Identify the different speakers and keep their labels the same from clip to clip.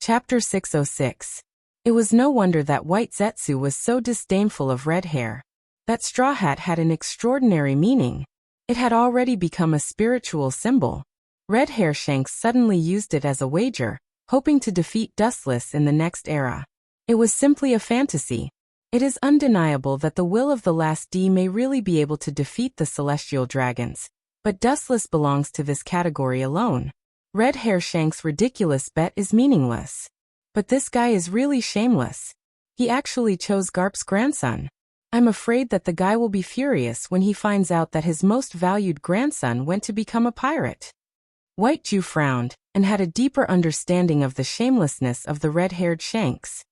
Speaker 1: Chapter 606. It was no wonder that White Zetsu was so disdainful of red hair. That straw hat had an extraordinary meaning. It had already become a spiritual symbol. Red Hair Shanks suddenly used it as a wager, hoping to defeat Dustless in the next era. It was simply a fantasy. It is undeniable that the will of the last D may really be able to defeat the celestial dragons, but Dustless belongs to this category alone. Red Hair Shanks' ridiculous bet is meaningless. But this guy is really shameless. He actually chose Garp's grandson. I'm afraid that the guy will be furious when he finds out that his most valued grandson went to become a pirate. White Jew frowned, and had a deeper understanding of the shamelessness of the red-haired Shanks.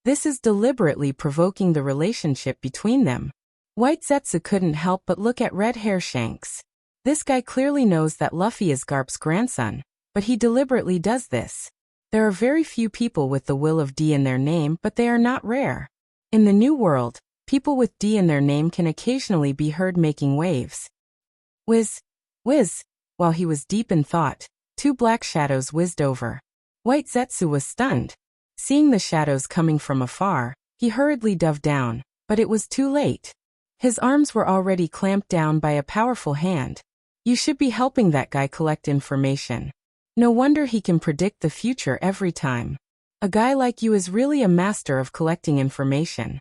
Speaker 1: This is deliberately provoking the relationship between them. White Zetsu couldn't help but look at Red Hair Shanks. This guy clearly knows that Luffy is Garp's grandson, but he deliberately does this. There are very few people with the will of D in their name, but they are not rare. In the New World, people with D in their name can occasionally be heard making waves. Whiz, whiz. While he was deep in thought, two black shadows whizzed over. White Zetsu was stunned. Seeing the shadows coming from afar, he hurriedly dove down, but it was too late. His arms were already clamped down by a powerful hand. You should be helping that guy collect information. No wonder he can predict the future every time. A guy like you is really a master of collecting information.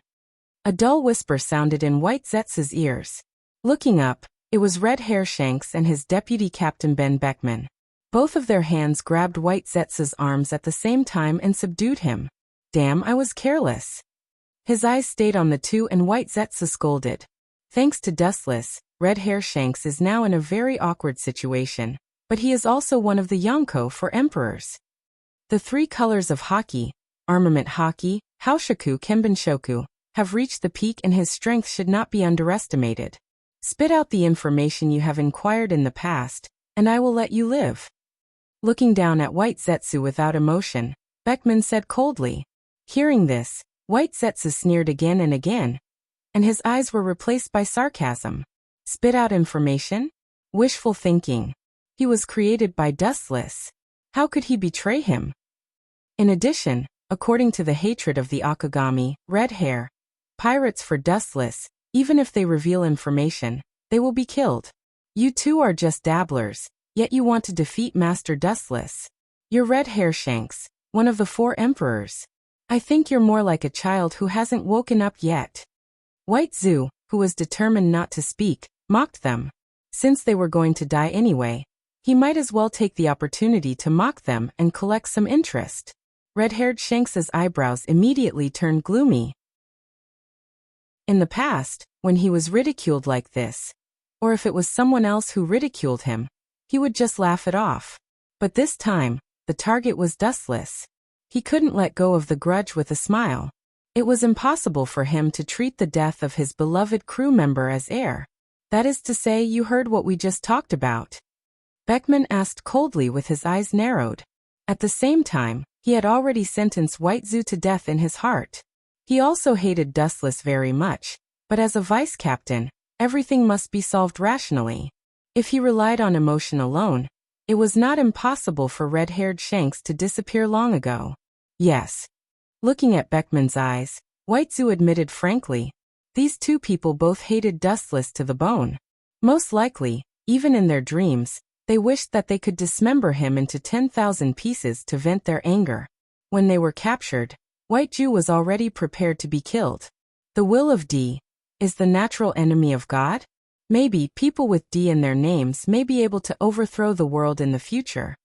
Speaker 1: A dull whisper sounded in White Zetsu's ears. Looking up, it was Red Hair Shanks and his deputy Captain Ben Beckman. Both of their hands grabbed White Zetsu's arms at the same time and subdued him. Damn, I was careless. His eyes stayed on the two and White Zetsu scolded. Thanks to Dustless, Red Hair Shanks is now in a very awkward situation, but he is also one of the Yonko for emperors. The three colors of Haki, Armament Haki, Haoshoku Kenbenshoku, have reached the peak and his strength should not be underestimated. Spit out the information you have inquired in the past, and I will let you live. Looking down at White Zetsu without emotion, Beckman said coldly. Hearing this, White Zetsu sneered again and again, and his eyes were replaced by sarcasm. Spit out information? Wishful thinking. He was created by Dustless. How could he betray him? In addition, according to the hatred of the Akagami, Red Hair, pirates for Dustless, even if they reveal information, they will be killed. You two are just dabblers, yet you want to defeat Master Dustless. You're Red Hair Shanks, one of the four emperors. I think you're more like a child who hasn't woken up yet. White Zu, who was determined not to speak, mocked them. Since they were going to die anyway, he might as well take the opportunity to mock them and collect some interest. Red-haired Shanks's eyebrows immediately turned gloomy. In the past, when he was ridiculed like this, or if it was someone else who ridiculed him, he would just laugh it off. But this time, the target was Dustless. He couldn't let go of the grudge with a smile. It was impossible for him to treat the death of his beloved crew member as air. That is to say, you heard what we just talked about? Beckman asked coldly with his eyes narrowed. At the same time, he had already sentenced White Zu to death in his heart. He also hated Dustless very much, but as a vice captain, everything must be solved rationally. If he relied on emotion alone, it was not impossible for red-haired Shanks to disappear long ago. Yes. Looking at Beckman's eyes, White Zu admitted frankly, these two people both hated Dustless to the bone. Most likely, even in their dreams, they wished that they could dismember him into 10,000 pieces to vent their anger. When they were captured, White Jew was already prepared to be killed. The will of D is the natural enemy of God? Maybe people with D in their names may be able to overthrow the world in the future.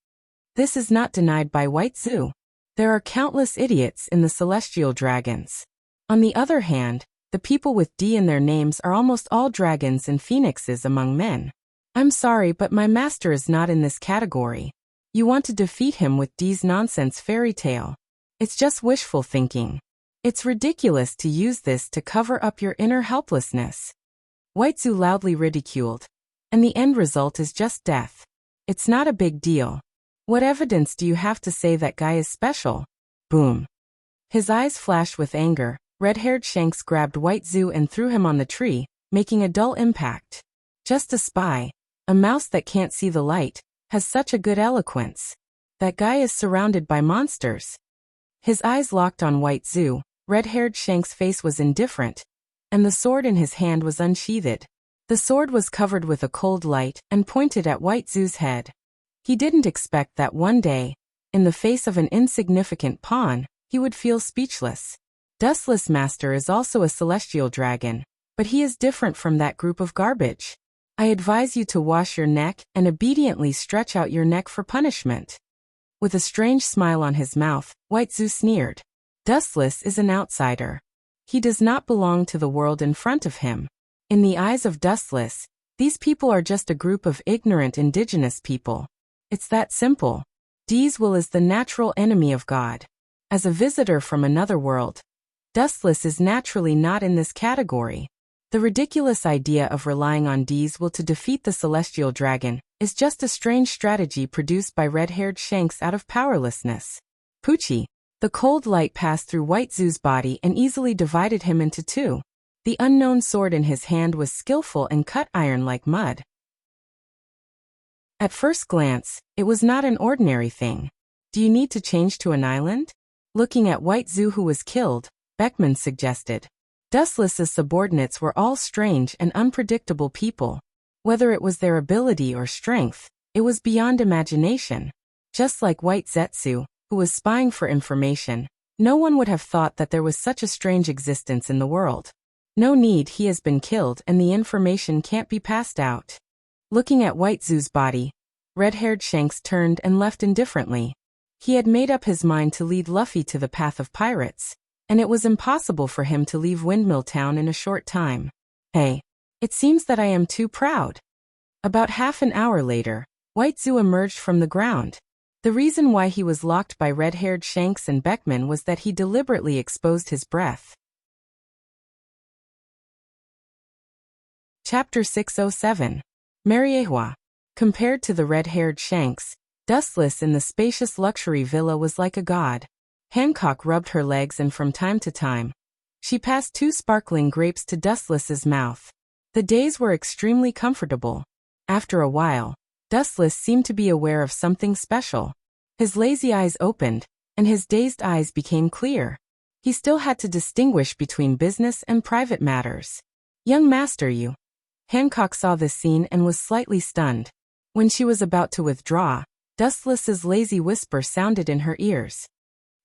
Speaker 1: This is not denied by White Zu. There are countless idiots in the celestial dragons. On the other hand, the people with D in their names are almost all dragons and phoenixes among men. I'm sorry, but my master is not in this category. You want to defeat him with D's nonsense fairy tale. It's just wishful thinking. It's ridiculous to use this to cover up your inner helplessness. White Zu loudly ridiculed. And the end result is just death. It's not a big deal. What evidence do you have to say that guy is special? Boom. His eyes flashed with anger. Red-haired Shanks grabbed White Zu and threw him on the tree, making a dull impact. Just a spy, a mouse that can't see the light, has such a good eloquence. That guy is surrounded by monsters. His eyes locked on White Zhu. Red-haired Shank's face was indifferent, and the sword in his hand was unsheathed. The sword was covered with a cold light and pointed at White Zhu's head. He didn't expect that one day, in the face of an insignificant pawn, he would feel speechless. Dustless Master is also a celestial dragon, but he is different from that group of garbage. I advise you to wash your neck and obediently stretch out your neck for punishment. With a strange smile on his mouth, White Zhu sneered. Dustless is an outsider. He does not belong to the world in front of him. In the eyes of Dustless, these people are just a group of ignorant indigenous people. It's that simple. Dee's will is the natural enemy of God. As a visitor from another world, Dustless is naturally not in this category. The ridiculous idea of relying on Dee's will to defeat the celestial dragon is just a strange strategy produced by red-haired Shanks out of powerlessness. Poochie. The cold light passed through White Zhu's body and easily divided him into two. The unknown sword in his hand was skillful and cut iron like mud. At first glance, it was not an ordinary thing. Do you need to change to an island? Looking at White Zhu, who was killed, Beckman suggested. Dustless's subordinates were all strange and unpredictable people. Whether it was their ability or strength, it was beyond imagination. Just like White Zetsu, who was spying for information, no one would have thought that there was such a strange existence in the world. No need, he has been killed and the information can't be passed out. Looking at White Zhu's body, red-haired Shanks turned and left indifferently. He had made up his mind to lead Luffy to the path of pirates, and it was impossible for him to leave Windmill Town in a short time. Hey, it seems that I am too proud. About half an hour later, White Zhu emerged from the ground. The reason why he was locked by red-haired Shanks and Beckman was that he deliberately exposed his breath. Chapter 607. Mariehua. Compared to the red-haired Shanks, Dustless in the spacious luxury villa was like a god. Hancock rubbed her legs and from time to time, she passed 2 sparkling grapes to Dustless's mouth. The days were extremely comfortable. After a while, Dustless seemed to be aware of something special. His lazy eyes opened, and his dazed eyes became clear. He still had to distinguish between business and private matters. Young master, you. Hancock saw this scene and was slightly stunned. When she was about to withdraw, Dustless's lazy whisper sounded in her ears.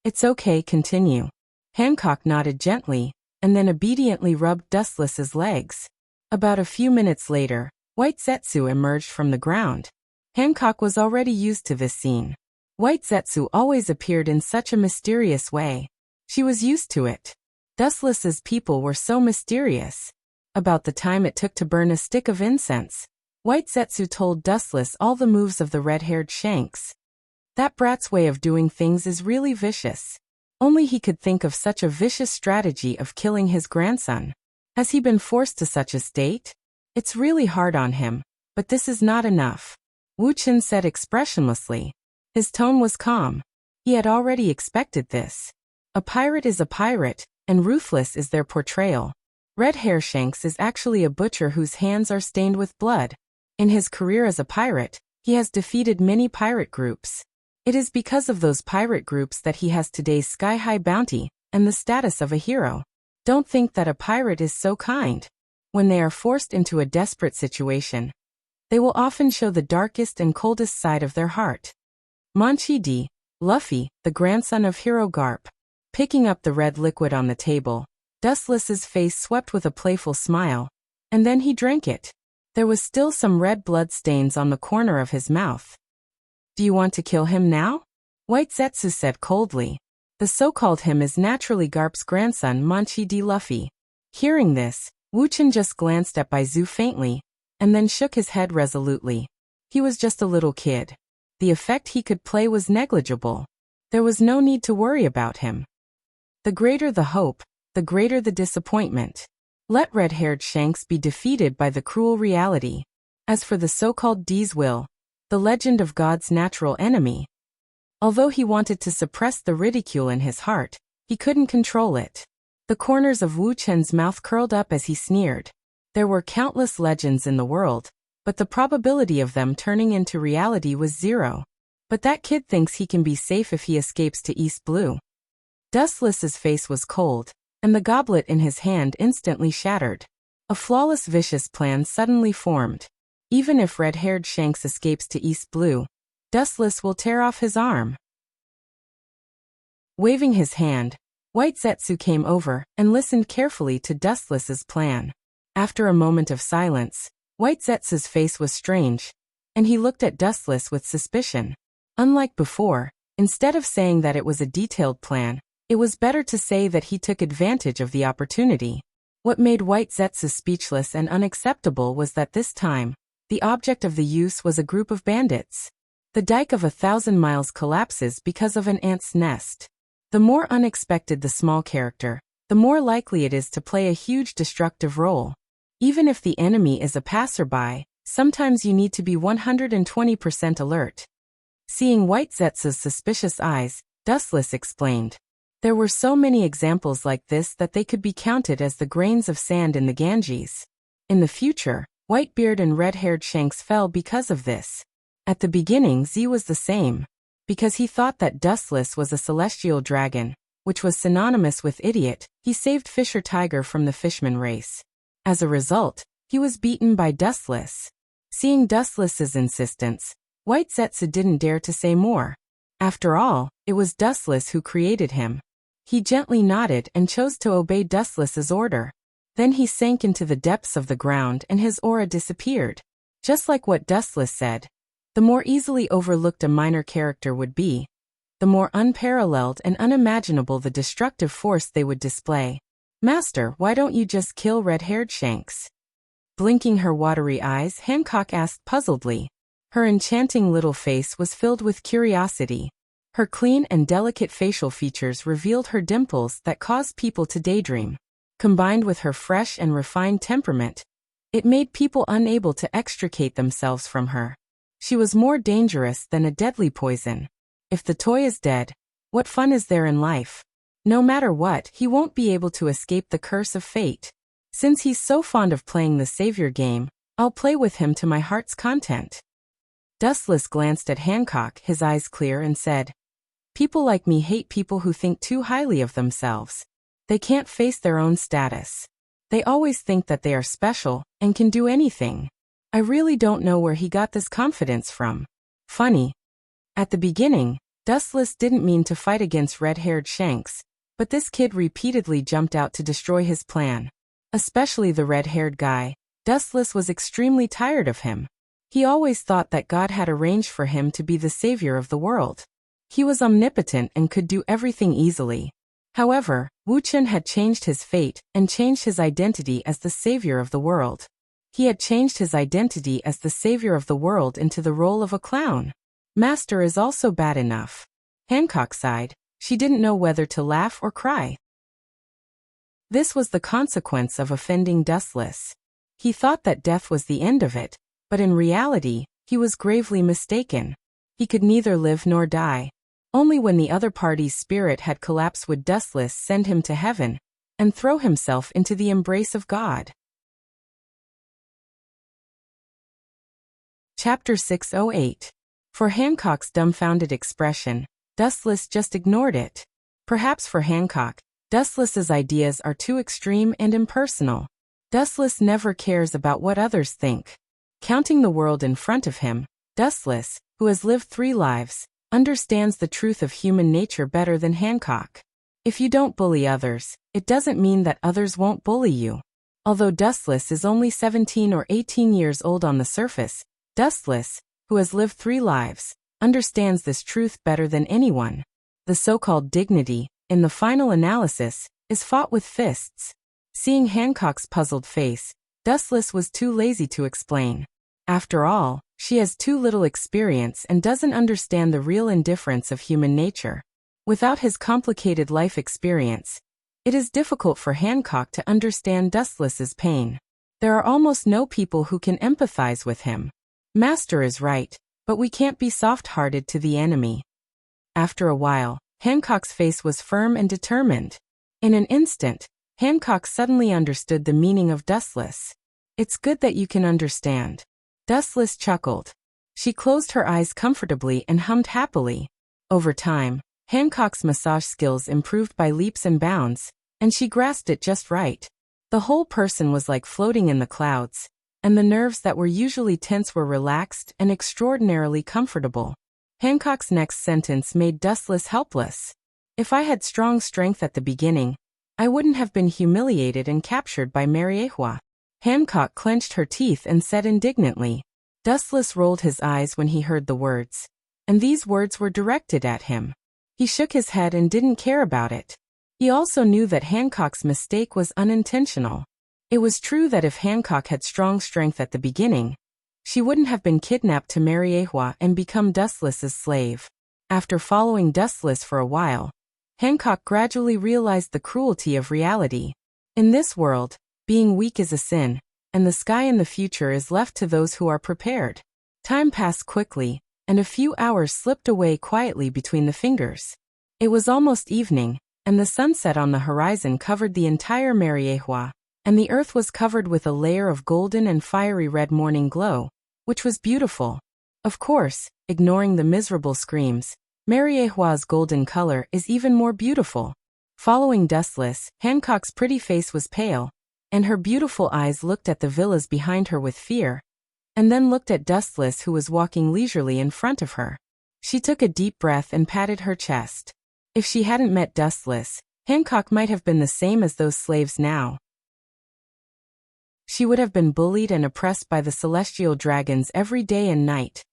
Speaker 1: It's okay, continue. Hancock nodded gently, and then obediently rubbed Dustless's legs. About a few minutes later, White Zetsu emerged from the ground. Hancock was already used to this scene. White Zetsu always appeared in such a mysterious way. She was used to it. Dustless's people were so mysterious. About the time it took to burn a stick of incense, White Zetsu told Dustless all the moves of the red-haired Shanks. That brat's way of doing things is really vicious. Only he could think of such a vicious strategy of killing his grandson. Has he been forced to such a state? It's really hard on him, but this is not enough. Wu Chen said expressionlessly. His tone was calm. He had already expected this. A pirate is a pirate, and ruthless is their portrayal. Red-Hair Shanks is actually a butcher whose hands are stained with blood. In his career as a pirate, he has defeated many pirate groups. It is because of those pirate groups that he has today's sky-high bounty and the status of a hero. Don't think that a pirate is so kind. When they are forced into a desperate situation, they will often show the darkest and coldest side of their heart. Manchi D. Luffy, the grandson of Hero Garp. Picking up the red liquid on the table, Dustless's face swept with a playful smile, and then he drank it. There was still some red blood stains on the corner of his mouth. Do you want to kill him now? White Zetsu said coldly. The so-called him is naturally Garp's grandson Manchi D. Luffy. Hearing this, Wu Chen just glanced at Baizu faintly, and then shook his head resolutely. He was just a little kid. The effect he could play was negligible. There was no need to worry about him. The greater the hope, the greater the disappointment. Let red-haired Shanks be defeated by the cruel reality. As for the so-called Dee's will, the legend of God's natural enemy. Although he wanted to suppress the ridicule in his heart, he couldn't control it. The corners of Wu Chen's mouth curled up as he sneered. There were countless legends in the world, but the probability of them turning into reality was 0. But that kid thinks he can be safe if he escapes to East Blue. Dustless's face was cold, and the goblet in his hand instantly shattered. A flawless vicious plan suddenly formed. Even if red-haired Shanks escapes to East Blue, Dustless will tear off his arm. Waving his hand, White Zetsu came over and listened carefully to Dustless's plan. After a moment of silence, White Zetsu's face was strange, and he looked at Dustless with suspicion. Unlike before, instead of saying that it was a detailed plan, it was better to say that he took advantage of the opportunity. What made White Zetsu speechless and unacceptable was that this time, the object of the use was a group of bandits. The dike of 1,000 miles collapses because of an ant's nest. The more unexpected the small character, the more likely it is to play a huge destructive role. Even if the enemy is a passerby, sometimes you need to be 120% alert. Seeing White Zetsu's suspicious eyes, Dustless explained. There were so many examples like this that they could be counted as the grains of sand in the Ganges. In the future, Whitebeard and red-haired Shanks fell because of this. At the beginning Z was the same, because he thought that Dustless was a celestial dragon, which was synonymous with idiot. He saved Fisher Tiger from the fishman race. As a result, he was beaten by Dustless. Seeing Dustless's insistence, White Zetsu didn't dare to say more. After all, it was Dustless who created him. He gently nodded and chose to obey Dustless's order. Then he sank into the depths of the ground and his aura disappeared. Just like what Dustless said, the more easily overlooked a minor character would be, the more unparalleled and unimaginable the destructive force they would display. Master, why don't you just kill red-haired Shanks? Blinking her watery eyes, Hancock asked puzzledly. Her enchanting little face was filled with curiosity. Her clean and delicate facial features revealed her dimples that caused people to daydream. Combined with her fresh and refined temperament, it made people unable to extricate themselves from her. She was more dangerous than a deadly poison. If the toy is dead, what fun is there in life? No matter what, he won't be able to escape the curse of fate. Since he's so fond of playing the savior game, I'll play with him to my heart's content. Dustless glanced at Hancock, his eyes clear, and said, People like me hate people who think too highly of themselves. They can't face their own status. They always think that they are special and can do anything. I really don't know where he got this confidence from. Funny. At the beginning, Dustless didn't mean to fight against red-haired Shanks, but this kid repeatedly jumped out to destroy his plan. Especially the red-haired guy. Dustless was extremely tired of him. He always thought that God had arranged for him to be the savior of the world. He was omnipotent and could do everything easily. However, Wuxia had changed his fate and changed his identity as the savior of the world. He had changed his identity as the savior of the world into the role of a clown. Master is also bad enough. Hancock sighed. She didn't know whether to laugh or cry. This was the consequence of offending Dustless. He thought that death was the end of it, but in reality, he was gravely mistaken. He could neither live nor die. Only when the other party's spirit had collapsed would Dustless send him to heaven and throw himself into the embrace of God. Chapter 608. For Hancock's dumbfounded expression, Dustless just ignored it. Perhaps for Hancock, Dustless's ideas are too extreme and impersonal. Dustless never cares about what others think. Counting the world in front of him, Dustless, who has lived 3 lives, understands the truth of human nature better than Hancock. If you don't bully others, it doesn't mean that others won't bully you. Although Dustless is only 17 or 18 years old on the surface, Dustless, who has lived 3 lives, understands this truth better than anyone. The so-called dignity, in the final analysis, is fought with fists. Seeing Hancock's puzzled face, Dustless was too lazy to explain. After all, she has too little experience and doesn't understand the real indifference of human nature. Without his complicated life experience, it is difficult for Hancock to understand Dustless's pain. There are almost no people who can empathize with him. Master is right, but we can't be soft-hearted to the enemy. After a while, Hancock's face was firm and determined. In an instant, Hancock suddenly understood the meaning of Dustless. It's good that you can understand. Dustless chuckled. She closed her eyes comfortably and hummed happily. Over time, Hancock's massage skills improved by leaps and bounds, and she grasped it just right. The whole person was like floating in the clouds, and the nerves that were usually tense were relaxed and extraordinarily comfortable. Hancock's next sentence made Dustless helpless. If I had strong strength at the beginning, I wouldn't have been humiliated and captured by Mariehua. Hancock clenched her teeth and said indignantly. Dustless rolled his eyes when he heard the words, and these words were directed at him. He shook his head and didn't care about it. He also knew that Hancock's mistake was unintentional. It was true that if Hancock had strong strength at the beginning, she wouldn't have been kidnapped to Mariehua and become Dustless's slave. After following Dustless for a while, Hancock gradually realized the cruelty of reality. In this world, being weak is a sin, and the sky in the future is left to those who are prepared. Time passed quickly, and a few hours slipped away quietly between the fingers. It was almost evening, and the sunset on the horizon covered the entire Mariehua, and the earth was covered with a layer of golden and fiery red morning glow, which was beautiful. Of course, ignoring the miserable screams, Mariehua's golden color is even more beautiful. Following Dustless, Hancock's pretty face was pale, and her beautiful eyes looked at the villas behind her with fear, and then looked at Dustless who was walking leisurely in front of her. She took a deep breath and patted her chest. If she hadn't met Dustless, Hancock might have been the same as those slaves now. She would have been bullied and oppressed by the celestial dragons every day and night,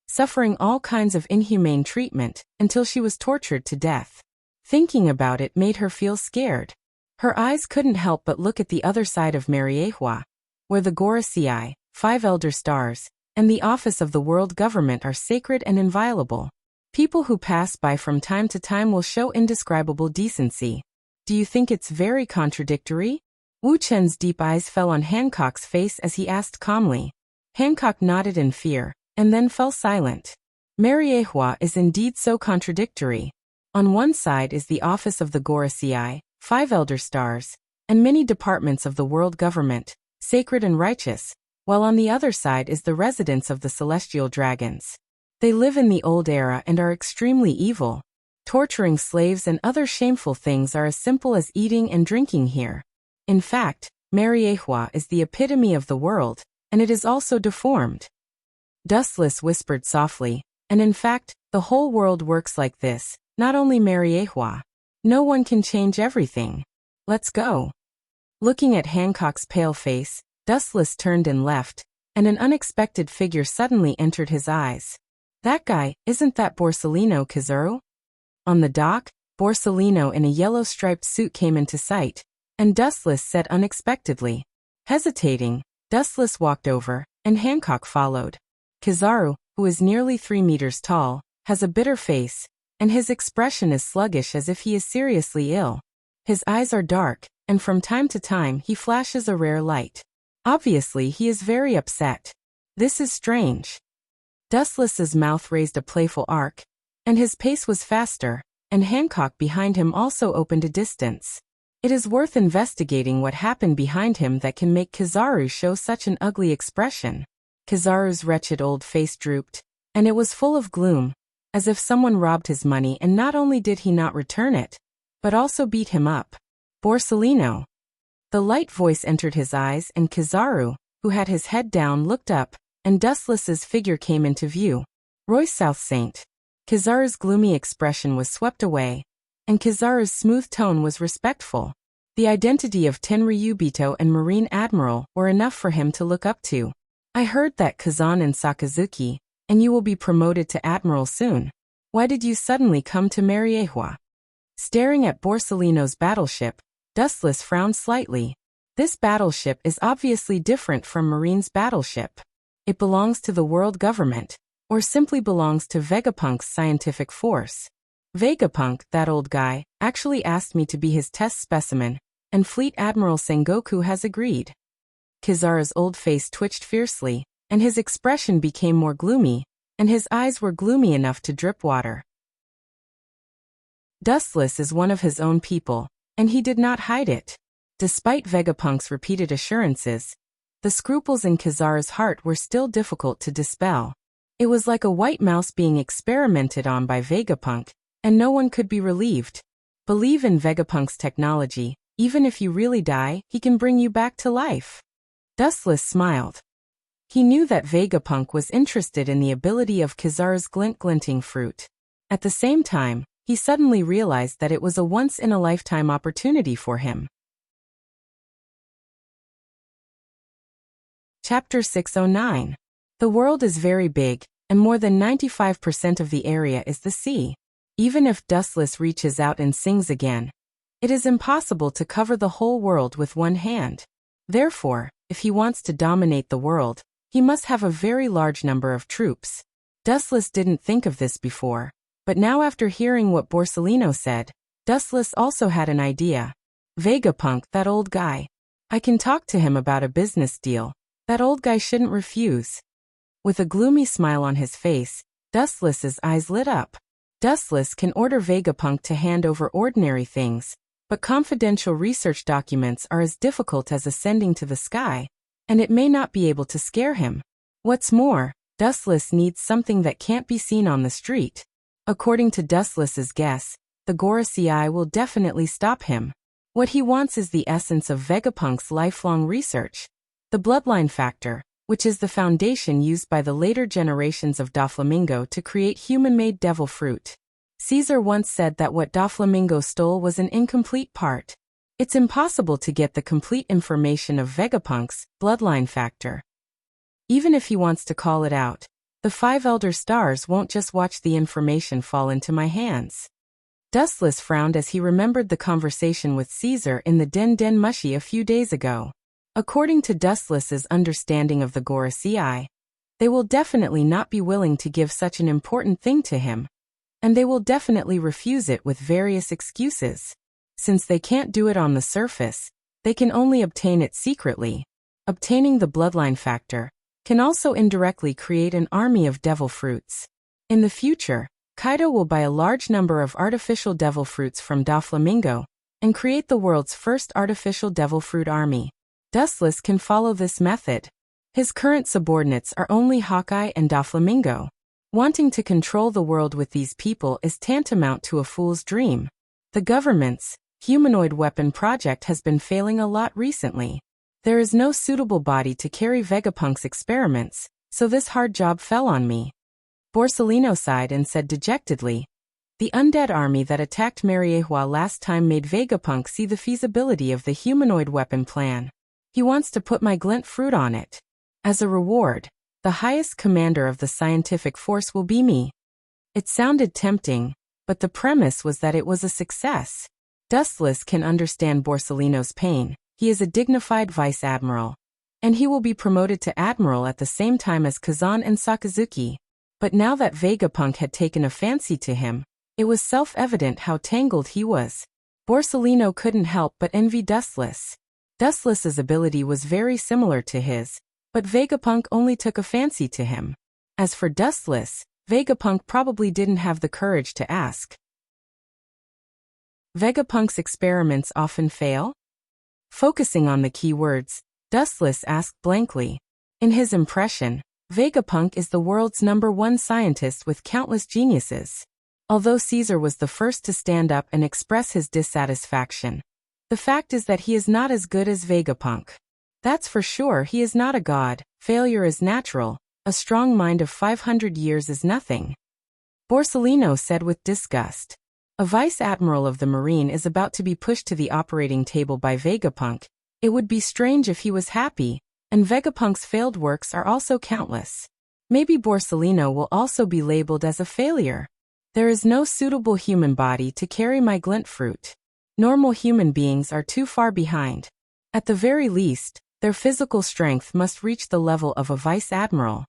Speaker 1: suffering all kinds of inhumane treatment until she was tortured to death. Thinking about it made her feel scared. Her eyes couldn't help but look at the other side of Mariehua, where the Wuxia, 5 elder stars, and the office of the world government are sacred and inviolable. People who pass by from time to time will show indescribable decency. Do you think it's very contradictory? Wu Chen's deep eyes fell on Hancock's face as he asked calmly. Hancock nodded in fear, and then fell silent. Mariehua is indeed so contradictory. On one side is the office of the Wuxia, 5 elder stars, and many departments of the world government, sacred and righteous, while on the other side is the residence of the celestial dragons. They live in the old era and are extremely evil. Torturing slaves and other shameful things are as simple as eating and drinking here. In fact, Mariehua is the epitome of the world, and it is also deformed. Dustless whispered softly, and in fact, the whole world works like this, not only Mariehua. No one can change everything. Let's go. Looking at Hancock's pale face, Dustless turned and left, and an unexpected figure suddenly entered his eyes. That guy, isn't that Borsellino Kizaru? On the dock, Borsellino in a yellow striped suit came into sight, and Dustless said unexpectedly. Hesitating, Dustless walked over, and Hancock followed. Kizaru, who is nearly 3 meters tall, has a bitter face, and his expression is sluggish as if he is seriously ill. His eyes are dark, and from time to time he flashes a rare light. Obviously he is very upset. This is strange. Dustless's mouth raised a playful arc, and his pace was faster, and Hancock behind him also opened a distance. It is worth investigating what happened behind him that can make Kizaru show such an ugly expression. Kizaru's wretched old face drooped, and it was full of gloom, as if someone robbed his money and not only did he not return it, but also beat him up. Borsellino. The light voice entered his eyes and Kizaru, who had his head down, looked up, and Dustless's figure came into view. Royce South Saint. Kizaru's gloomy expression was swept away, and Kizaru's smooth tone was respectful. The identity of Tenryubito and Marine Admiral were enough for him to look up to. I heard that Kazan and Sakazuki, and you will be promoted to Admiral soon. Why did you suddenly come to Mariehua? Staring at Borsellino's battleship, Dustless frowned slightly. This battleship is obviously different from Marine's battleship. It belongs to the world government, or simply belongs to Vegapunk's scientific force. Vegapunk, that old guy, actually asked me to be his test specimen, and Fleet Admiral Sengoku has agreed. Kizaru's old face twitched fiercely, and his expression became more gloomy, and his eyes were gloomy enough to drip water. Dustless is one of his own people, and he did not hide it. Despite Vegapunk's repeated assurances, the scruples in Kizaru's heart were still difficult to dispel. It was like a white mouse being experimented on by Vegapunk, and no one could be relieved. Believe in Vegapunk's technology. Even if you really die, he can bring you back to life. Dustless smiled. He knew that Vegapunk was interested in the ability of Kizar's glinting fruit. At the same time, he suddenly realized that it was a once-in-a-lifetime opportunity for him. Chapter 609. The world is very big, and more than 95% of the area is the sea. Even if Dustless reaches out and sings again, it is impossible to cover the whole world with one hand. Therefore, if he wants to dominate the world, he must have a very large number of troops. Dustless didn't think of this before, but now after hearing what Borsalino said, Dustless also had an idea. Vegapunk, that old guy. I can talk to him about a business deal. That old guy shouldn't refuse. With a gloomy smile on his face, Dustless's eyes lit up. Dustless can order Vegapunk to hand over ordinary things, but confidential research documents are as difficult as ascending to the sky, and it may not be able to scare him. What's more, Dustless needs something that can't be seen on the street. According to Dustless's guess, the Gorosei will definitely stop him. What he wants is the essence of Vegapunk's lifelong research. The bloodline factor, which is the foundation used by the later generations of Doflamingo to create human-made devil fruit. Caesar once said that what Doflamingo stole was an incomplete part. It's impossible to get the complete information of Vegapunk's bloodline factor. Even if he wants to call it out, the 5 elder stars won't just watch the information fall into my hands. Dustless frowned as he remembered the conversation with Caesar in the Den Mushi a few days ago. According to Dustless's understanding of the Gorosei, they will definitely not be willing to give such an important thing to him, and they will definitely refuse it with various excuses. Since they can't do it on the surface, they can only obtain it secretly. Obtaining the bloodline factor can also indirectly create an army of devil fruits. In the future, Kaido will buy a large number of artificial devil fruits from Doflamingo and create the world's first artificial devil fruit army. Dustless can follow this method. His current subordinates are only Hawkeye and Doflamingo. Wanting to control the world with these people is tantamount to a fool's dream. The government's humanoid weapon project has been failing a lot recently. There is no suitable body to carry Vegapunk's experiments, so this hard job fell on me. Borsalino sighed and said dejectedly, "The undead army that attacked Mariehua last time made Vegapunk see the feasibility of the humanoid weapon plan. He wants to put my glint fruit on it. As a reward, the highest commander of the scientific force will be me." It sounded tempting, but the premise was that it was a success. Dustless can understand Borsalino's pain. He is a dignified vice admiral, and he will be promoted to admiral at the same time as Kazan and Sakazuki. But now that Vegapunk had taken a fancy to him, it was self-evident how tangled he was. Borsalino couldn't help but envy Dustless. Dustless's ability was very similar to his, but Vegapunk only took a fancy to him. As for Dustless, Vegapunk probably didn't have the courage to ask. Vegapunk's experiments often fail? Focusing on the key words, Dustless asked blankly. In his impression, Vegapunk is the world's #1 scientist with countless geniuses. Although Caesar was the first to stand up and express his dissatisfaction, the fact is that he is not as good as Vegapunk. That's for sure. He is not a god, failure is natural, a strong mind of 500 years is nothing. Borsalino said with disgust. A vice admiral of the Marine is about to be pushed to the operating table by Vegapunk. It would be strange if he was happy, and Vegapunk's failed works are also countless. Maybe Borsalino will also be labeled as a failure. There is no suitable human body to carry my glint fruit. Normal human beings are too far behind. At the very least, their physical strength must reach the level of a vice admiral.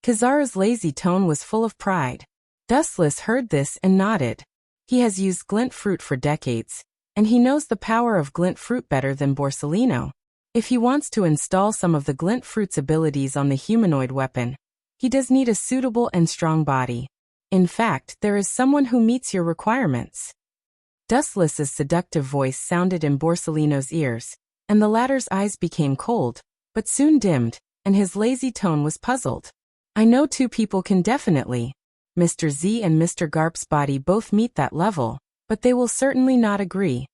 Speaker 1: Kizara's lazy tone was full of pride. Dustless heard this and nodded. He has used glint fruit for decades, and he knows the power of glint fruit better than Borsalino. If he wants to install some of the glint fruit's abilities on the humanoid weapon, he does need a suitable and strong body. In fact, there is someone who meets your requirements. Dustless's seductive voice sounded in Borsalino's ears, and the latter's eyes became cold, but soon dimmed, and his lazy tone was puzzled. I know 2 people can definitely. Mr. Z and Mr. Garp's body both meet that level, but they will certainly not agree.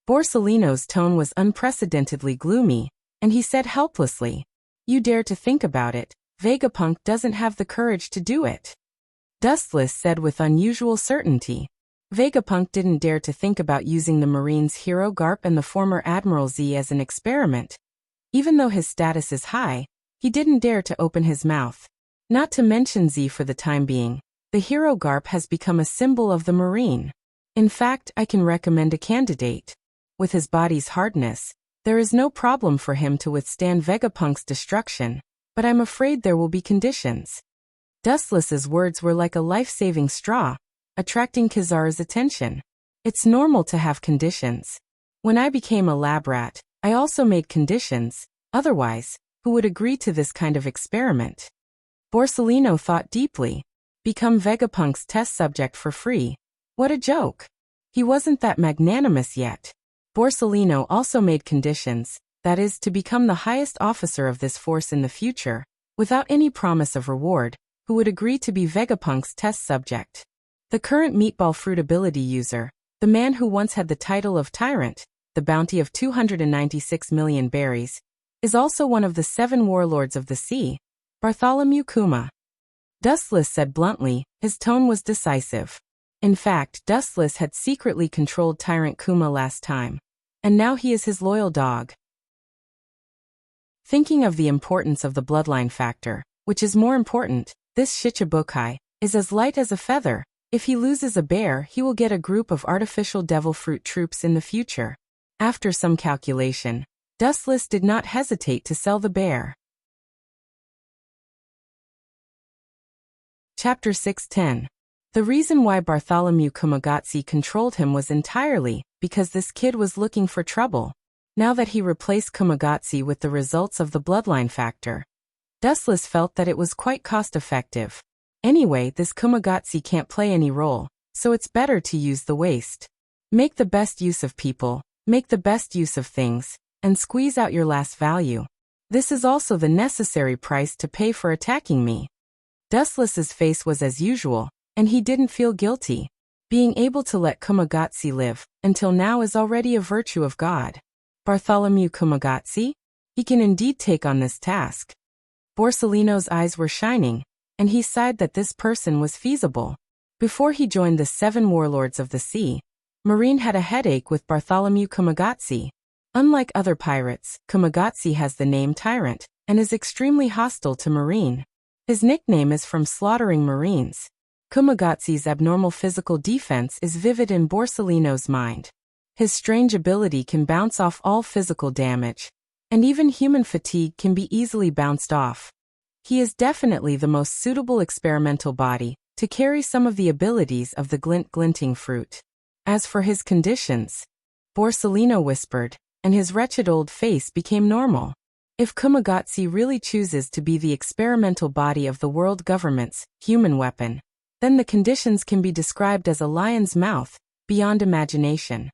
Speaker 1: Borsellino's tone was unprecedentedly gloomy, and he said helplessly, "You dare to think about it, Vegapunk doesn't have the courage to do it." Dustless said with unusual certainty, "Vegapunk didn't dare to think about using the Marines' hero Garp and the former Admiral Z as an experiment. Even though his status is high, he didn't dare to open his mouth. Not to mention Z for the time being, the hero Garp has become a symbol of the Marine. In fact, I can recommend a candidate. With his body's hardness, there is no problem for him to withstand Vegapunk's destruction, but I'm afraid there will be conditions." Dustless's words were like a life-saving straw, attracting Kizara's attention. "It's normal to have conditions. When I became a lab rat, I also made conditions, otherwise, who would agree to this kind of experiment?" Borsellino thought deeply. Become Vegapunk's test subject for free. What a joke. He wasn't that magnanimous yet. Borsellino also made conditions, that is, to become the highest officer of this force in the future, without any promise of reward, who would agree to be Vegapunk's test subject. The current meatball fruit ability user, the man who once had the title of Tyrant, the bounty of 296 million berries, is also one of the 7 warlords of the sea, Bartholomew Kuma. Dustless said bluntly, his tone was decisive. In fact, Dustless had secretly controlled Tyrant Kuma last time, and now he is his loyal dog. Thinking of the importance of the bloodline factor, which is more important, this Shichibukai is as light as a feather. If he loses a bear, he will get a group of artificial devil fruit troops in the future. After some calculation, Dustless did not hesitate to sell the bear. Chapter 610. The reason why Bartholomew Kumagatsi controlled him was entirely because this kid was looking for trouble. Now that he replaced Kumagatsi with the results of the bloodline factor, Dustless felt that it was quite cost-effective. Anyway, this Kumagatsi can't play any role, so it's better to use the waste. Make the best use of people, make the best use of things, and squeeze out your last value. This is also the necessary price to pay for attacking me. Dustless's face was as usual, and he didn't feel guilty. Being able to let Kumagatsi live, until now, is already a virtue of God. Bartholomew Kumagatsi? He can indeed take on this task. Borsellino's eyes were shining, and he sighed that this person was feasible. Before he joined the 7 warlords of the sea, Marine had a headache with Bartholomew Kumagatsi. Unlike other pirates, Kumagatsi has the name Tyrant, and is extremely hostile to Marine. His nickname is from slaughtering Marines. Kumagatsi's abnormal physical defense is vivid in Borsellino's mind. His strange ability can bounce off all physical damage, and even human fatigue can be easily bounced off. He is definitely the most suitable experimental body to carry some of the abilities of the glinting fruit. As for his conditions, Borsellino whispered, and his wretched old face became normal. If Kumagatsi really chooses to be the experimental body of the world government's human weapon, then the conditions can be described as a lion's mouth, beyond imagination.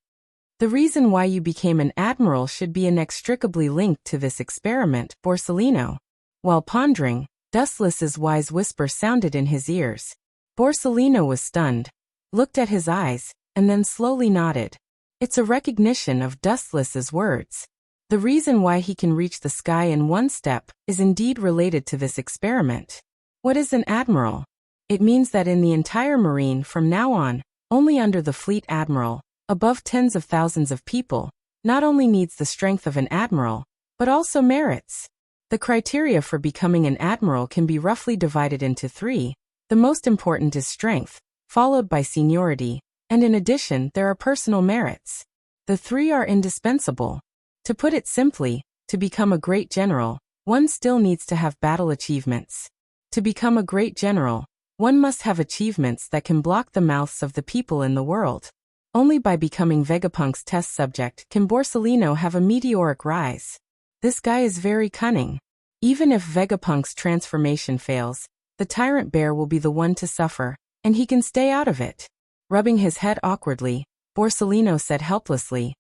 Speaker 1: The reason why you became an admiral should be inextricably linked to this experiment, Borsellino. While pondering, Dustless's wise whisper sounded in his ears. Borsellino was stunned, looked at his eyes, and then slowly nodded. It's a recognition of Dustless's words. The reason why he can reach the sky in one step is indeed related to this experiment. What is an admiral? It means that in the entire Marine from now on, only under the fleet admiral, above tens of thousands of people, not only needs the strength of an admiral, but also merits. The criteria for becoming an admiral can be roughly divided into 3. The most important is strength, followed by seniority, and in addition there are personal merits. The 3 are indispensable. To put it simply, to become a great general, one still needs to have battle achievements. To become a great general, one must have achievements that can block the mouths of the people in the world. Only by becoming Vegapunk's test subject can Borsellino have a meteoric rise. This guy is very cunning. Even if Vegapunk's transformation fails, the tyrant bear will be the one to suffer, and he can stay out of it. Rubbing his head awkwardly, Borsellino said helplessly,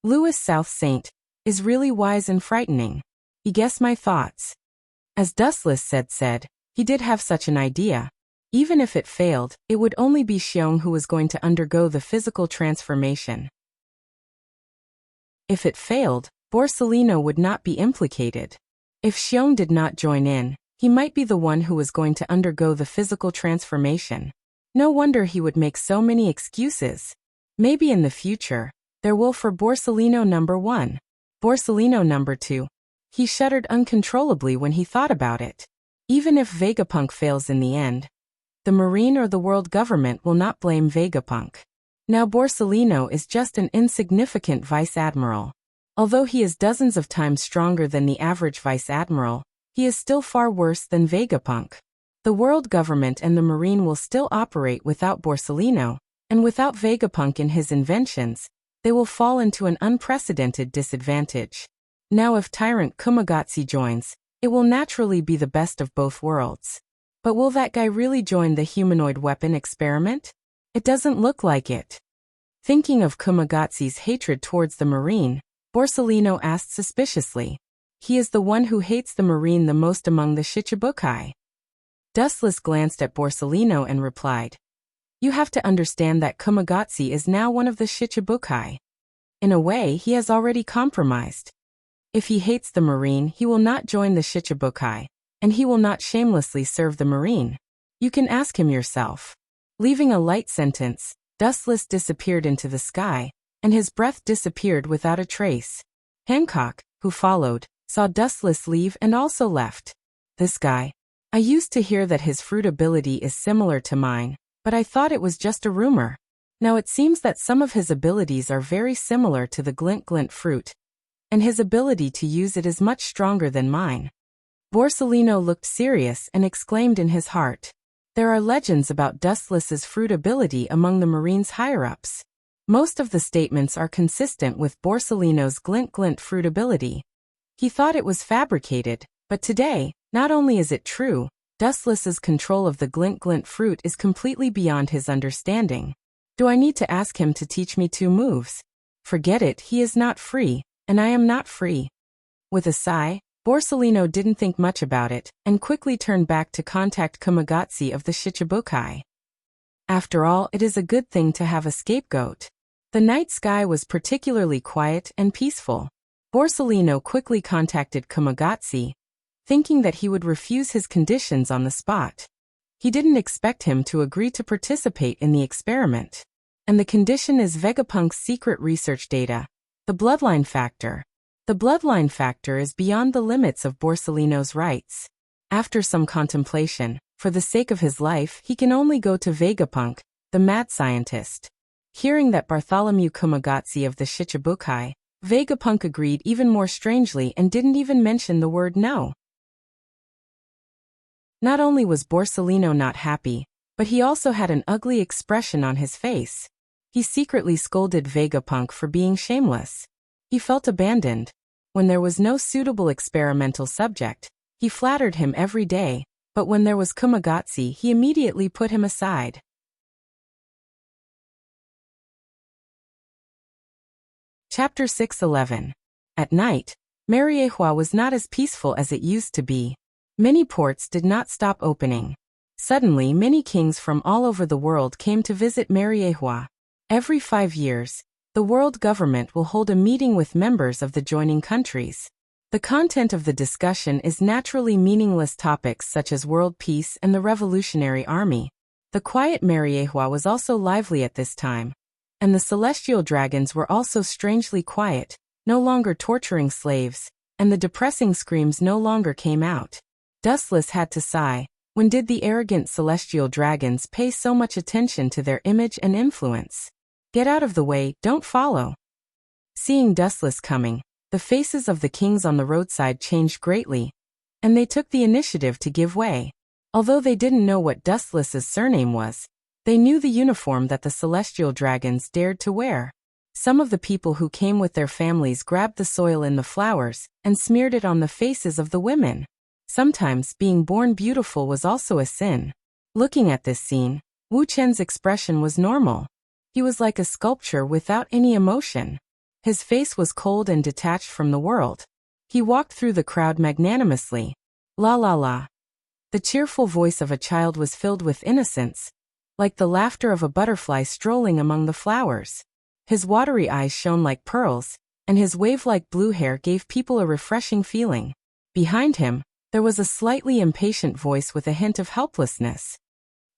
Speaker 1: "Louis South Saint is really wise and frightening. He guessed my thoughts." As Dustless said, he did have such an idea. Even if it failed, it would only be Xiong who was going to undergo the physical transformation. If it failed, Borsellino would not be implicated. If Xiong did not join in, he might be the one who was going to undergo the physical transformation. No wonder he would make so many excuses. Maybe in the future, there will for Borsellino number 1. Borsellino number 2. He shuddered uncontrollably when he thought about it. Even if Vegapunk fails in the end, the Marine or the world government will not blame Vegapunk. Now Borsellino is just an insignificant vice admiral. Although he is dozens of times stronger than the average vice admiral, he is still far worse than Vegapunk. The world government and the Marine will still operate without Borsellino, and without Vegapunk in his inventions, they will fall into an unprecedented disadvantage. Now if Tyrant Kumagatsi joins, it will naturally be the best of both worlds. But will that guy really join the humanoid weapon experiment? It doesn't look like it. Thinking of Kumagatsi's hatred towards the Marine, Borsellino asked suspiciously. He is the one who hates the Marine the most among the Shichibukai. Dustless glanced at Borsellino and replied, "You have to understand that Kumagatsi is now one of the Shichibukai. In a way, he has already compromised. If he hates the Marine, he will not join the Shichibukai, and he will not shamelessly serve the Marine. You can ask him yourself." Leaving a light sentence, Dustless disappeared into the sky, and his breath disappeared without a trace. Hancock, who followed, saw Dustless leave and also left. "This guy. I used to hear that his fruit ability is similar to mine, but I thought it was just a rumor. Now it seems that some of his abilities are very similar to the Glint Glint fruit, and his ability to use it is much stronger than mine." Borsellino looked serious and exclaimed in his heart, "There are legends about Dustless's fruit ability among the Marines' higher-ups. Most of the statements are consistent with Borsellino's Glint Glint fruit ability. He thought it was fabricated, but today, not only is it true, Dustless's control of the Glint Glint fruit is completely beyond his understanding. Do I need to ask him to teach me 2 moves? Forget it, he is not free, and I am not free." With a sigh, Borsellino didn't think much about it, and quickly turned back to contact Kumagatsi of the Shichibukai. After all, it is a good thing to have a scapegoat. The night sky was particularly quiet and peaceful. Borsellino quickly contacted Kumagatsi, thinking that he would refuse his conditions on the spot. He didn't expect him to agree to participate in the experiment. And the condition is Vegapunk's secret research data, the bloodline factor. The bloodline factor is beyond the limits of Borsellino's rights. After some contemplation, for the sake of his life, he can only go to Vegapunk, the mad scientist. Hearing that Bartholomew Kumagatsi of the Shichibukai, Vegapunk agreed even more strangely and didn't even mention the word no. Not only was Borsellino not happy, but he also had an ugly expression on his face. He secretly scolded Vegapunk for being shameless. He felt abandoned. When there was no suitable experimental subject, he flattered him every day, but when there was Kumagatsi, he immediately put him aside. Chapter 6:11. At night, Mariehua was not as peaceful as it used to be. Many ports did not stop opening. Suddenly, many kings from all over the world came to visit Mariehua. Every 5 years, the world government will hold a meeting with members of the joining countries. The content of the discussion is naturally meaningless topics such as world peace and the Revolutionary Army. The quiet Mariehua was also lively at this time. And the celestial dragons were also strangely quiet, no longer torturing slaves, and the depressing screams no longer came out. Dustless had to sigh. When did the arrogant celestial dragons pay so much attention to their image and influence? Get out of the way, don't follow. Seeing Dustless coming, the faces of the kings on the roadside changed greatly, and they took the initiative to give way. Although they didn't know what Dustless's surname was, they knew the uniform that the celestial dragons dared to wear. Some of the people who came with their families grabbed the soil in the flowers and smeared it on the faces of the women. Sometimes being born beautiful was also a sin. Looking at this scene, Wu Chen's expression was normal. He was like a sculpture without any emotion. His face was cold and detached from the world. He walked through the crowd magnanimously. La la la. The cheerful voice of a child was filled with innocence, like the laughter of a butterfly strolling among the flowers. His watery eyes shone like pearls, and his wave-like blue hair gave people a refreshing feeling. Behind him, there was a slightly impatient voice with a hint of helplessness.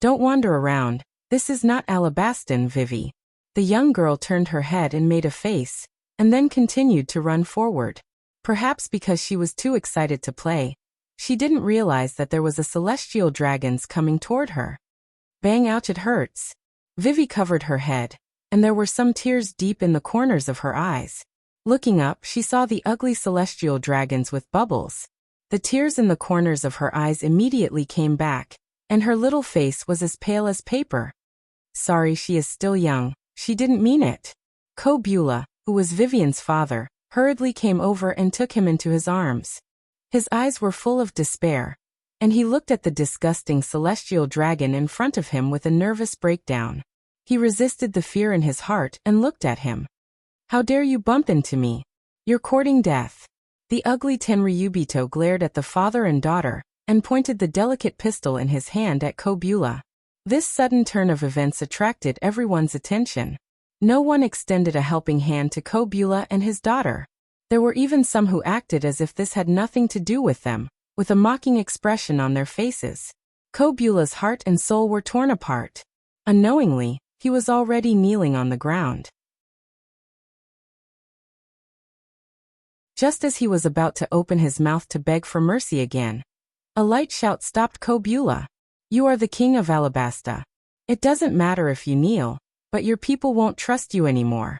Speaker 1: "Don't wander around, this is not Alabaston, Vivi." The young girl turned her head and made a face, and then continued to run forward. Perhaps because she was too excited to play, she didn't realize that there was a celestial dragons coming toward her. Bang, ouch, it hurts. Vivi covered her head, and there were some tears deep in the corners of her eyes. Looking up, she saw the ugly celestial dragons with bubbles. The tears in the corners of her eyes immediately came back, and her little face was as pale as paper. Sorry, she is still young. She didn't mean it. Kobula, who was Vivian's father, hurriedly came over and took him into his arms. His eyes were full of despair, and he looked at the disgusting celestial dragon in front of him with a nervous breakdown. He resisted the fear in his heart and looked at him. "How dare you bump into me? You're courting death." The ugly Tenryubito glared at the father and daughter, and pointed the delicate pistol in his hand at Kobula. This sudden turn of events attracted everyone's attention. No one extended a helping hand to Kobula and his daughter. There were even some who acted as if this had nothing to do with them, with a mocking expression on their faces. Kobula's heart and soul were torn apart. Unknowingly, he was already kneeling on the ground. Just as he was about to open his mouth to beg for mercy again, a light shout stopped Kobula. "You are the king of Alabasta. It doesn't matter if you kneel, but your people won't trust you anymore."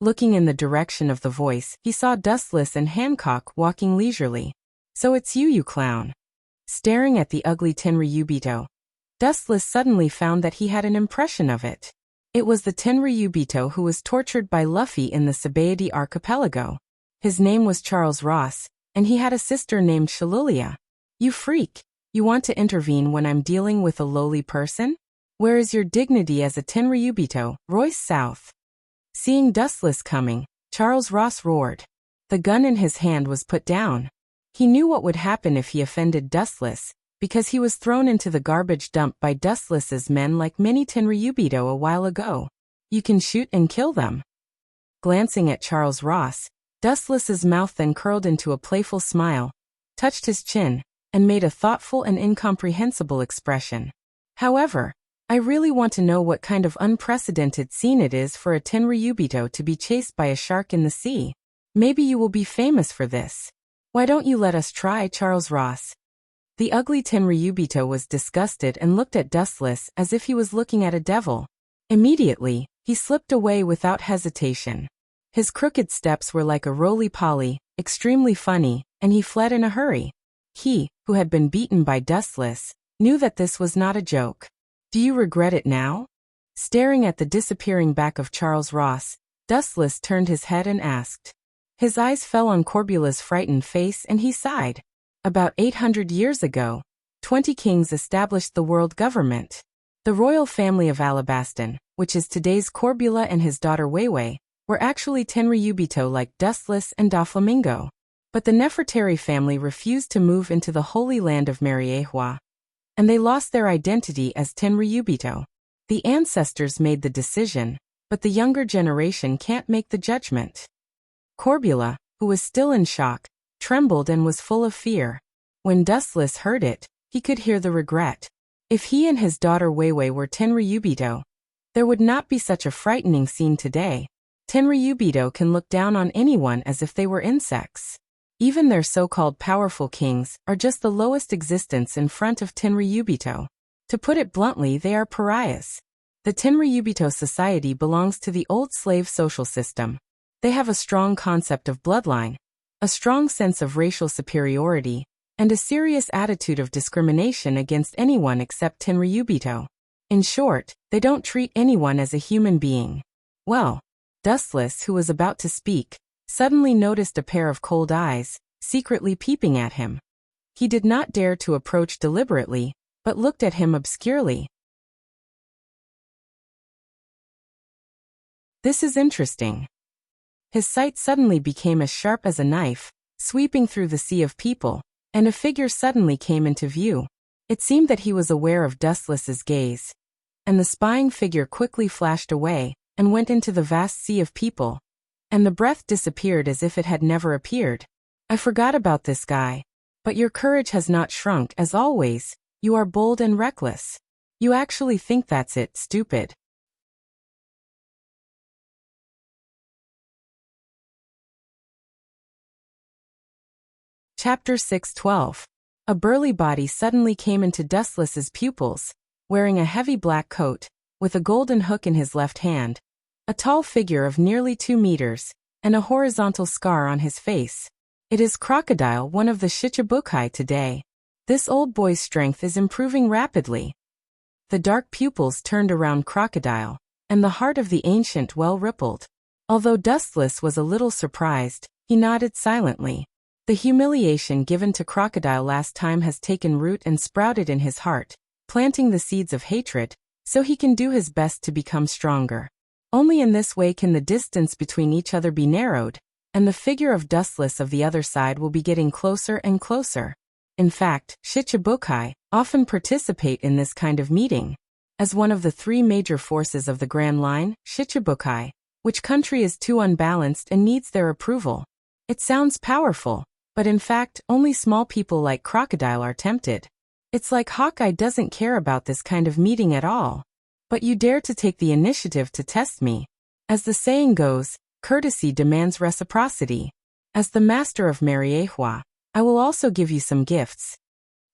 Speaker 1: Looking in the direction of the voice, he saw Dustless and Hancock walking leisurely. "So it's you, you clown." Staring at the ugly Tenryubito, Dustless suddenly found that he had an impression of it. It was the Tenryubito who was tortured by Luffy in the Sabaody archipelago. His name was Charles Ross, and he had a sister named Shalulia. "You freak! You want to intervene when I'm dealing with a lowly person? Where is your dignity as a Tenryubito, Royce South?" Seeing Dustless coming, Charles Ross roared. The gun in his hand was put down. He knew what would happen if he offended Dustless, because he was thrown into the garbage dump by Dustless's men like many Tenryubito a while ago. "You can shoot and kill them." Glancing at Charles Ross, Dustless's mouth then curled into a playful smile, touched his chin, and made a thoughtful and incomprehensible expression. "However, I really want to know what kind of unprecedented scene it is for a Tenryubito to be chased by a shark in the sea. Maybe you will be famous for this. Why don't you let us try, Charles Ross?" The ugly Tenryubito was disgusted and looked at Dustless as if he was looking at a devil. Immediately, he slipped away without hesitation. His crooked steps were like a roly-poly, extremely funny, and he fled in a hurry. He, who had been beaten by Dustless, knew that this was not a joke. "Do you regret it now?" Staring at the disappearing back of Charles Ross, Dustless turned his head and asked. His eyes fell on Corbula's frightened face and he sighed. About 800 years ago, 20 kings established the world government. The royal family of Alabaston, which is today's Corbula and his daughter Weiwei, were actually Tenryubito like Dustless and Doflamingo. But the Nefertari family refused to move into the Holy Land of Mariehua, and they lost their identity as Tenryubito. The ancestors made the decision, but the younger generation can't make the judgment. Corbula, who was still in shock, trembled and was full of fear. When Dustless heard it, he could hear the regret. If he and his daughter Weiwei were Tenryubito, there would not be such a frightening scene today. Tenryubito can look down on anyone as if they were insects. Even their so-called powerful kings are just the lowest existence in front of Tenryubito. To put it bluntly, they are pariahs. The Tenryubito society belongs to the old slave social system. They have a strong concept of bloodline, a strong sense of racial superiority, and a serious attitude of discrimination against anyone except Tenryubito. In short, they don't treat anyone as a human being. Well, Dustless, who was about to speak, suddenly noticed a pair of cold eyes, secretly peeping at him. He did not dare to approach deliberately, but looked at him obscurely. "This is interesting." His sight suddenly became as sharp as a knife, sweeping through the sea of people, and a figure suddenly came into view. It seemed that he was aware of Dustless's gaze, and the spying figure quickly flashed away and went into the vast sea of people, and the breath disappeared as if it had never appeared. I forgot about this guy. But your courage has not shrunk. As always, you are bold and reckless. You actually think that's it, stupid. Chapter 6:12. A burly body suddenly came into Dustless's pupils, wearing a heavy black coat, with a golden hook in his left hand, a tall figure of nearly 2 meters, and a horizontal scar on his face. It is Crocodile, one of the Shichibukai today. This old boy's strength is improving rapidly. The dark pupils turned around Crocodile, and the heart of the ancient well rippled. Although Dustless was a little surprised, he nodded silently. The humiliation given to Crocodile last time has taken root and sprouted in his heart, planting the seeds of hatred, so he can do his best to become stronger. Only in this way can the distance between each other be narrowed, and the figure of Dustless of the other side will be getting closer and closer. In fact, Shichibukai often participate in this kind of meeting. As one of the 3 major forces of the Grand Line, Shichibukai, which country is too unbalanced and needs their approval? It sounds powerful, but in fact, only small people like Crocodile are tempted. It's like Hawkeye doesn't care about this kind of meeting at all. But you dare to take the initiative to test me. As the saying goes, courtesy demands reciprocity. As the master of Mariehua, I will also give you some gifts.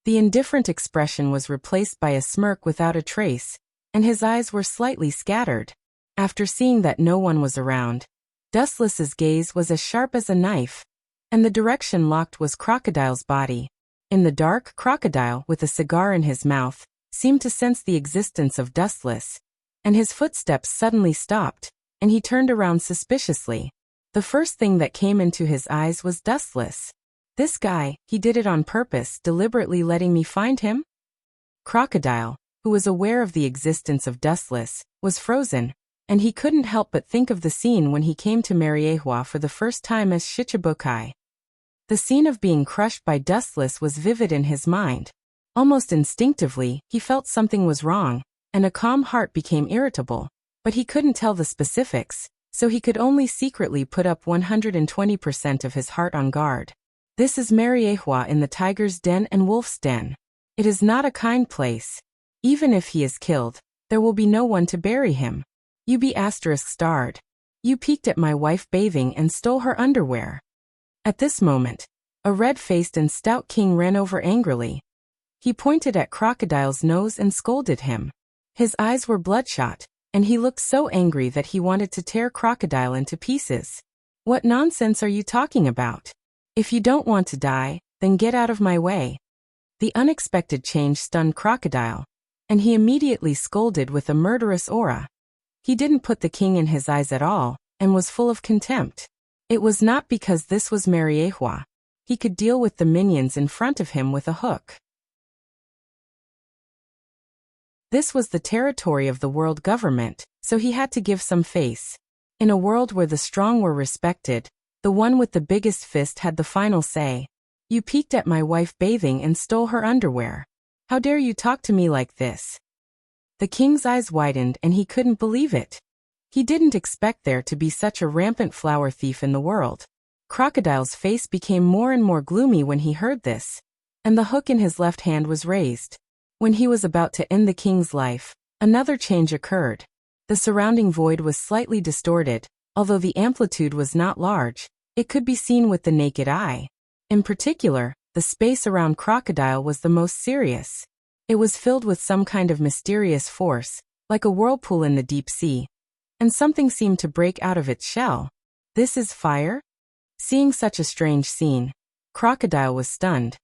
Speaker 1: The indifferent expression was replaced by a smirk without a trace, and his eyes were slightly scattered. After seeing that no one was around, Dustless's gaze was as sharp as a knife, and the direction locked was Crocodile's body. In the dark, Crocodile, with a cigar in his mouth, seemed to sense the existence of Dustless, and his footsteps suddenly stopped, and he turned around suspiciously. The first thing that came into his eyes was Dustless. This guy, he did it on purpose, deliberately letting me find him? Crocodile, who was aware of the existence of Dustless, was frozen, and he couldn't help but think of the scene when he came to Mariehua for the first time as Shichibukai. The scene of being crushed by Dustless was vivid in his mind. Almost instinctively, he felt something was wrong, and a calm heart became irritable, but he couldn't tell the specifics, so he could only secretly put up 120% of his heart on guard. This is Mariehua in the tiger's den and wolf's den. It is not a kind place. Even if he is killed, there will be no one to bury him. You be ****. You peeked at my wife bathing and stole her underwear. At this moment, a red-faced and stout king ran over angrily. He pointed at Crocodile's nose and scolded him. His eyes were bloodshot, and he looked so angry that he wanted to tear Crocodile into pieces. What nonsense are you talking about? If you don't want to die, then get out of my way. The unexpected change stunned Crocodile, and he immediately scolded with a murderous aura. He didn't put the king in his eyes at all, and was full of contempt. It was not because this was Mariehua. He could deal with the minions in front of him with a hook. This was the territory of the world government, so he had to give some face. In a world where the strong were respected, the one with the biggest fist had the final say. You peeked at my wife bathing and stole her underwear. How dare you talk to me like this? The king's eyes widened and he couldn't believe it. He didn't expect there to be such a rampant flower thief in the world. Crocodile's face became more and more gloomy when he heard this, and the hook in his left hand was raised. When he was about to end the king's life, another change occurred. The surrounding void was slightly distorted, although the amplitude was not large. It could be seen with the naked eye. In particular, the space around Crocodile was the most serious. It was filled with some kind of mysterious force, like a whirlpool in the deep sea, and something seemed to break out of its shell. This is fire? Seeing such a strange scene, Crocodile was stunned,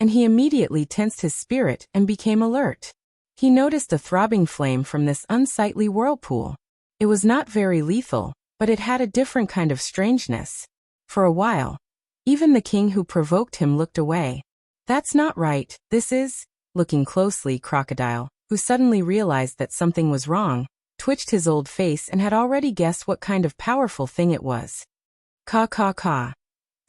Speaker 1: and he immediately tensed his spirit and became alert. He noticed a throbbing flame from this unsightly whirlpool. It was not very lethal, but it had a different kind of strangeness. For a while, even the king who provoked him looked away. That's not right, this is... Looking closely, Crocodile, who suddenly realized that something was wrong, twitched his old face and had already guessed what kind of powerful thing it was. Caw caw caw.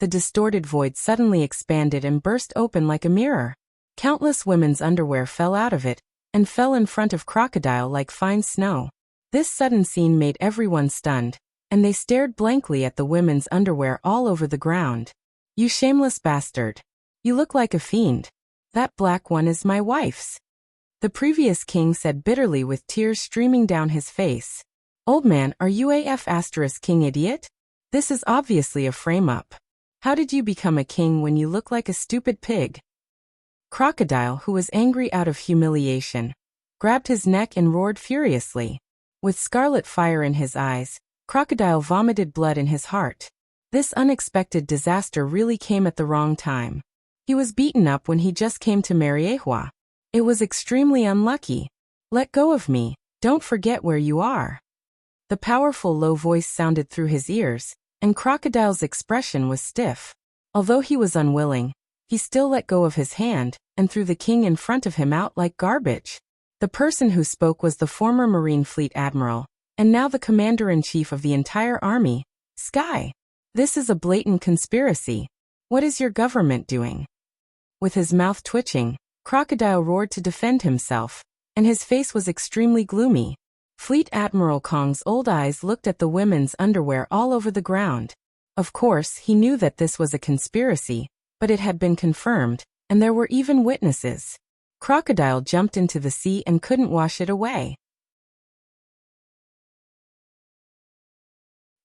Speaker 1: The distorted void suddenly expanded and burst open like a mirror. Countless women's underwear fell out of it, and fell in front of Crocodile like fine snow. This sudden scene made everyone stunned, and they stared blankly at the women's underwear all over the ground. "You shameless bastard. You look like a fiend. That black one is my wife's," the previous king said bitterly with tears streaming down his face. "Old man, are you a king idiot? This is obviously a frame-up. How did you become a king when you look like a stupid pig?" Crocodile, who was angry out of humiliation, grabbed his neck and roared furiously. With scarlet fire in his eyes, Crocodile vomited blood in his heart. This unexpected disaster really came at the wrong time. He was beaten up when he just came to Mariehua. It was extremely unlucky. "Let go of me, don't forget where you are." The powerful low voice sounded through his ears, and Crocodile's expression was stiff. Although he was unwilling, he still let go of his hand, and threw the king in front of him out like garbage. The person who spoke was the former Marine Fleet Admiral, and now the Commander-in-Chief of the entire army, Sky. "This is a blatant conspiracy. What is your government doing?" With his mouth twitching, Crocodile roared to defend himself, and his face was extremely gloomy. Fleet Admiral Kong's old eyes looked at the women's underwear all over the ground. Of course, he knew that this was a conspiracy, but it had been confirmed, and there were even witnesses. Crocodile jumped into the sea and couldn't wash it away.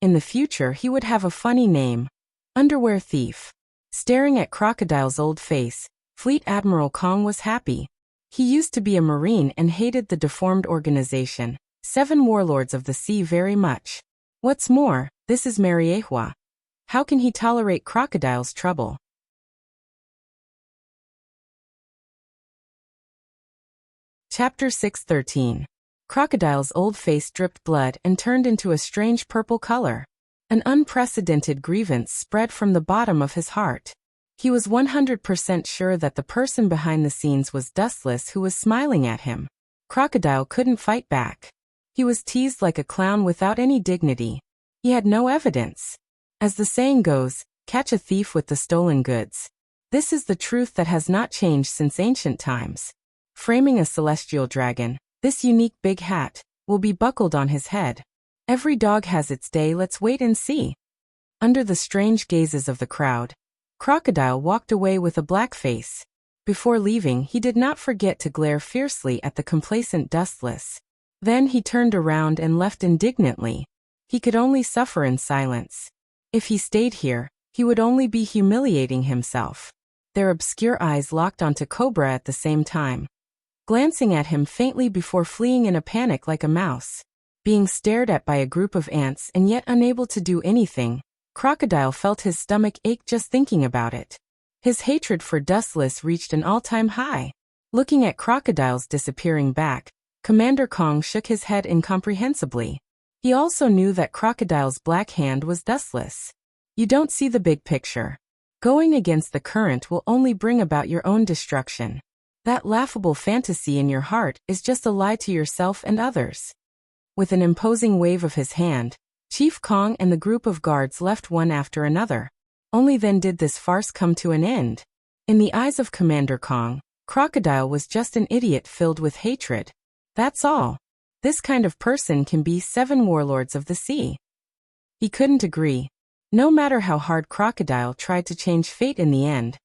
Speaker 1: In the future he would have a funny name. Underwear Thief. Staring at Crocodile's old face, Fleet Admiral Kong was happy. He used to be a Marine and hated the deformed organization, 7 Warlords of the Sea, very much. What's more, this is Mariehua. How can he tolerate Crocodile's trouble? Chapter 6:13. Crocodile's old face dripped blood and turned into a strange purple color. An unprecedented grievance spread from the bottom of his heart. He was 100% sure that the person behind the scenes was Dustless, who was smiling at him. Crocodile couldn't fight back. He was teased like a clown without any dignity. He had no evidence. As the saying goes, catch a thief with the stolen goods. This is the truth that has not changed since ancient times. Framing a celestial dragon, this unique big hat will be buckled on his head. Every dog has its day, let's wait and see. Under the strange gazes of the crowd, Crocodile walked away with a black face. Before leaving, he did not forget to glare fiercely at the complacent Dustless. Then he turned around and left indignantly. He could only suffer in silence. If he stayed here, he would only be humiliating himself. Their obscure eyes locked onto Cobra at the same time, glancing at him faintly before fleeing in a panic like a mouse. Being stared at by a group of ants and yet unable to do anything, Crocodile felt his stomach ache just thinking about it. His hatred for Dustless reached an all-time high. Looking at Crocodile's disappearing back, Commander Kong shook his head incomprehensibly. He also knew that Crocodile's black hand was Dustless. You don't see the big picture. Going against the current will only bring about your own destruction. That laughable fantasy in your heart is just a lie to yourself and others. With an imposing wave of his hand, Chief Kong and the group of guards left one after another. Only then did this farce come to an end. In the eyes of Commander Kong, Crocodile was just an idiot filled with hatred. That's all. This kind of person can be 7 Warlords of the Sea. He couldn't agree. No matter how hard Crocodile tried to change fate in the end,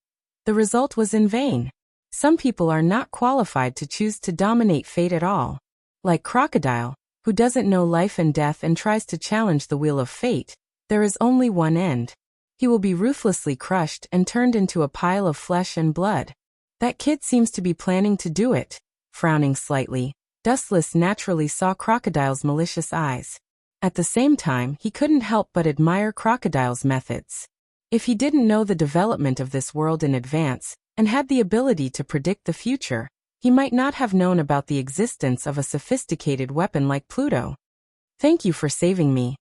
Speaker 1: the result was in vain. Some people are not qualified to choose to dominate fate at all. Like Crocodile, who doesn't know life and death and tries to challenge the wheel of fate, there is only one end. He will be ruthlessly crushed and turned into a pile of flesh and blood. That kid seems to be planning to do it. Frowning slightly, Dustless naturally saw Crocodile's malicious eyes. At the same time, he couldn't help but admire Crocodile's methods. If he didn't know the development of this world in advance, and had the ability to predict the future, he might not have known about the existence of a sophisticated weapon like Pluto. Thank you for saving me.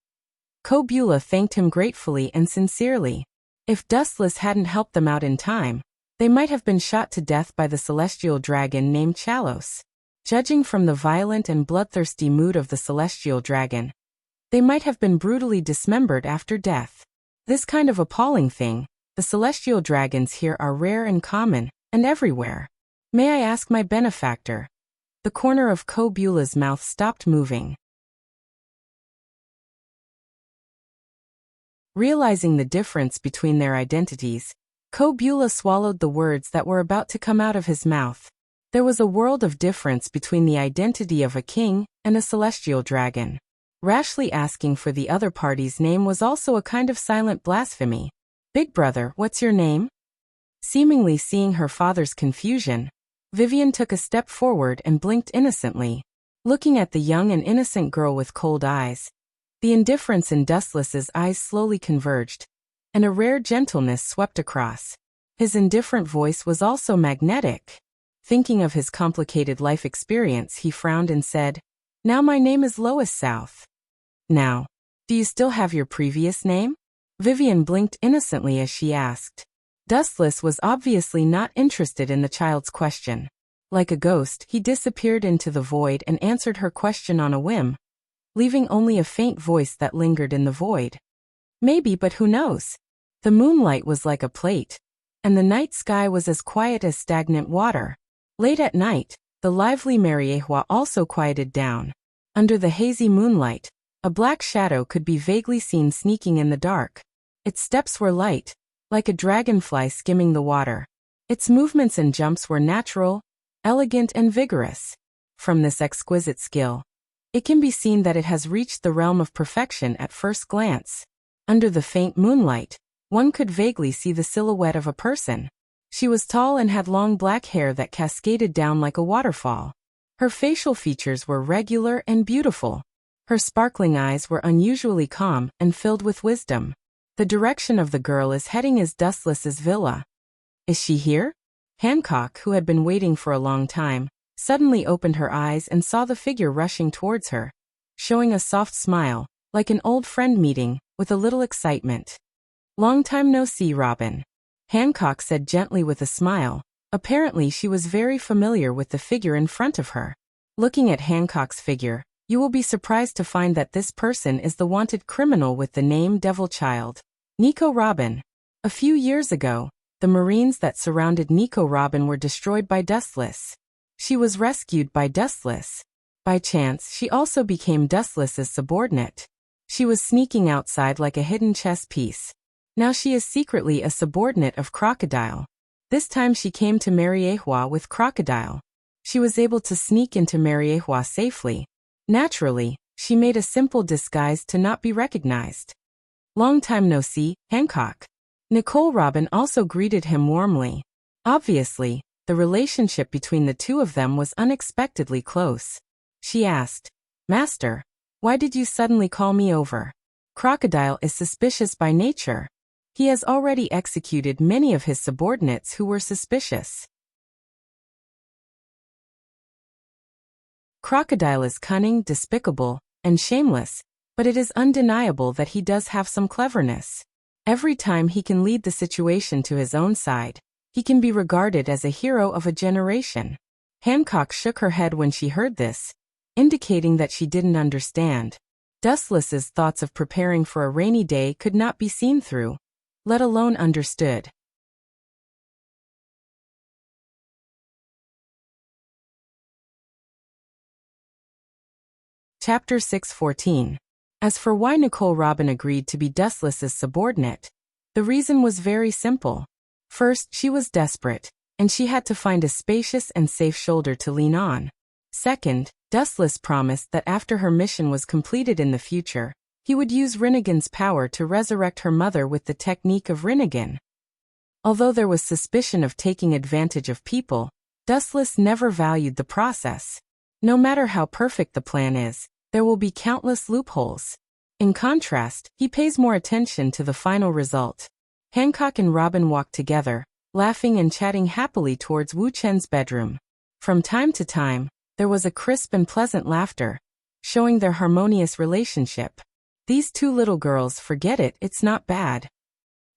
Speaker 1: Kobula thanked him gratefully and sincerely. If Dustless hadn't helped them out in time, they might have been shot to death by the celestial dragon named Chalos. Judging from the violent and bloodthirsty mood of the celestial dragon, they might have been brutally dismembered after death. This kind of appalling thing, the celestial dragons here are rare and common, and everywhere. May I ask my benefactor? The corner of Ko Beulah's mouth stopped moving. Realizing the difference between their identities, Ko Beulah swallowed the words that were about to come out of his mouth. There was a world of difference between the identity of a king and a celestial dragon. Rashly asking for the other party's name was also a kind of silent blasphemy. Big brother, what's your name? Seemingly seeing her father's confusion, Vivian took a step forward and blinked innocently, looking at the young and innocent girl with cold eyes. The indifference in Dustless's eyes slowly converged, and a rare gentleness swept across. His indifferent voice was also magnetic. Thinking of his complicated life experience, he frowned and said, "Now my name is Lois South." "Now, do you still have your previous name?" Vivian blinked innocently as she asked. Dustless was obviously not interested in the child's question. Like a ghost, he disappeared into the void and answered her question on a whim, leaving only a faint voice that lingered in the void. "Maybe, but who knows?" The moonlight was like a plate, and the night sky was as quiet as stagnant water. Late at night, the lively Mariehua also quieted down. Under the hazy moonlight, a black shadow could be vaguely seen sneaking in the dark. Its steps were light, like a dragonfly skimming the water. Its movements and jumps were natural, elegant and vigorous. From this exquisite skill, it can be seen that it has reached the realm of perfection at first glance. Under the faint moonlight, one could vaguely see the silhouette of a person. She was tall and had long black hair that cascaded down like a waterfall. Her facial features were regular and beautiful. Her sparkling eyes were unusually calm and filled with wisdom. The direction of the girl is heading is Dustless's villa. "Is she here?" Hancock, who had been waiting for a long time, suddenly opened her eyes and saw the figure rushing towards her, showing a soft smile, like an old friend meeting, with a little excitement. "Long time no see, Robin," Hancock said gently with a smile. Apparently she was very familiar with the figure in front of her. Looking at Hancock's figure, you will be surprised to find that this person is the wanted criminal with the name Devil Child, Nico Robin. A few years ago, the Marines that surrounded Nico Robin were destroyed by Dustless. She was rescued by Dustless. By chance, she also became Dustless's subordinate. She was sneaking outside like a hidden chess piece. Now she is secretly a subordinate of Crocodile. This time she came to Mariehua with Crocodile. She was able to sneak into Mariehua safely. Naturally, she made a simple disguise to not be recognized. "Long time no see, Hancock." Nicole Robin also greeted him warmly. Obviously, the relationship between the two of them was unexpectedly close. She asked, "Master, why did you suddenly call me over?" Crocodile is suspicious by nature. He has already executed many of his subordinates who were suspicious. Crocodile is cunning, despicable, and shameless, but it is undeniable that he does have some cleverness. Every time he can lead the situation to his own side, he can be regarded as a hero of a generation. Hancock shook her head when she heard this, indicating that she didn't understand. Dustless's thoughts of preparing for a rainy day could not be seen through, let alone understood. Chapter 6:14. As for why Nicole Robin agreed to be Dustless's subordinate, the reason was very simple. First, she was desperate, and she had to find a spacious and safe shoulder to lean on. Second, Dustless promised that after her mission was completed in the future, he would use Rinnegan's power to resurrect her mother with the technique of Rinnegan. Although there was suspicion of taking advantage of people, Dustless never valued the process. No matter how perfect the plan is, there will be countless loopholes. In contrast, he pays more attention to the final result. Hancock and Robin walked together, laughing and chatting happily towards Wu Chen's bedroom. From time to time, there was a crisp and pleasant laughter, showing their harmonious relationship. These two little girls forget it, it's not bad.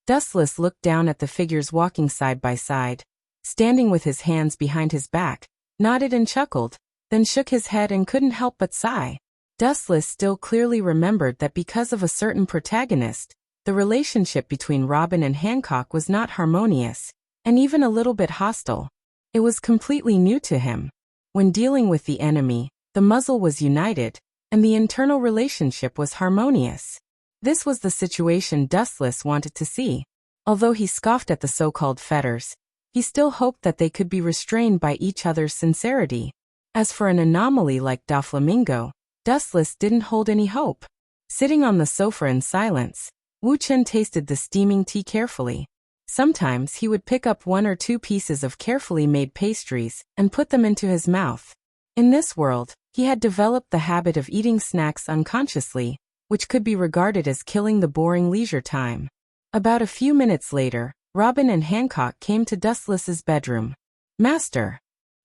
Speaker 1: Dustless looked down at the figures walking side by side, standing with his hands behind his back, nodded and chuckled, then shook his head and couldn't help but sigh. Dustless still clearly remembered that because of a certain protagonist, the relationship between Robin and Hancock was not harmonious, and even a little bit hostile. It was completely new to him. When dealing with the enemy, the muzzle was united, and the internal relationship was harmonious. This was the situation Dustless wanted to see. Although he scoffed at the so-called fetters, he still hoped that they could be restrained by each other's sincerity. As for an anomaly like Doflamingo, Dustless didn't hold any hope. Sitting on the sofa in silence, Wuxian tasted the steaming tea carefully. Sometimes he would pick up 1 or 2 pieces of carefully made pastries and put them into his mouth. In this world, he had developed the habit of eating snacks unconsciously, which could be regarded as killing the boring leisure time. About a few minutes later, Robin and Hancock came to Dustless's bedroom. "Master."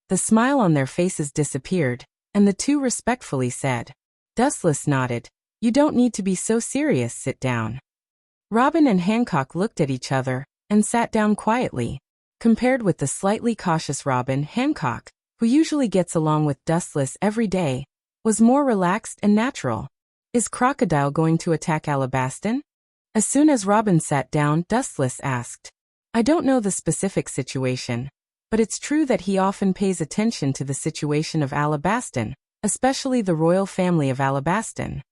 Speaker 1: The smile on their faces disappeared, and the two respectfully said. Dustless nodded. "You don't need to be so serious, sit down." Robin and Hancock looked at each other and sat down quietly. Compared with the slightly cautious Robin, Hancock, who usually gets along with Dustless every day, was more relaxed and natural. "Is Crocodile going to attack Alabaston?" As soon as Robin sat down, Dustless asked. "I don't know the specific situation, but it's true that he often pays attention to the situation of Alabaston, especially the royal family of Alabaston."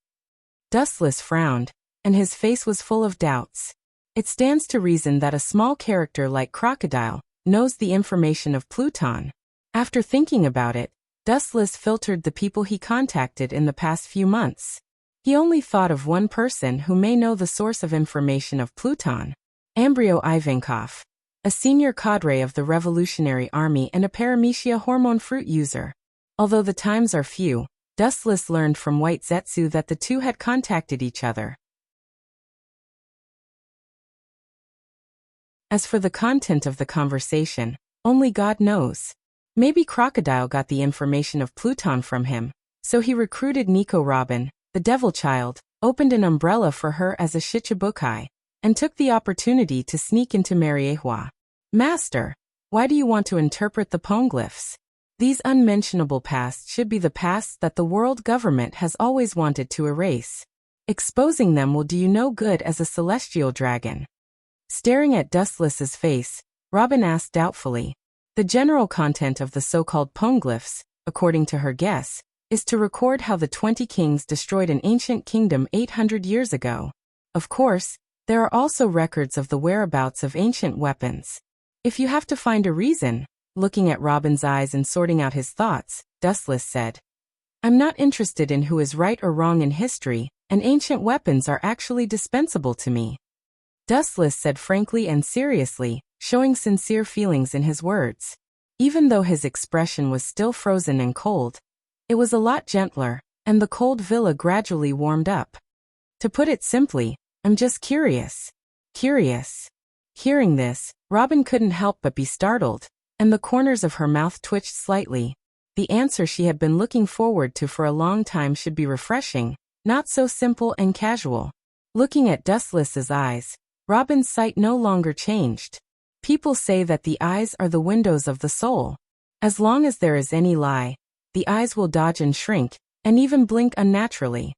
Speaker 1: Dustless frowned, and his face was full of doubts. It stands to reason that a small character like Crocodile knows the information of Pluton. After thinking about it, Dustless filtered the people he contacted in the past few months. He only thought of one person who may know the source of information of Pluton: Ambrio Ivankov, a senior cadre of the Revolutionary Army and a paramecia hormone fruit user. Although the times are few, Dustless learned from White Zetsu that the two had contacted each other. As for the content of the conversation, only God knows. Maybe Crocodile got the information of Pluton from him, so he recruited Nico Robin, the devil child, opened an umbrella for her as a shichibukai, and took the opportunity to sneak into Mariehua. "Master, why do you want to interpret the poneglyphs? These unmentionable pasts should be the pasts that the world government has always wanted to erase. Exposing them will do you no good as a celestial dragon." Staring at Dustless's face, Robin asked doubtfully. The general content of the so-called poneglyphs, according to her guess, is to record how the 20 kings destroyed an ancient kingdom 800 years ago. Of course, there are also records of the whereabouts of ancient weapons. If you have to find a reason, looking at Robin's eyes and sorting out his thoughts, Dustless said. "I'm not interested in who is right or wrong in history, and ancient weapons are actually dispensable to me." Dustless said frankly and seriously, showing sincere feelings in his words. Even though his expression was still frozen and cold, it was a lot gentler, and the cold villa gradually warmed up. "To put it simply, I'm just curious." Curious. Hearing this, Robin couldn't help but be startled, and the corners of her mouth twitched slightly. The answer she had been looking forward to for a long time should be refreshing, not so simple and casual. Looking at Dustless's eyes, Robin's sight no longer changed. People say that the eyes are the windows of the soul. As long as there is any lie, the eyes will dodge and shrink, and even blink unnaturally.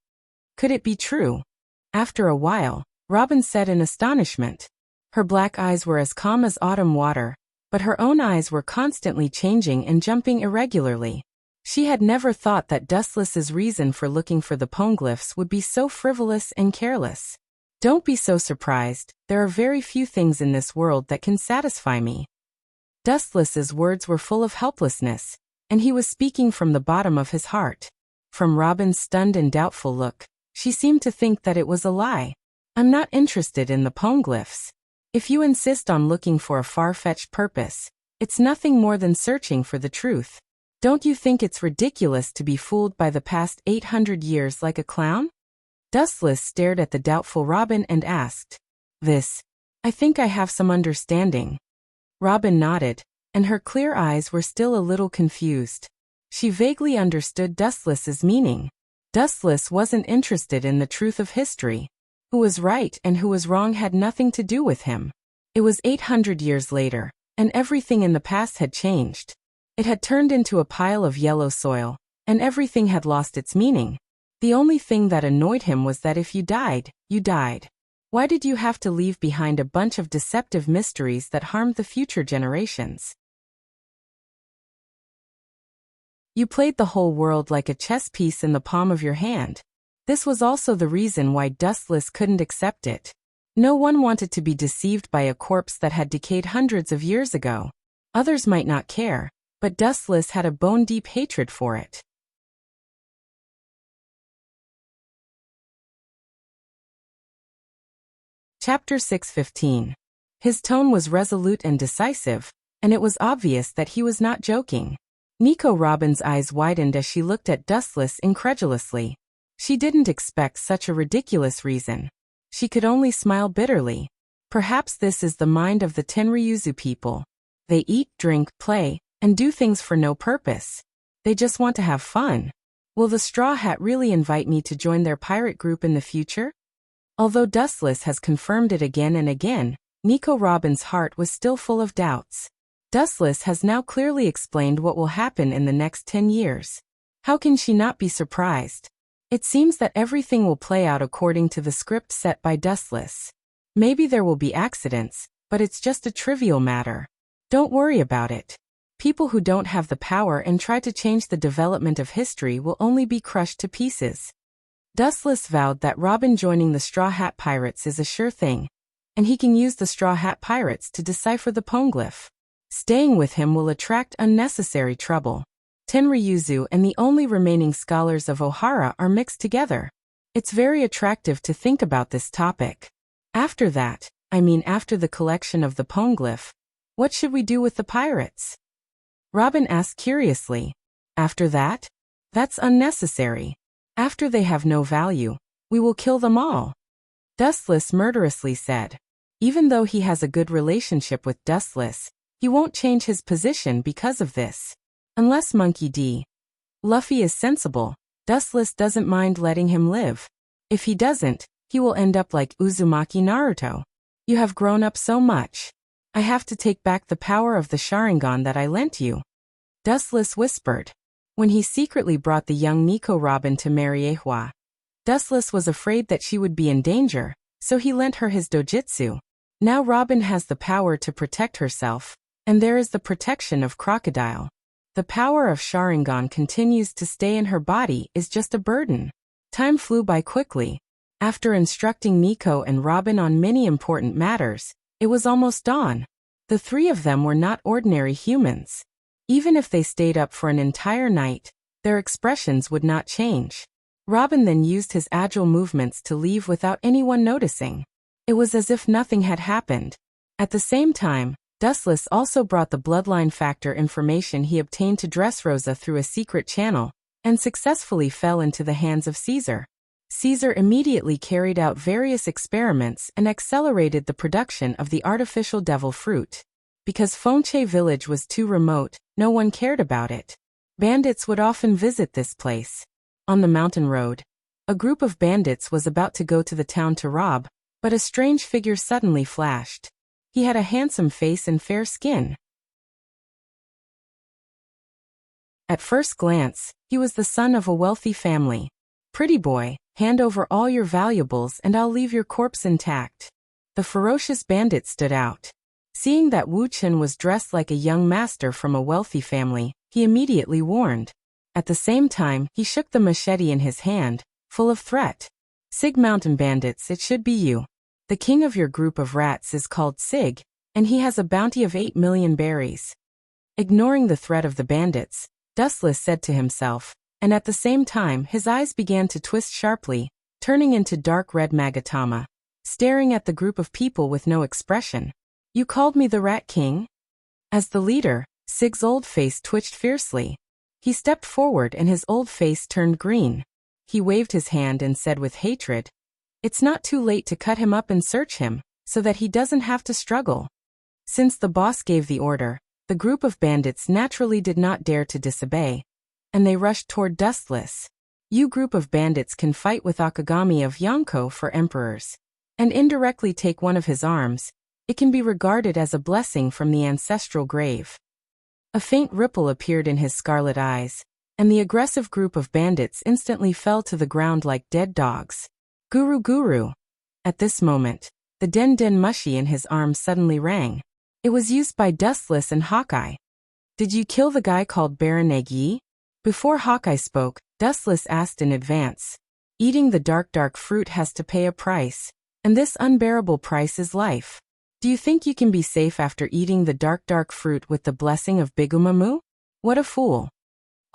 Speaker 1: Could it be true? After a while, Robin said in astonishment. Her black eyes were as calm as autumn water, but her own eyes were constantly changing and jumping irregularly. She had never thought that Dustless's reason for looking for the poneglyphs would be so frivolous and careless. "Don't be so surprised, there are very few things in this world that can satisfy me." Dustless's words were full of helplessness, and he was speaking from the bottom of his heart. From Robin's stunned and doubtful look, she seemed to think that it was a lie. "I'm not interested in the poneglyphs. If you insist on looking for a far-fetched purpose, it's nothing more than searching for the truth. Don't you think it's ridiculous to be fooled by the past 800 years like a clown?" Dustless stared at the doubtful Robin and asked, I think I have some understanding." Robin nodded, and her clear eyes were still a little confused. She vaguely understood Dustless's meaning. Dustless wasn't interested in the truth of history. Who was right and who was wrong had nothing to do with him. It was 800 years later, and everything in the past had changed. It had turned into a pile of yellow soil, and everything had lost its meaning. The only thing that annoyed him was that if you died, you died. Why did you have to leave behind a bunch of deceptive mysteries that harmed the future generations? You played the whole world like a chess piece in the palm of your hand. This was also the reason why Dustless couldn't accept it. No one wanted to be deceived by a corpse that had decayed hundreds of years ago. Others might not care, but Dustless had a bone-deep hatred for it. Chapter 6:15. His tone was resolute and decisive, and it was obvious that he was not joking. Nico Robin's eyes widened as she looked at Dustless incredulously. She didn't expect such a ridiculous reason. She could only smile bitterly. Perhaps this is the mind of the Tenryuzu people. They eat, drink, play, and do things for no purpose. They just want to have fun. Will the Straw Hat really invite me to join their pirate group in the future? Although Dustless has confirmed it again and again, Nico Robin's heart was still full of doubts. Dustless has now clearly explained what will happen in the next 10 years. How can she not be surprised? It seems that everything will play out according to the script set by Dustless. Maybe there will be accidents, but it's just a trivial matter. Don't worry about it. People who don't have the power and try to change the development of history will only be crushed to pieces. Dustless vowed that Robin joining the Straw Hat Pirates is a sure thing, and he can use the Straw Hat Pirates to decipher the poneglyph. Staying with him will attract unnecessary trouble. Tenryuzu and the only remaining scholars of Ohara are mixed together. It's very attractive to think about this topic. After that, after the collection of the poneglyph, what should we do with the pirates? Robin asked curiously. After that? That's unnecessary. After they have no value, we will kill them all. Dustless murderously said. Even though he has a good relationship with Dustless, he won't change his position because of this. Unless Monkey D. Luffy is sensible, Dustless doesn't mind letting him live. If he doesn't, he will end up like Uzumaki Naruto. You have grown up so much. I have to take back the power of the Sharingan that I lent you. Dustless whispered. When he secretly brought the young Nico Robin to Mariehua, Dustless was afraid that she would be in danger, so he lent her his dojutsu. Now Robin has the power to protect herself, and there is the protection of Crocodile. The power of Sharingan continues to stay in her body is just a burden. Time flew by quickly. After instructing Nico and Robin on many important matters, it was almost dawn. The three of them were not ordinary humans. Even if they stayed up for an entire night, their expressions would not change. Robin then used his agile movements to leave without anyone noticing. It was as if nothing had happened. At the same time, Dustless also brought the bloodline factor information he obtained to Dressrosa through a secret channel, and successfully fell into the hands of Caesar. Caesar immediately carried out various experiments and accelerated the production of the artificial devil fruit. Because Fonche village was too remote, no one cared about it. Bandits would often visit this place. On the mountain road, a group of bandits was about to go to the town to rob, but a strange figure suddenly flashed. He had a handsome face and fair skin. At first glance, he was the son of a wealthy family. Pretty boy, hand over all your valuables and I'll leave your corpse intact. The ferocious bandit stood out. Seeing that Wu Chen was dressed like a young master from a wealthy family, he immediately warned. At the same time, he shook the machete in his hand, full of threat. Sig Mountain Bandits, it should be you. The king of your group of rats is called Sig, and he has a bounty of 8 million berries. Ignoring the threat of the bandits, Dustless said to himself, and at the same time his eyes began to twist sharply, turning into dark red magatama, staring at the group of people with no expression. You called me the Rat King? As the leader, Sig's old face twitched fiercely. He stepped forward and his old face turned green. He waved his hand and said with hatred, "It's not too late to cut him up and search him, so that he doesn't have to struggle." Since the boss gave the order, the group of bandits naturally did not dare to disobey, and they rushed toward Dustless. You group of bandits can fight with Akagami of Yonko for emperors, and indirectly take one of his arms. It can be regarded as a blessing from the ancestral grave. A faint ripple appeared in his scarlet eyes, and the aggressive group of bandits instantly fell to the ground like dead dogs. Guru Guru! At this moment, the Den Den Mushi in his arm suddenly rang. It was used by Dustless and Hawkeye. Did you kill the guy called Baron Nagi? Before Hawkeye spoke, Dustless asked in advance. Eating the dark fruit has to pay a price. And this unbearable price is life. Do you think you can be safe after eating the dark fruit with the blessing of Bigumamu? What a fool.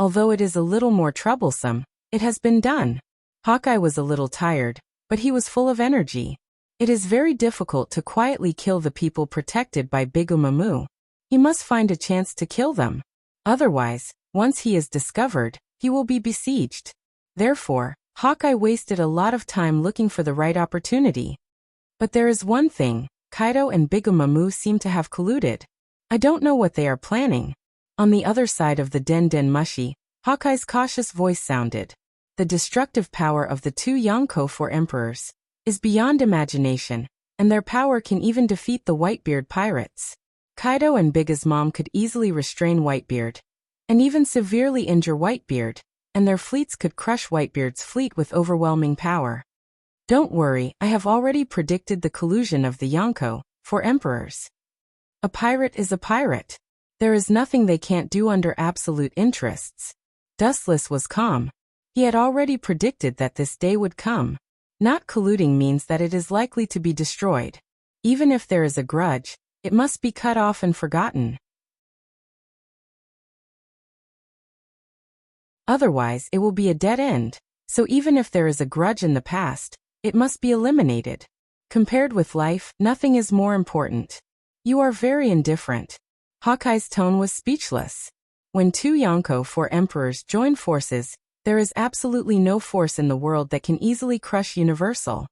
Speaker 1: Although it is a little more troublesome, it has been done. Hawkeye was a little tired, but he was full of energy. It is very difficult to quietly kill the people protected by Bigumamu. He must find a chance to kill them. Otherwise, once he is discovered, he will be besieged. Therefore, Hawkeye wasted a lot of time looking for the right opportunity. But there is one thing, Kaido and Bigumamu seem to have colluded. I don't know what they are planning. On the other side of the Den Mushi, Hawkeye's cautious voice sounded. The destructive power of the two Yonko for emperors is beyond imagination, and their power can even defeat the Whitebeard pirates. Kaido and Big's mom could easily restrain Whitebeard, and even severely injure Whitebeard, and their fleets could crush Whitebeard's fleet with overwhelming power. Don't worry, I have already predicted the collusion of the Yonko for emperors. A pirate is a pirate. There is nothing they can't do under absolute interests. Dustless was calm. He had already predicted that this day would come. Not colluding means that it is likely to be destroyed. Even if there is a grudge, it must be cut off and forgotten. Otherwise, it will be a dead end. So even if there is a grudge in the past, it must be eliminated. Compared with life, nothing is more important. You are very indifferent. Hawkeye's tone was speechless. When two Yonko for emperors join forces, there is absolutely no force in the world that can easily crush Universal.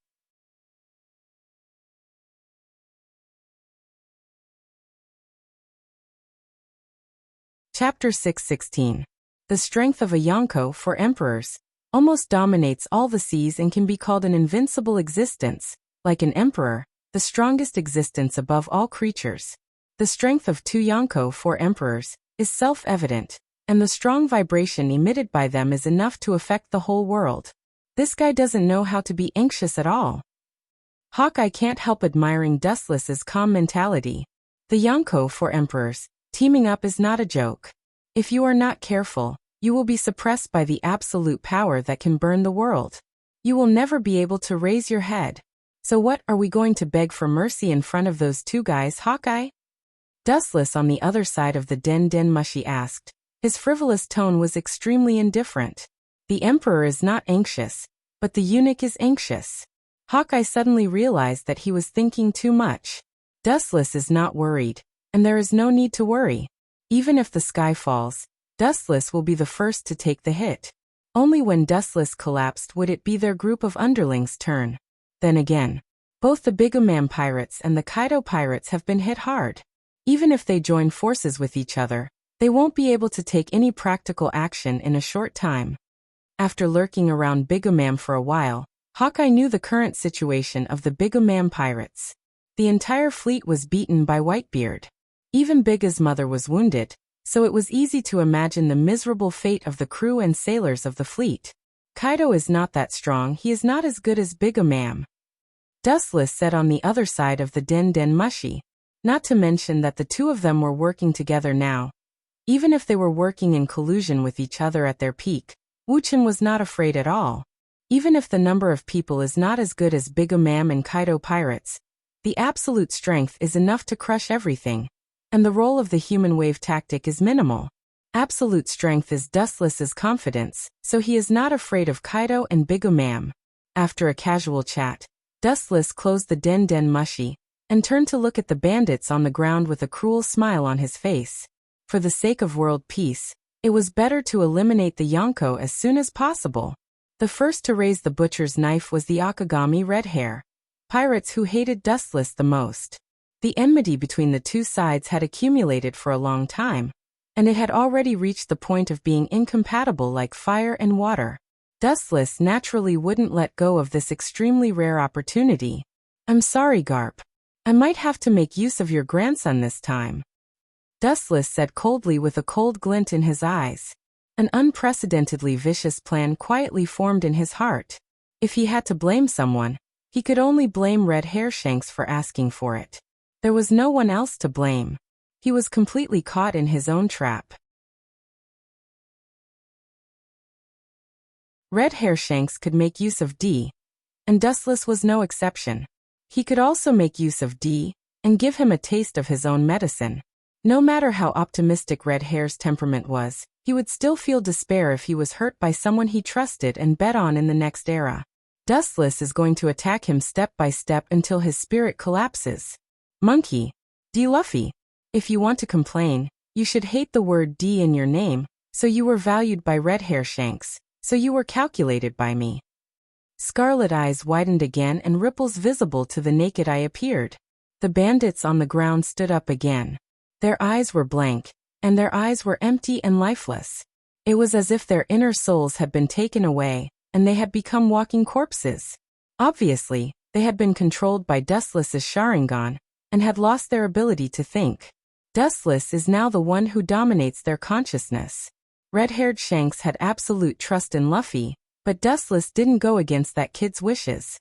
Speaker 1: Chapter 6:16. The strength of a Yonko for emperors almost dominates all the seas and can be called an invincible existence, like an emperor, the strongest existence above all creatures. The strength of two Yonko for emperors is self-evident, and the strong vibration emitted by them is enough to affect the whole world. This guy doesn't know how to be anxious at all. Hawkeye can't help admiring Dustless's calm mentality. The Yonko for emperors teaming up is not a joke. If you are not careful, you will be suppressed by the absolute power that can burn the world. You will never be able to raise your head. So what, are we going to beg for mercy in front of those two guys, Hawkeye? Dustless on the other side of the Den Mushi asked. His frivolous tone was extremely indifferent. The emperor is not anxious, but the eunuch is anxious. Hawkeye suddenly realized that he was thinking too much. Dustless is not worried, and there is no need to worry. Even if the sky falls, Dustless will be the first to take the hit. Only when Dustless collapsed would it be their group of underlings' turn. Then again, both the Bigumam pirates and the Kaido pirates have been hit hard. Even if they join forces with each other, they won't be able to take any practical action in a short time. After lurking around Bigumam for a while, Hawkeye knew the current situation of the Bigumam pirates. The entire fleet was beaten by Whitebeard. Even Big's mother was wounded, so it was easy to imagine the miserable fate of the crew and sailors of the fleet. Kaido is not that strong, he is not as good as Bigumam. Dustless said on the other side of the Den Mushi. Not to mention that the two of them were working together now. Even if they were working in collusion with each other at their peak, Wuxia was not afraid at all. Even if the number of people is not as good as Bigumam and Kaido pirates, the absolute strength is enough to crush everything. And the role of the human wave tactic is minimal. Absolute strength is Dustless's confidence, so he is not afraid of Kaido and Bigumam. After a casual chat, Dustless closed the Den Mushi, and turned to look at the bandits on the ground with a cruel smile on his face. For the sake of world peace, it was better to eliminate the Yonko as soon as possible. The first to raise the butcher's knife was the Akagami Red Hair, pirates who hated Dustless the most. The enmity between the two sides had accumulated for a long time, and it had already reached the point of being incompatible like fire and water. Dustless naturally wouldn't let go of this extremely rare opportunity. I'm sorry, Garp. I might have to make use of your grandson this time. Dustless said coldly with a cold glint in his eyes. An unprecedentedly vicious plan quietly formed in his heart. If he had to blame someone, he could only blame Red Hairshanks for asking for it. There was no one else to blame. He was completely caught in his own trap. Red Hair Shanks could make use of D, and Dustless was no exception. He could also make use of D, and give him a taste of his own medicine. No matter how optimistic Red Hair's temperament was, he would still feel despair if he was hurt by someone he trusted and bet on in the next era. Dustless is going to attack him step by step until his spirit collapses. Monkey. D. Luffy. If you want to complain, you should hate the word D in your name, so you were valued by Red Hair Shanks, so you were calculated by me. Scarlet eyes widened again and ripples visible to the naked eye appeared. The bandits on the ground stood up again. Their eyes were blank, and their eyes were empty and lifeless. It was as if their inner souls had been taken away, and they had become walking corpses. Obviously, they had been controlled by Dustless's Sharingan, and had lost their ability to think. Dustless is now the one who dominates their consciousness. Red-haired Shanks had absolute trust in Luffy, but Dustless didn't go against that kid's wishes.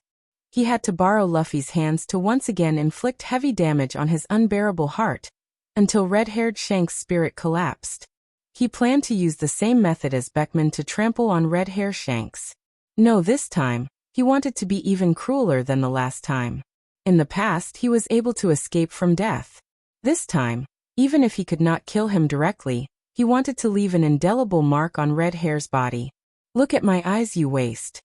Speaker 1: He had to borrow Luffy's hands to once again inflict heavy damage on his unbearable heart, until red-haired Shanks' spirit collapsed. He planned to use the same method as Beckman to trample on Red Hair Shanks. No, this time, he wanted to be even crueler than the last time. In the past, he was able to escape from death. This time, even if he could not kill him directly, he wanted to leave an indelible mark on Red Hair's body. "Look at my eyes, you waste."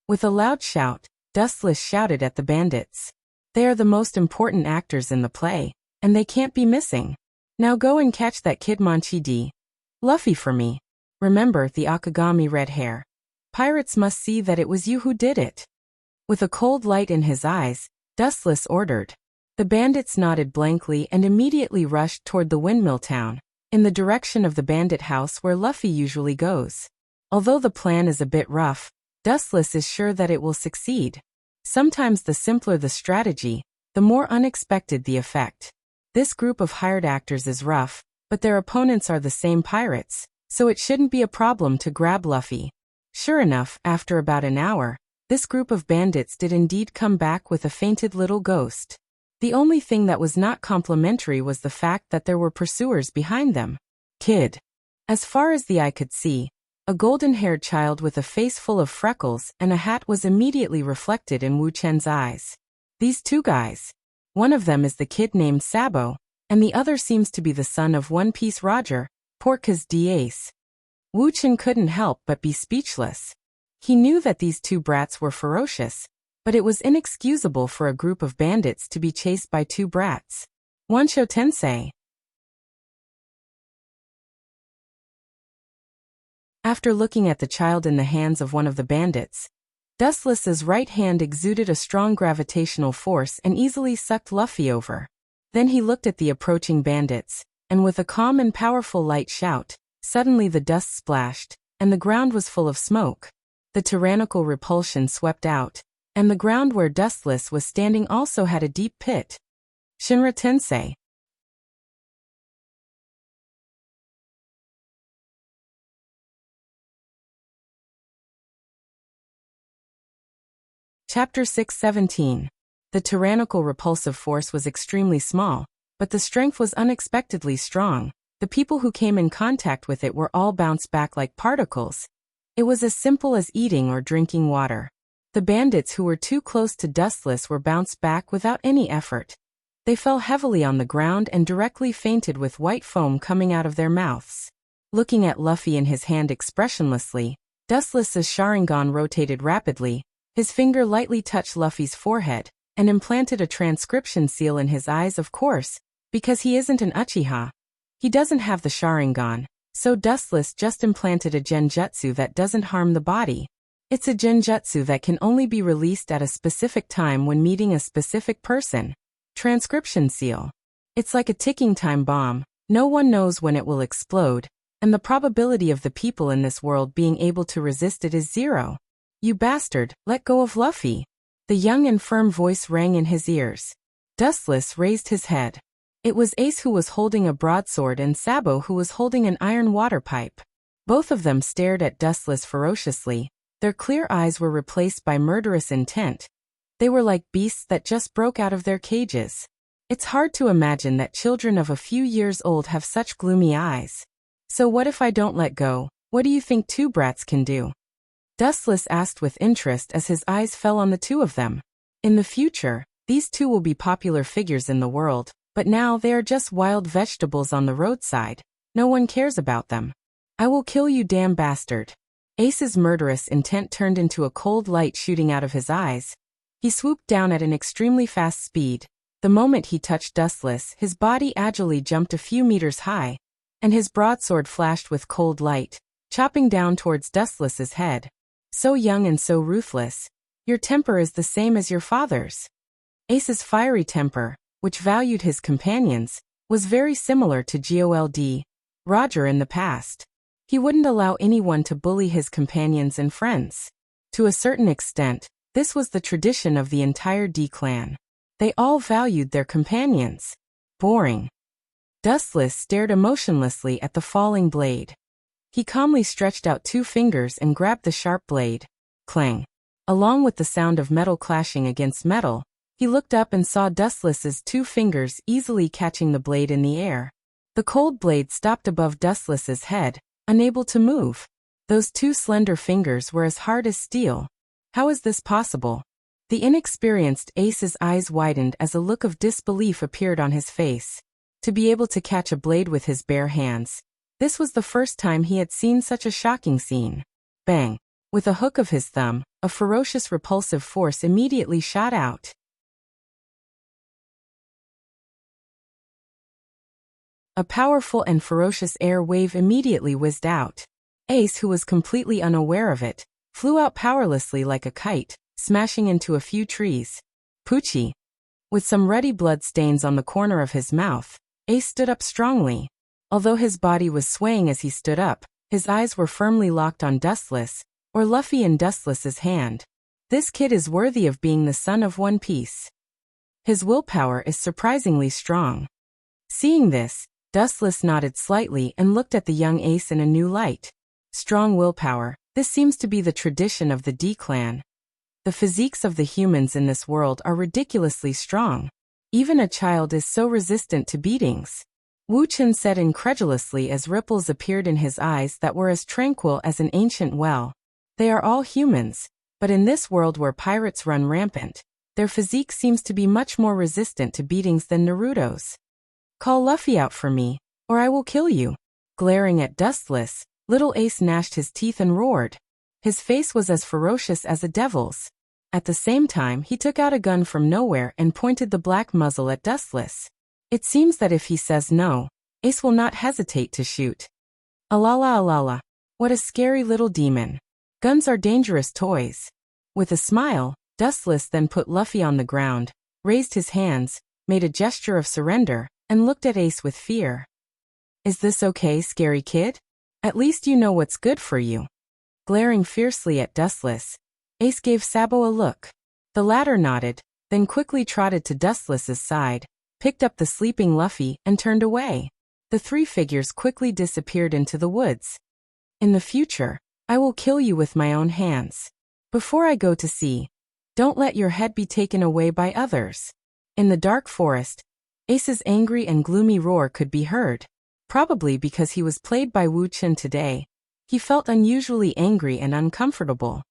Speaker 1: With a loud shout, Dustless shouted at the bandits. "They are the most important actors in the play, and they can't be missing. Now go and catch that kid Manchi D. Luffy for me. Remember the Akagami Red Hair. Pirates must see that it was you who did it." With a cold light in his eyes, Dustless ordered. The bandits nodded blankly and immediately rushed toward the windmill town, in the direction of the bandit house where Luffy usually goes. Although the plan is a bit rough, Dustless is sure that it will succeed. Sometimes the simpler the strategy, the more unexpected the effect. This group of hired actors is rough, but their opponents are the same pirates, so it shouldn't be a problem to grab Luffy. Sure enough, after about an hour, this group of bandits did indeed come back with a fainted little ghost. The only thing that was not complimentary was the fact that there were pursuers behind them. Kid. As far as the eye could see, a golden-haired child with a face full of freckles and a hat was immediately reflected in Wu Chen's eyes. These two guys. One of them is the kid named Sabo, and the other seems to be the son of One Piece Roger, Porca's D-Ace. Wu Chen couldn't help but be speechless. He knew that these two brats were ferocious, but it was inexcusable for a group of bandits to be chased by two brats. Wansho Tensei. After looking at the child in the hands of one of the bandits, Dustless's right hand exuded a strong gravitational force and easily sucked Luffy over. Then he looked at the approaching bandits, and with a calm and powerful light shout, suddenly the dust splashed, and the ground was full of smoke. The tyrannical repulsion swept out, and the ground where Dustless was standing also had a deep pit. Shinra Tensei. Chapter 617. The tyrannical repulsive force was extremely small, but the strength was unexpectedly strong. The people who came in contact with it were all bounced back like particles. It was as simple as eating or drinking water. The bandits who were too close to Dustless were bounced back without any effort. They fell heavily on the ground and directly fainted with white foam coming out of their mouths. Looking at Luffy in his hand expressionlessly, Dustless's Sharingan rotated rapidly. His finger lightly touched Luffy's forehead, and implanted a transcription seal in his eyes, of course, because he isn't an Uchiha. He doesn't have the Sharingan, so Dustless just implanted a genjutsu that doesn't harm the body. It's a genjutsu that can only be released at a specific time when meeting a specific person. Transcription seal. It's like a ticking time bomb. No one knows when it will explode, and the probability of the people in this world being able to resist it is 0. "You bastard, let go of Luffy." The young and firm voice rang in his ears. Dustless raised his head. It was Ace who was holding a broadsword and Sabo who was holding an iron water pipe. Both of them stared at Dustless ferociously. Their clear eyes were replaced by murderous intent. They were like beasts that just broke out of their cages. It's hard to imagine that children of a few years old have such gloomy eyes. "So what if I don't let go? What do you think two brats can do?" Dustless asked with interest as his eyes fell on the two of them. In the future, these two will be popular figures in the world, but now they are just wild vegetables on the roadside. No one cares about them. I will kill you, damn bastard. Ace's murderous intent turned into a cold light shooting out of his eyes. He swooped down at an extremely fast speed. The moment he touched Dustless, his body agilely jumped a few meters high, and his broadsword flashed with cold light, chopping down towards Dustless's head. So young and so ruthless. Your temper is the same as your father's. Ace's fiery temper, which valued his companions, was very similar to Gold Roger in the past. He wouldn't allow anyone to bully his companions and friends. To a certain extent, this was the tradition of the entire D clan. They all valued their companions. Boring. Dustless stared emotionlessly at the falling blade. He calmly stretched out 2 fingers and grabbed the sharp blade. Clang. Along with the sound of metal clashing against metal, he looked up and saw Dustless's 2 fingers easily catching the blade in the air. The cold blade stopped above Dustless's head, unable to move. Those 2 slender fingers were as hard as steel. How is this possible? The inexperienced Ace's eyes widened as a look of disbelief appeared on his face. To be able to catch a blade with his bare hands. This was the first time he had seen such a shocking scene. Bang! With a hook of his thumb, a ferocious repulsive force immediately shot out. A powerful and ferocious air wave immediately whizzed out. Ace, who was completely unaware of it, flew out powerlessly like a kite, smashing into a few trees. Poochie! With some ruddy blood stains on the corner of his mouth, Ace stood up strongly. Although his body was swaying as he stood up, his eyes were firmly locked on Dustless, or Luffy in Dustless's hand. This kid is worthy of being the son of One Piece. His willpower is surprisingly strong. Seeing this, Dustless nodded slightly and looked at the young Ace in a new light. Strong willpower, this seems to be the tradition of the D clan. The physiques of the humans in this world are ridiculously strong. Even a child is so resistant to beatings. Wuxia said incredulously as ripples appeared in his eyes that were as tranquil as an ancient well. They are all humans, but in this world where pirates run rampant, their physique seems to be much more resistant to beatings than Naruto's. Call Luffy out for me, or I will kill you. Glaring at Dustless, little Ace gnashed his teeth and roared. His face was as ferocious as a devil's. At the same time, he took out a gun from nowhere and pointed the black muzzle at Dustless. It seems that if he says no, Ace will not hesitate to shoot. Alala alala. What a scary little demon. Guns are dangerous toys. With a smile, Dustless then put Luffy on the ground, raised his hands, made a gesture of surrender, and looked at Ace with fear. Is this okay, scary kid? At least you know what's good for you. Glaring fiercely at Dustless, Ace gave Sabo a look. The latter nodded, then quickly trotted to Dustless's side, picked up the sleeping Luffy, and turned away. The 3 figures quickly disappeared into the woods. In the future, I will kill you with my own hands. Before I go to sea, don't let your head be taken away by others. In the dark forest, Ace's angry and gloomy roar could be heard. Probably because he was played by Wuxia today, he felt unusually angry and uncomfortable.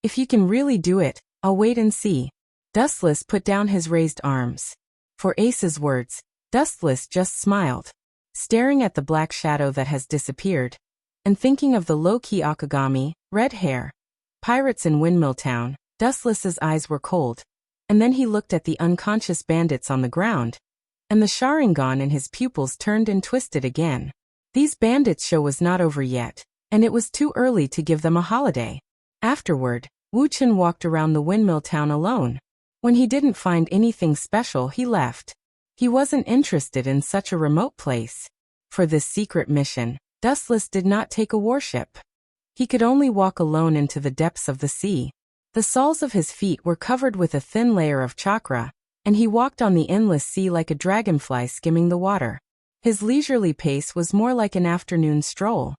Speaker 1: If you can really do it, I'll wait and see. Dustless put down his raised arms. For Ace's words, Dustless just smiled, staring at the black shadow that has disappeared, and thinking of the low-key Akagami, red hair, pirates in Windmill Town. Dustless's eyes were cold, and then he looked at the unconscious bandits on the ground, and the Sharingan in his pupils turned and twisted again. These bandits' show was not over yet, and it was too early to give them a holiday. Afterward, Wuxia walked around the Windmill Town alone. When he didn't find anything special, he left. He wasn't interested in such a remote place. For this secret mission, Dustless did not take a warship. He could only walk alone into the depths of the sea. The soles of his feet were covered with a thin layer of chakra, and he walked on the endless sea like a dragonfly skimming the water. His leisurely pace was more like an afternoon stroll.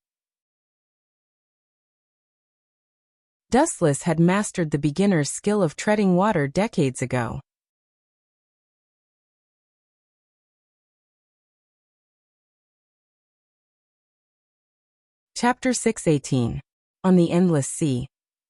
Speaker 1: Dustless had mastered the beginner's skill of treading water decades ago. Chapter 618. On the Endless Sea.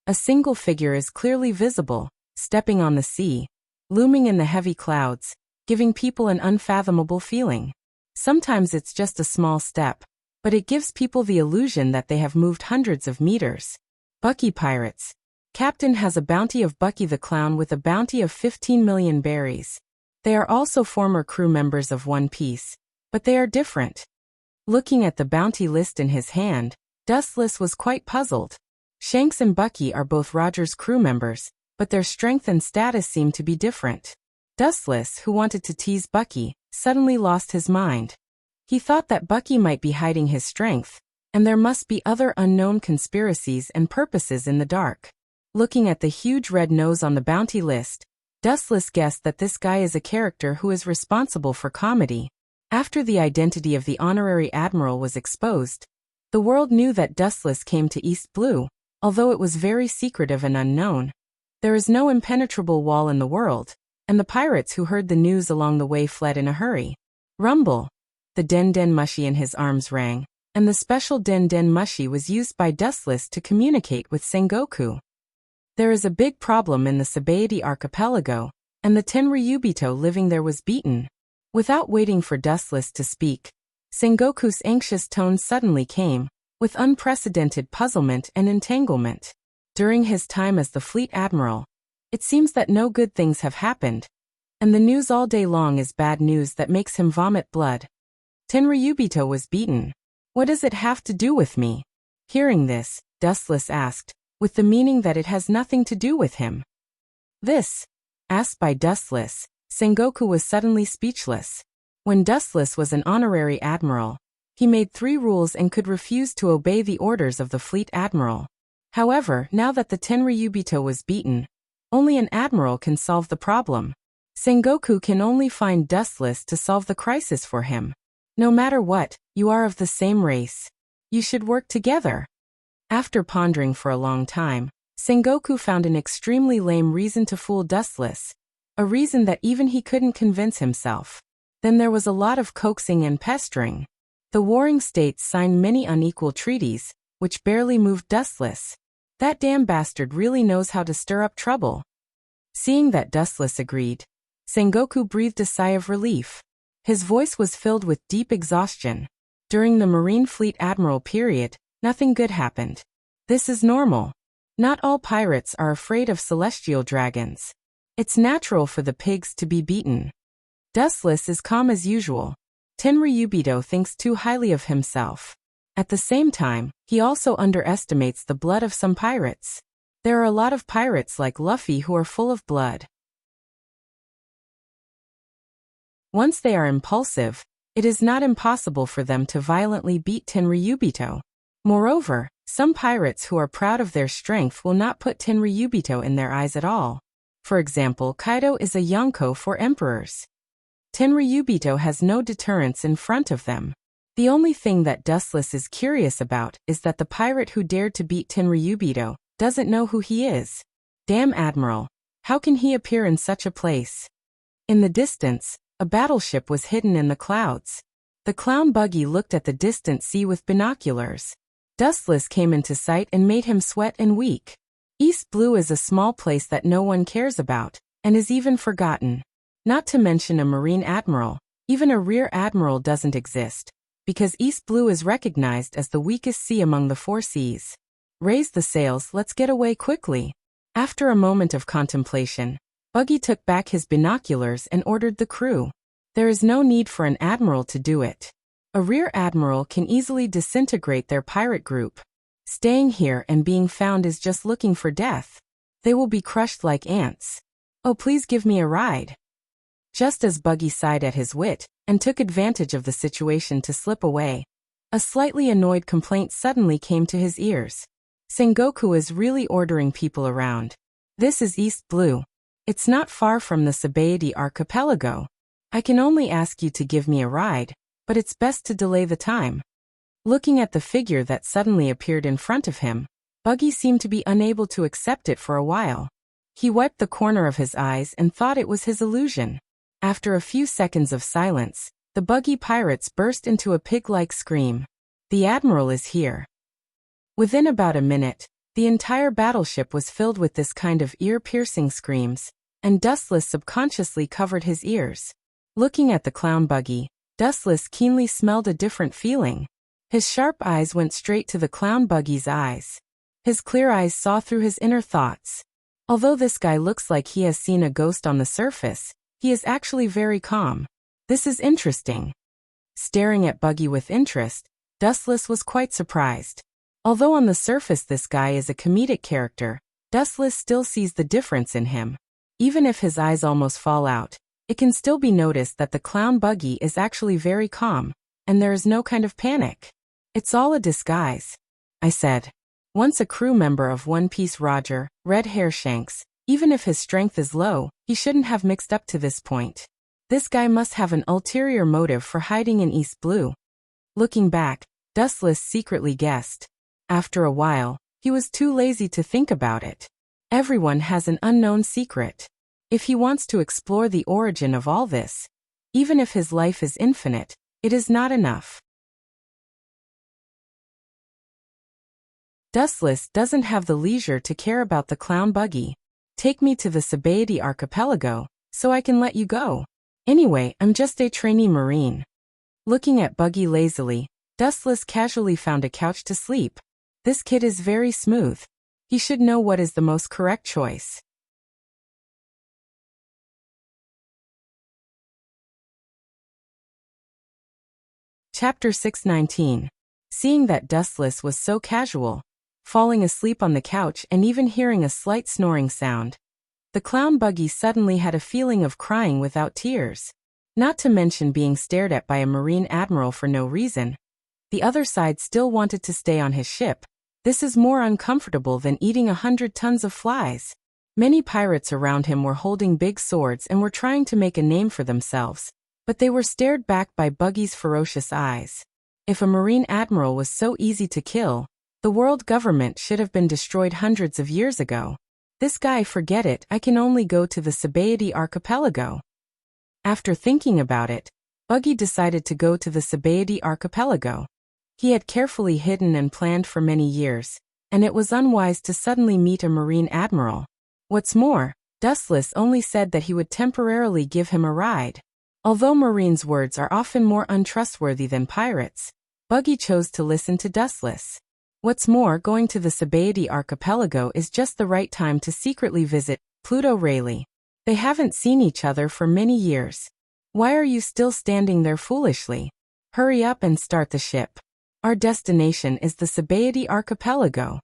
Speaker 1: A single figure is clearly visible, stepping on the sea, looming in the heavy clouds, giving people an unfathomable feeling. Sometimes it's just a small step, but it gives people the illusion that they have moved hundreds of meters. Bucky Pirates. Captain has a bounty of Bucky the Clown with a bounty of 15 million berries. They are also former crew members of One Piece, but they are different. Looking at the bounty list in his hand, Dustless was quite puzzled. Shanks and Bucky are both Roger's crew members, but their strength and status seem to be different. Dustless, who wanted to tease Bucky, suddenly lost his mind. He thought that Bucky might be hiding his strength, and there must be other unknown conspiracies and purposes in the dark. Looking at the huge red nose on the bounty list, Dustless guessed that this guy is a character who is responsible for comedy. After the identity of the honorary admiral was exposed, the world knew that Dustless came to East Blue, although it was very secretive and unknown. There is no impenetrable wall in the world, and the pirates who heard the news along the way fled in a hurry. Rumble! The Den Den Mushi in his arms rang, and the special Den Den Mushi was used by Dustless to communicate with Sengoku. There is a big problem in the Sabaody archipelago, and the Tenryubito living there was beaten. Without waiting for Dustless to speak, Sengoku's anxious tone suddenly came, with unprecedented puzzlement and entanglement. During his time as the fleet admiral, it seems that no good things have happened, and the news all day long is bad news that makes him vomit blood. Tenryubito was beaten. What does it have to do with me? Hearing this, Dustless asked, with the meaning that it has nothing to do with him. This? Asked by Dustless, Sengoku was suddenly speechless. When Dustless was an honorary admiral, he made 3 rules and could refuse to obey the orders of the fleet admiral. However, now that the Tenryubito was beaten, only an admiral can solve the problem. Sengoku can only find Dustless to solve the crisis for him. No matter what, you are of the same race. You should work together. After pondering for a long time, Sengoku found an extremely lame reason to fool Dustless, a reason that even he couldn't convince himself. Then there was a lot of coaxing and pestering. The warring states signed many unequal treaties, which barely moved Dustless. That damn bastard really knows how to stir up trouble. Seeing that Dustless agreed, Sengoku breathed a sigh of relief. His voice was filled with deep exhaustion. During the Marine Fleet Admiral period, nothing good happened. This is normal. Not all pirates are afraid of celestial dragons. It's natural for the pigs to be beaten. Dustless is calm as usual. Tenryubito thinks too highly of himself. At the same time, he also underestimates the blood of some pirates. There are a lot of pirates like Luffy who are full of blood. Once they are impulsive, it is not impossible for them to violently beat Tenryubito. Moreover, some pirates who are proud of their strength will not put Tenryubito in their eyes at all. For example, Kaido is a Yonko for emperors. Tenryubito has no deterrence in front of them. The only thing that Dustless is curious about is that the pirate who dared to beat Tenryubito doesn't know who he is. Damn Admiral, how can he appear in such a place? In the distance, a battleship was hidden in the clouds. The clown buggy looked at the distant sea with binoculars. Dustless came into sight and made him sweat and weak. East Blue is a small place that no one cares about, and is even forgotten. Not to mention a Marine Admiral, even a Rear Admiral doesn't exist, because East Blue is recognized as the weakest sea among the 4 seas. Raise the sails, let's get away quickly. After a moment of contemplation, Buggy took back his binoculars and ordered the crew. There is no need for an admiral to do it. A rear admiral can easily disintegrate their pirate group. Staying here and being found is just looking for death. They will be crushed like ants. Oh, please give me a ride. Just as Buggy sighed at his wit and took advantage of the situation to slip away, a slightly annoyed complaint suddenly came to his ears. Sengoku is really ordering people around. This is East Blue. It's not far from the Sabaody archipelago. I can only ask you to give me a ride, but it's best to delay the time. Looking at the figure that suddenly appeared in front of him, Buggy seemed to be unable to accept it for a while. He wiped the corner of his eyes and thought it was his illusion. After a few seconds of silence, the Buggy pirates burst into a pig-like scream. The Admiral is here. Within about a minute, The entire battleship was filled with this kind of ear-piercing screams, and Dustless subconsciously covered his ears. Looking at the clown buggy, Dustless keenly smelled a different feeling. His sharp eyes went straight to the clown buggy's eyes. His clear eyes saw through his inner thoughts. Although this guy looks like he has seen a ghost on the surface, he is actually very calm. This is interesting. Staring at Buggy with interest, Dustless was quite surprised. Although on the surface this guy is a comedic character, Dustless still sees the difference in him. Even if his eyes almost fall out, it can still be noticed that the clown buggy is actually very calm, and there is no kind of panic. It's all a disguise, I said. Once a crew member of One Piece Roger, Red Hair Shanks, even if his strength is low, he shouldn't have mixed up to this point. This guy must have an ulterior motive for hiding in East Blue. Looking back, Dustless secretly guessed. After a while, he was too lazy to think about it. Everyone has an unknown secret. If he wants to explore the origin of all this, even if his life is infinite, it is not enough. Dustless doesn't have the leisure to care about the clown buggy. Take me to the Sabaody archipelago, so I can let you go. Anyway, I'm just a trainee Marine. Looking at Buggy lazily, Dustless casually found a couch to sleep. This kid is very smooth. He should know what is the most correct choice. Chapter 619. Seeing that Dustless was so casual, falling asleep on the couch and even hearing a slight snoring sound, the clown buggy suddenly had a feeling of crying without tears. Not to mention being stared at by a Marine admiral for no reason. The other side still wanted to stay on his ship. This is more uncomfortable than eating 100 tons of flies. Many pirates around him were holding big swords and were trying to make a name for themselves, but they were stared back by Buggy's ferocious eyes. If a Marine admiral was so easy to kill, the world government should have been destroyed hundreds of years ago. This guy, forget it, I can only go to the Sabaody archipelago. After thinking about it, Buggy decided to go to the Sabaody archipelago. He had carefully hidden and planned for many years, and it was unwise to suddenly meet a Marine admiral. What's more, Dustless only said that he would temporarily give him a ride. Although Marines' words are often more untrustworthy than pirates, Buggy chose to listen to Dustless. What's more, going to the Sabaody archipelago is just the right time to secretly visit Pluto Rayleigh. They haven't seen each other for many years. Why are you still standing there foolishly? Hurry up and start the ship. Our destination is the Sabaody archipelago.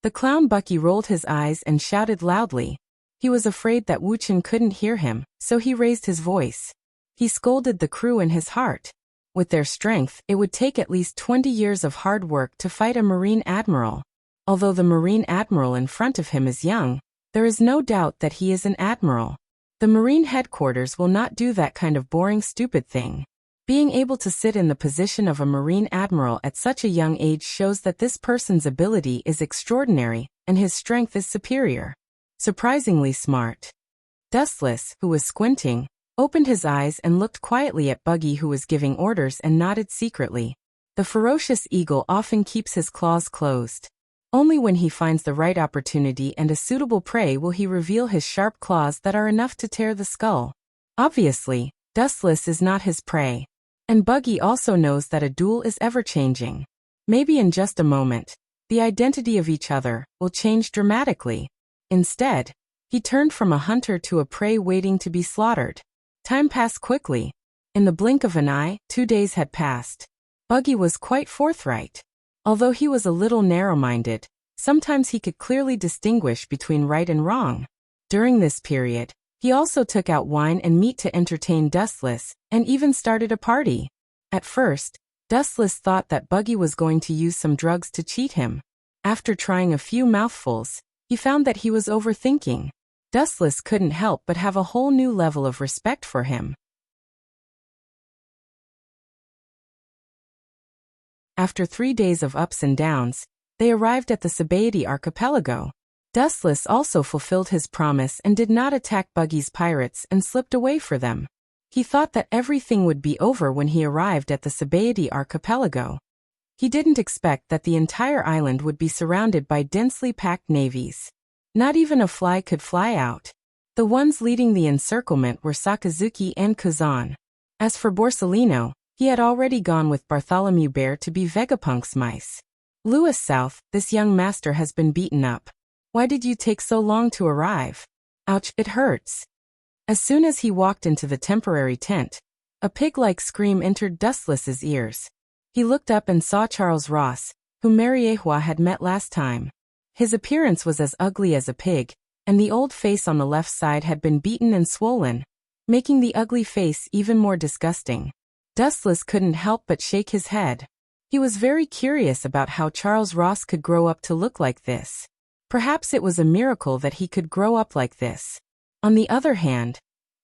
Speaker 1: The clown Bucky rolled his eyes and shouted loudly. He was afraid that Wuxia couldn't hear him, so he raised his voice. He scolded the crew in his heart. With their strength, it would take at least 20 years of hard work to fight a Marine admiral. Although the Marine admiral in front of him is young, there is no doubt that he is an admiral. The Marine headquarters will not do that kind of boring, stupid thing. Being able to sit in the position of a Marine admiral at such a young age shows that this person's ability is extraordinary, and his strength is superior. Surprisingly smart. Dustless, who was squinting, opened his eyes and looked quietly at Buggy, who was giving orders, and nodded secretly. The ferocious eagle often keeps his claws closed. Only when he finds the right opportunity and a suitable prey will he reveal his sharp claws that are enough to tear the skull. Obviously, Dustless is not his prey. And Buggy also knows that a duel is ever-changing. Maybe in just a moment, the identity of each other will change dramatically. Instead, he turned from a hunter to a prey waiting to be slaughtered. Time passed quickly. In the blink of an eye, 2 days had passed. Buggy was quite forthright. Although he was a little narrow-minded, sometimes he could clearly distinguish between right and wrong. During this period, he also took out wine and meat to entertain Dustless, and even started a party. At first, Dustless thought that Buggy was going to use some drugs to cheat him. After trying a few mouthfuls, he found that he was overthinking. Dustless couldn't help but have a whole new level of respect for him. After 3 days of ups and downs, they arrived at the Sabaody archipelago. Dustless also fulfilled his promise and did not attack Buggy's pirates and slipped away for them. He thought that everything would be over when he arrived at the Sabaody archipelago. He didn't expect that the entire island would be surrounded by densely packed navies. Not even a fly could fly out. The ones leading the encirclement were Sakazuki and Kazan. As for Borsellino, he had already gone with Bartholomew Bear to be Vegapunk's mice. Louis South, this young master has been beaten up. Why did you take so long to arrive? Ouch, it hurts. As soon as he walked into the temporary tent, a pig-like scream entered Dustless's ears. He looked up and saw Charles Ross, whom Mariehua had met last time. His appearance was as ugly as a pig, and the old face on the left side had been beaten and swollen, making the ugly face even more disgusting. Dustless couldn't help but shake his head. He was very curious about how Charles Ross could grow up to look like this. Perhaps it was a miracle that he could grow up like this. On the other hand,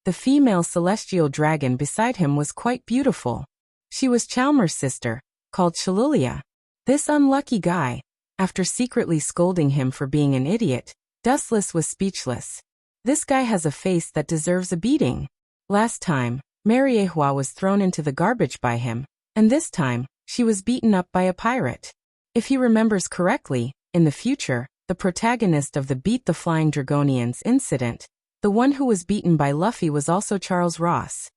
Speaker 1: the female celestial dragon beside him was quite beautiful. She was Chalmers' sister, called Shalulia. This unlucky guy, after secretly scolding him for being an idiot, Dustless was speechless. This guy has a face that deserves a beating. Last time, Mariehua was thrown into the garbage by him, and this time, she was beaten up by a pirate. If he remembers correctly, in the future, the protagonist of the Beat the Flying Dragonians incident, the one who was beaten by Luffy, was also Charles Ross.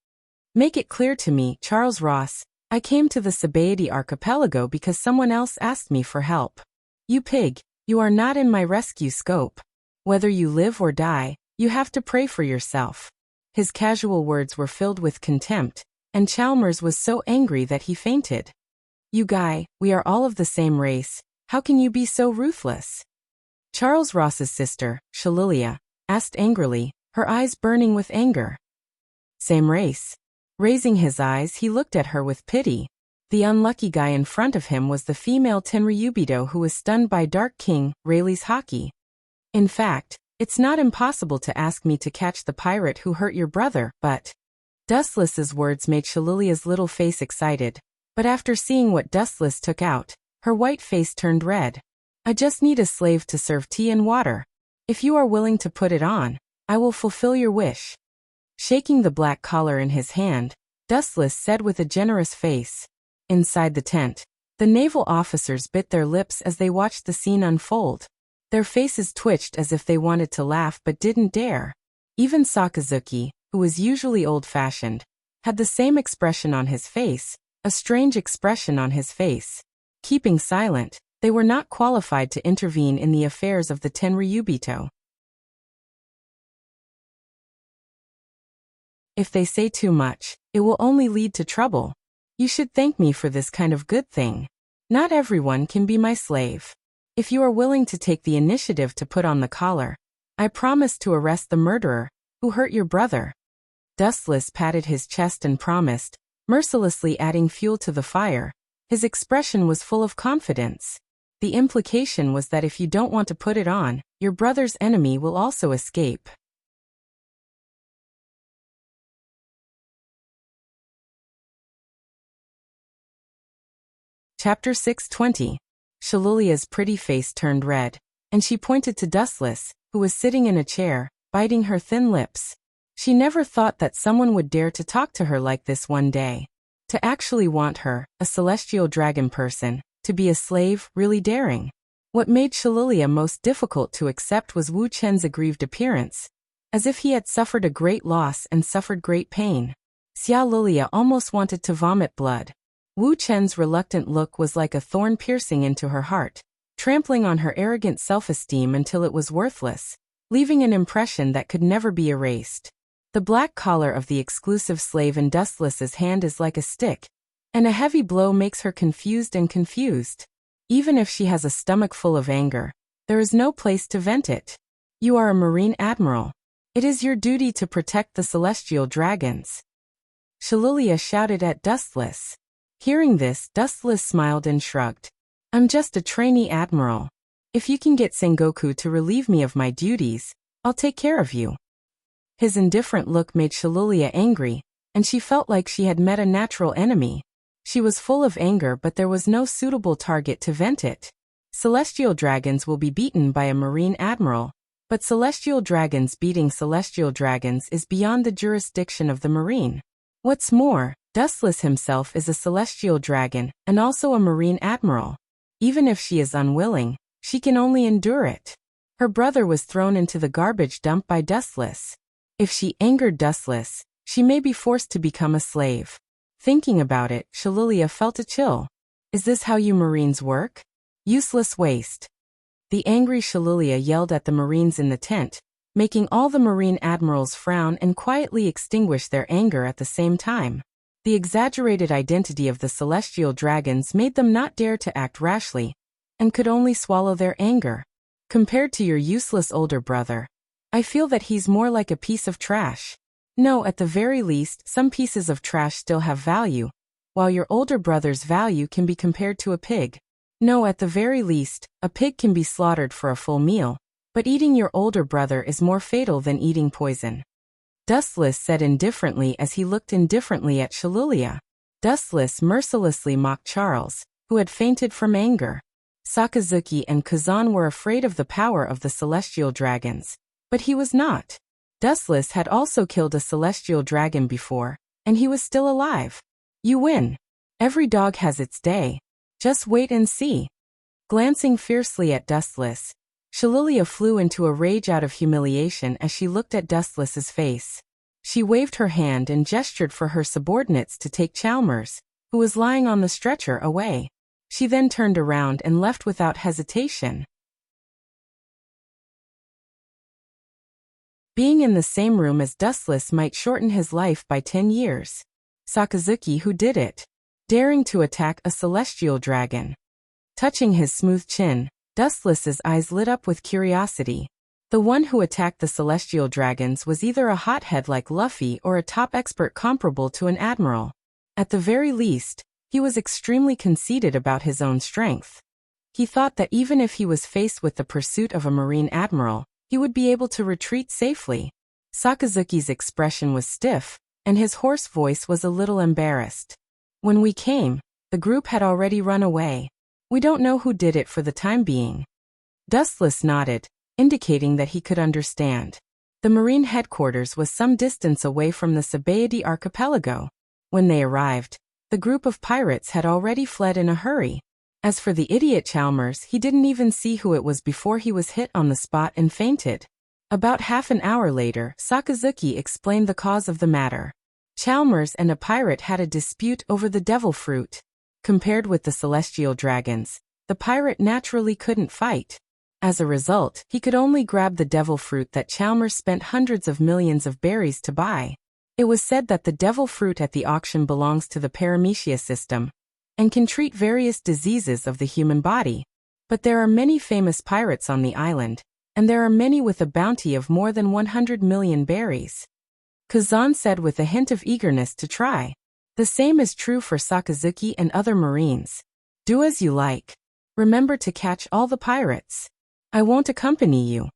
Speaker 1: Make it clear to me, Charles Ross, I came to the Sabaody archipelago because someone else asked me for help. You pig, you are not in my rescue scope. Whether you live or die, you have to pray for yourself. His casual words were filled with contempt, and Chalmers was so angry that he fainted. You guy, we are all of the same race, how can you be so ruthless? Charles Ross's sister, Shalulia, asked angrily, her eyes burning with anger. Same race. Raising his eyes, he looked at her with pity. The unlucky guy in front of him was the female Tenryubido who was stunned by Dark King, Rayleigh's haki. In fact, it's not impossible to ask me to catch the pirate who hurt your brother, but... Dustless's words made Shalulia's little face excited, but after seeing what Dustless took out, her white face turned red. I just need a slave to serve tea and water. If you are willing to put it on, I will fulfill your wish. Shaking the black collar in his hand, Dustless said with a generous face. Inside the tent, the naval officers bit their lips as they watched the scene unfold. Their faces twitched as if they wanted to laugh but didn't dare. Even Sakazuki, who was usually old-fashioned, had the same expression on his face, a strange expression on his face. Keeping silent, they were not qualified to intervene in the affairs of the Tenryubito. If they say too much, it will only lead to trouble. You should thank me for this kind of good thing. Not everyone can be my slave. If you are willing to take the initiative to put on the collar, I promise to arrest the murderer who hurt your brother. Dustless patted his chest and promised, mercilessly adding fuel to the fire. His expression was full of confidence. The implication was that if you don't want to put it on, your brother's enemy will also escape. Chapter 620. Shalulia's pretty face turned red, and she pointed to Dustless, who was sitting in a chair, biting her thin lips. She never thought that someone would dare to talk to her like this one day. To actually want her, a celestial dragon person, to be a slave, really daring. What made Shalulia most difficult to accept was Wu Chen's aggrieved appearance, as if he had suffered a great loss and suffered great pain. Shalulia almost wanted to vomit blood. Wu Chen's reluctant look was like a thorn piercing into her heart, trampling on her arrogant self-esteem until it was worthless, leaving an impression that could never be erased. The black collar of the exclusive slave in Dustless's hand is like a stick, and a heavy blow makes her confused and confused. Even if she has a stomach full of anger, there is no place to vent it. You are a marine admiral. It is your duty to protect the celestial dragons. Shalulia shouted at Dustless. Hearing this, Dustless smiled and shrugged. I'm just a trainee admiral. If you can get Sengoku to relieve me of my duties, I'll take care of you. His indifferent look made Shalulia angry, and she felt like she had met a natural enemy. She was full of anger, but there was no suitable target to vent it. Celestial dragons will be beaten by a marine admiral, but celestial dragons beating celestial dragons is beyond the jurisdiction of the marine. What's more, Dustless himself is a celestial dragon and also a marine admiral. Even if she is unwilling, she can only endure it. Her brother was thrown into the garbage dump by Dustless. If she angered Dustless, she may be forced to become a slave. Thinking about it, Shalilia felt a chill. Is this how you Marines work? Useless waste. The angry Shalilia yelled at the Marines in the tent, making all the Marine admirals frown and quietly extinguish their anger at the same time. The exaggerated identity of the celestial dragons made them not dare to act rashly, and could only swallow their anger. Compared to your useless older brother, I feel that he's more like a piece of trash. No, at the very least, some pieces of trash still have value, while your older brother's value can be compared to a pig. No, at the very least, a pig can be slaughtered for a full meal, but eating your older brother is more fatal than eating poison. Dustless said indifferently as he looked indifferently at Shalilia. Dustless mercilessly mocked Charles, who had fainted from anger. Sakazuki and Kazan were afraid of the power of the celestial dragons, but he was not. Dustless had also killed a celestial dragon before, and he was still alive. You win. Every dog has its day. Just wait and see. Glancing fiercely at Dustless, Shalilia flew into a rage out of humiliation as she looked at Dustless's face. She waved her hand and gestured for her subordinates to take Chalmers, who was lying on the stretcher, away. She then turned around and left without hesitation. Being in the same room as Dustless might shorten his life by 10 years. Sakazuki, who did it? Daring to attack a celestial dragon. Touching his smooth chin, Dustless's eyes lit up with curiosity. The one who attacked the celestial dragons was either a hothead like Luffy or a top expert comparable to an admiral. At the very least, he was extremely conceited about his own strength. He thought that even if he was faced with the pursuit of a marine admiral, he would be able to retreat safely. Sakazuki's expression was stiff, and his hoarse voice was a little embarrassed. When we came, the group had already run away. We don't know who did it for the time being. Dustless nodded, indicating that he could understand. The marine headquarters was some distance away from the Sabaody archipelago. When they arrived, the group of pirates had already fled in a hurry. As for the idiot Chalmers, he didn't even see who it was before he was hit on the spot and fainted. About half an hour later, Sakazuki explained the cause of the matter. Chalmers and a pirate had a dispute over the devil fruit. Compared with the celestial dragons, the pirate naturally couldn't fight. As a result, he could only grab the devil fruit that Chalmers spent hundreds of millions of berries to buy. It was said that the devil fruit at the auction belongs to the Paramecia system and can treat various diseases of the human body. But there are many famous pirates on the island, and there are many with a bounty of more than 100 million berries. Kazan said with a hint of eagerness to try. The same is true for Sakazuki and other Marines. Do as you like. Remember to catch all the pirates. I won't accompany you.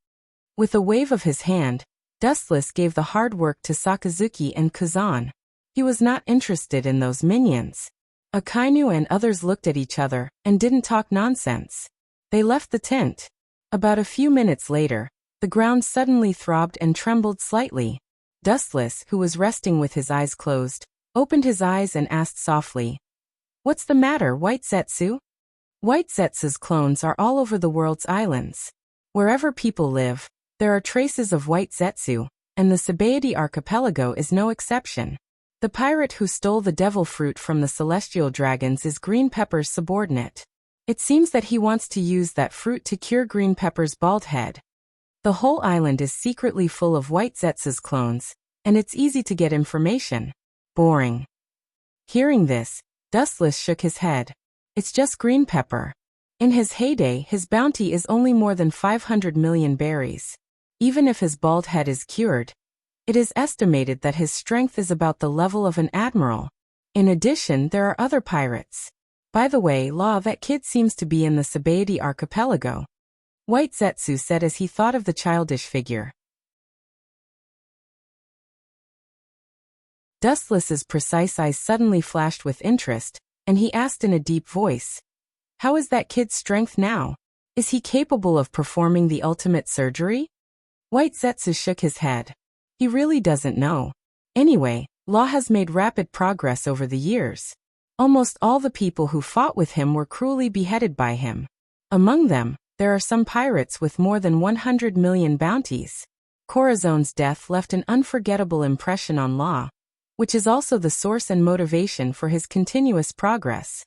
Speaker 1: With a wave of his hand, Dustless gave the hard work to Sakazuki and Kazan. He was not interested in those minions. Akainu and others looked at each other and didn't talk nonsense. They left the tent. About a few minutes later, the ground suddenly throbbed and trembled slightly. Dustless, who was resting with his eyes closed, opened his eyes and asked softly, "What's the matter, White Zetsu?" White Zetsu's clones are all over the world's islands. Wherever people live, there are traces of White Zetsu, and the Sabaody archipelago is no exception. The pirate who stole the devil fruit from the celestial dragons is Green Pepper's subordinate. It seems that he wants to use that fruit to cure Green Pepper's bald head. The whole island is secretly full of White Zetsu's clones, and it's easy to get information. Boring. Hearing this, Dustless shook his head. It's just Green Pepper. In his heyday, his bounty is only more than 500 million berries. Even if his bald head is cured, it is estimated that his strength is about the level of an admiral. In addition, there are other pirates. By the way, that kid seems to be in the Sabaody archipelago. White Zetsu said as he thought of the childish figure. Dustless's precise eyes suddenly flashed with interest, and he asked in a deep voice, "How is that kid's strength now? Is he capable of performing the ultimate surgery?" White Zetsu shook his head. He really doesn't know. Anyway, Law has made rapid progress over the years. Almost all the people who fought with him were cruelly beheaded by him. Among them, there are some pirates with more than 100 million bounties. Corazone's death left an unforgettable impression on Law, which is also the source and motivation for his continuous progress.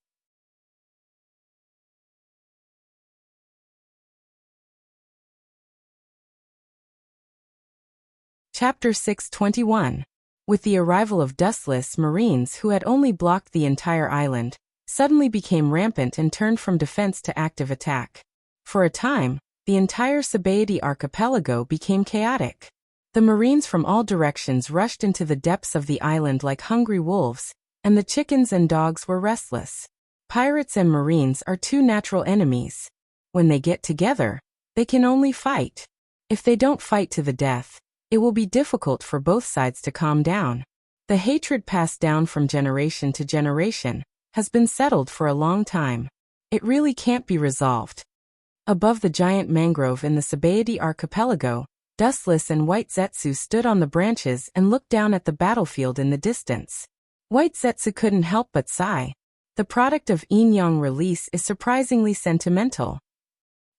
Speaker 1: Chapter 621. With the arrival of dustless Marines who had only blocked the entire island, suddenly became rampant and turned from defense to active attack. For a time, the entire Sabaody archipelago became chaotic. The Marines from all directions rushed into the depths of the island like hungry wolves, and the chickens and dogs were restless. Pirates and Marines are two natural enemies. When they get together, they can only fight. If they don't fight to the death, it will be difficult for both sides to calm down. The hatred passed down from generation to generation has been settled for a long time. It really can't be resolved. Above the giant mangrove in the Sabaody archipelago, Dustless and White Zetsu stood on the branches and looked down at the battlefield in the distance. White Zetsu couldn't help but sigh. The product of yin-yang release is surprisingly sentimental.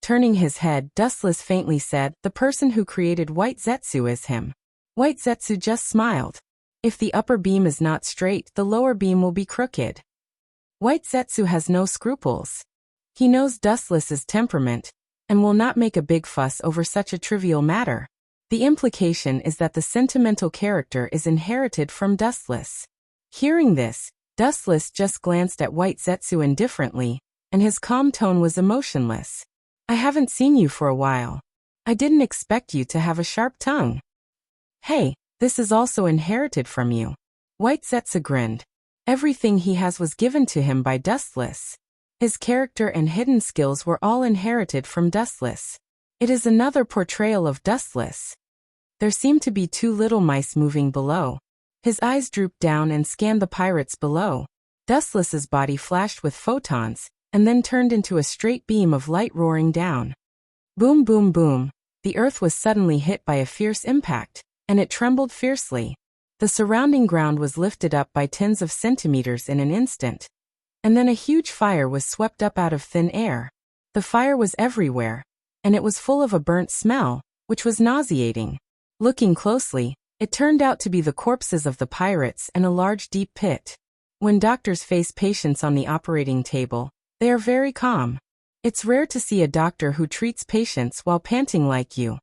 Speaker 1: Turning his head, Dustless faintly said, "The person who created White Zetsu is him." White Zetsu just smiled. If the upper beam is not straight, the lower beam will be crooked. White Zetsu has no scruples. He knows Dustless's temperament, and will not make a big fuss over such a trivial matter. The implication is that the sentimental character is inherited from Dustless. Hearing this, Dustless just glanced at White Zetsu indifferently, and his calm tone was emotionless. "I haven't seen you for a while. I didn't expect you to have a sharp tongue." "Hey, this is also inherited from you." White Zetsu grinned. Everything he has was given to him by Dustless. His character and hidden skills were all inherited from Dustless. It is another portrayal of Dustless. There seemed to be two little mice moving below. His eyes drooped down and scanned the pirates below. Dustless's body flashed with photons, and then turned into a straight beam of light roaring down. Boom, boom, boom. The earth was suddenly hit by a fierce impact, and it trembled fiercely. The surrounding ground was lifted up by tens of centimeters in an instant. And then a huge fire was swept up out of thin air. The fire was everywhere, and it was full of a burnt smell, which was nauseating. Looking closely, it turned out to be the corpses of the pirates and a large deep pit. When doctors face patients on the operating table, they are very calm. It's rare to see a doctor who treats patients while panting like you.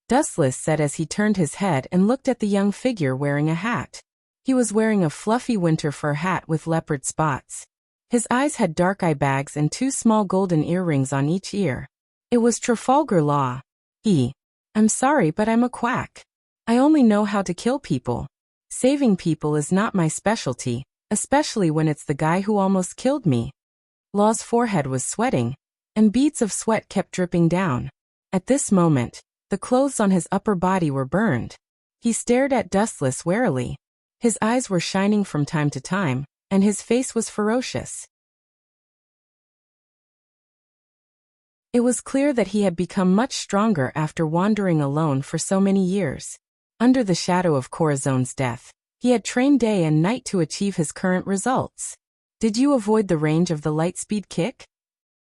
Speaker 1: Dustless said as he turned his head and looked at the young figure wearing a hat. He was wearing a fluffy winter fur hat with leopard spots. His eyes had dark eye bags and two small golden earrings on each ear. It was Trafalgar Law. "I'm sorry, but I'm a quack. I only know how to kill people. Saving people is not my specialty, especially when it's the guy who almost killed me." Law's forehead was sweating, and beads of sweat kept dripping down. At this moment, the clothes on his upper body were burned. He stared at Dustless warily. His eyes were shining from time to time, and his face was ferocious. It was clear that he had become much stronger after wandering alone for so many years. Under the shadow of Corazone's death, he had trained day and night to achieve his current results. "Did you avoid the range of the lightspeed kick?"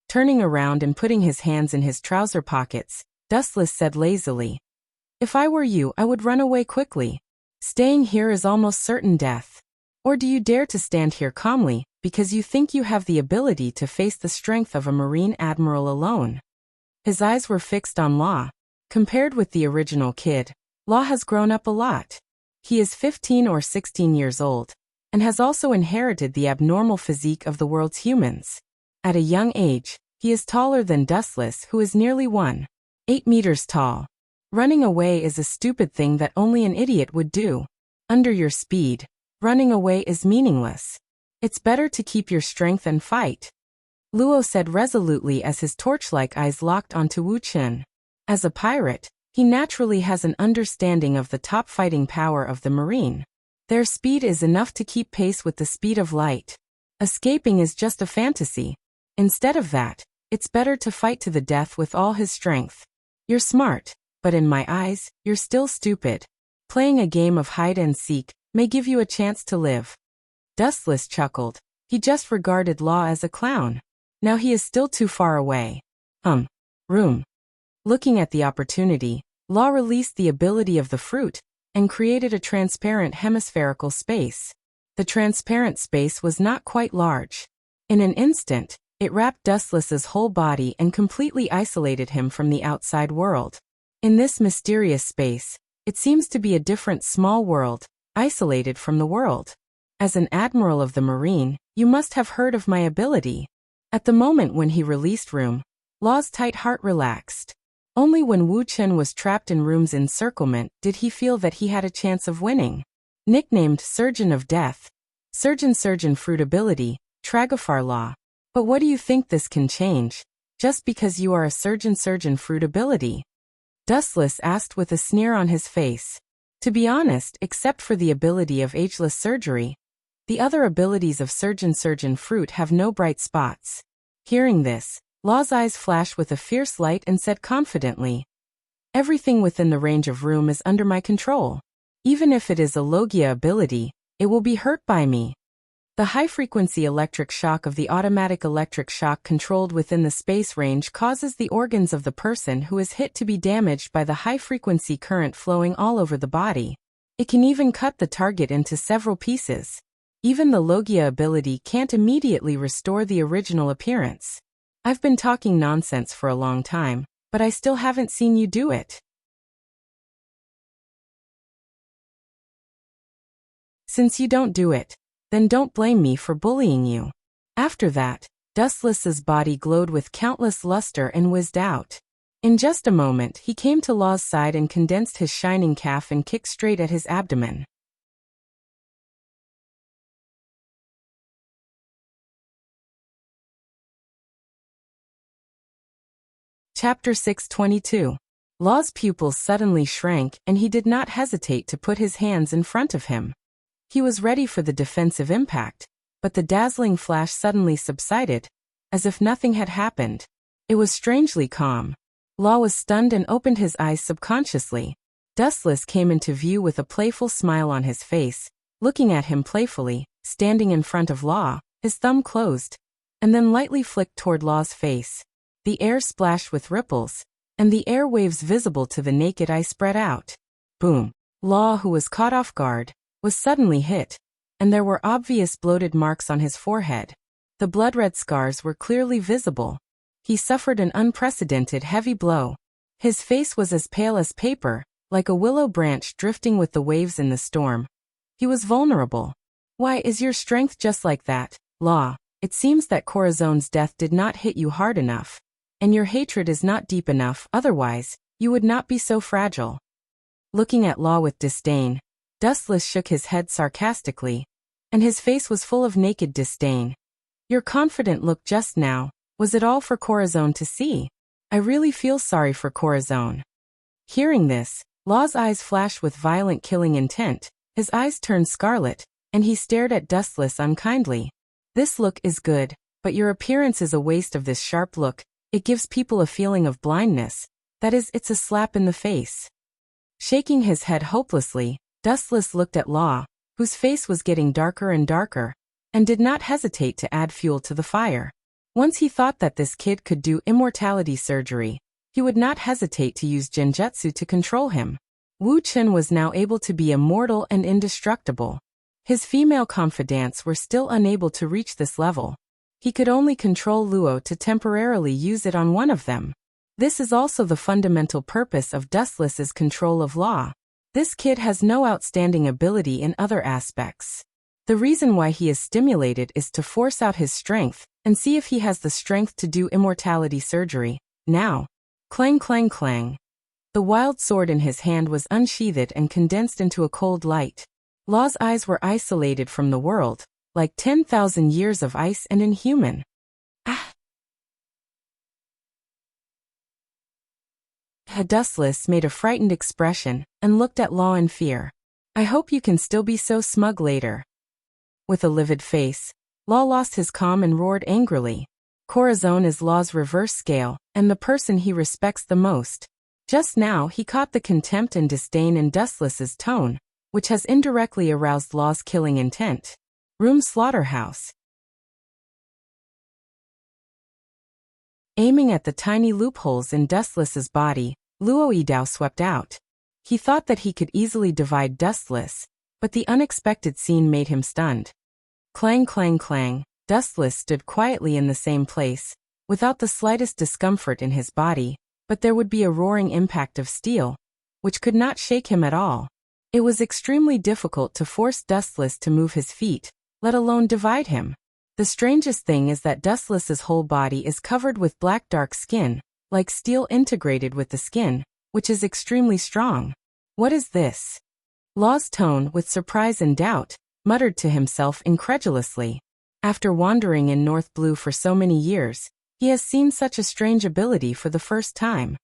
Speaker 1: Turning around and putting his hands in his trouser pockets, Dustless said lazily, "If I were you, I would run away quickly. Staying here is almost certain death. Or do you dare to stand here calmly, because you think you have the ability to face the strength of a Marine Admiral alone?" His eyes were fixed on Law. Compared with the original kid, Law has grown up a lot. He is 15 or 16 years old, and has also inherited the abnormal physique of the world's humans. At a young age, he is taller than Dustless, who is nearly 1.8 meters tall. Running away is a stupid thing that only an idiot would do. Under your speed, running away is meaningless. It's better to keep your strength and fight. Luo said resolutely as his torch-like eyes locked onto Wuxia. As a pirate, he naturally has an understanding of the top fighting power of the Marine. Their speed is enough to keep pace with the speed of light. Escaping is just a fantasy. Instead of that, it's better to fight to the death with all his strength. You're smart, but in my eyes, you're still stupid. Playing a game of hide and seek may give you a chance to live. Dustless chuckled. He just regarded Law as a clown. Now he is still too far away. Room. Looking at the opportunity, Law released the ability of the fruit and created a transparent hemispherical space. The transparent space was not quite large. In an instant, it wrapped Dustless's whole body and completely isolated him from the outside world. In this mysterious space, it seems to be a different small world, isolated from the world. As an admiral of the Marine, you must have heard of my ability. At the moment when he released Room, Law's tight heart relaxed. Only when Wuxia was trapped in Room's encirclement did he feel that he had a chance of winning. Nicknamed Surgeon of Death, Surgeon Fruit ability, Tragafar Law. But what do you think this can change, just because you are a Surgeon Fruit ability? Dustless asked with a sneer on his face. To be honest, except for the ability of ageless surgery, the other abilities of Surgeon Fruit have no bright spots. Hearing this, Law's eyes flashed with a fierce light and said confidently, "Everything within the range of Room is under my control. Even if it is a Logia ability, it will be hurt by me." The high-frequency electric shock of the automatic electric shock controlled within the space range causes the organs of the person who is hit to be damaged by the high-frequency current flowing all over the body. It can even cut the target into several pieces. Even the Logia ability can't immediately restore the original appearance. I've been talking nonsense for a long time, but I still haven't seen you do it. Since you don't do it, then don't blame me for bullying you. After that, Dustless's body glowed with countless luster and whizzed out. In just a moment, he came to Law's side and condensed his shining calf and kicked straight at his abdomen. Chapter 622. Law's pupils suddenly shrank and he did not hesitate to put his hands in front of him. He was ready for the defensive impact, but the dazzling flash suddenly subsided, as if nothing had happened. It was strangely calm. Law was stunned and opened his eyes subconsciously. Dustless came into view with a playful smile on his face, looking at him playfully, standing in front of Law, his thumb closed, and then lightly flicked toward Law's face. The air splashed with ripples, and the air waves visible to the naked eye spread out. Boom! Law, who was caught off guard, was suddenly hit, and there were obvious bloated marks on his forehead. The blood-red scars were clearly visible. He suffered an unprecedented heavy blow. His face was as pale as paper, like a willow branch drifting with the waves in the storm. He was vulnerable. "Why is your strength just like that, Law? It seems that Corazon's death did not hit you hard enough, and your hatred is not deep enough, otherwise, you would not be so fragile." Looking at Law with disdain, Dustless shook his head sarcastically, and his face was full of naked disdain. "Your confident look just now, was it all for Corazon to see? I really feel sorry for Corazon." Hearing this, Law's eyes flashed with violent killing intent, his eyes turned scarlet, and he stared at Dustless unkindly. "This look is good, but your appearance is a waste of this sharp look. It gives people a feeling of blindness. That is, it's a slap in the face." Shaking his head hopelessly, Dustless looked at Law, whose face was getting darker and darker, and did not hesitate to add fuel to the fire. Once he thought that this kid could do immortality surgery, he would not hesitate to use genjutsu to control him. Wuxia was now able to be immortal and indestructible. His female confidants were still unable to reach this level. He could only control Luo to temporarily use it on one of them. This is also the fundamental purpose of Dustless's control of Law. This kid has no outstanding ability in other aspects. The reason why he is stimulated is to force out his strength and see if he has the strength to do immortality surgery. Now, clang clang clang. The wild sword in his hand was unsheathed and condensed into a cold light. Law's eyes were isolated from the world, like 10,000 years of ice and inhuman. Ah! Dustless made a frightened expression and looked at Law in fear. "I hope you can still be so smug later." With a livid face, Law lost his calm and roared angrily. Corazon is Law's reverse scale, and the person he respects the most. Just now he caught the contempt and disdain in Dustless's tone, which has indirectly aroused Law's killing intent. Room slaughterhouse. Aiming at the tiny loopholes in Dustless's body, Luo Yidao swept out. He thought that he could easily divide Dustless, but the unexpected scene made him stunned. Clang clang clang, Dustless stood quietly in the same place, without the slightest discomfort in his body, but there would be a roaring impact of steel, which could not shake him at all. It was extremely difficult to force Dustless to move his feet, let alone divide him. The strangest thing is that Dustless's whole body is covered with black dark skin, like steel integrated with the skin, which is extremely strong. What is this? Law's tone, with surprise and doubt, muttered to himself incredulously. After wandering in North Blue for so many years, he has seen such a strange ability for the first time.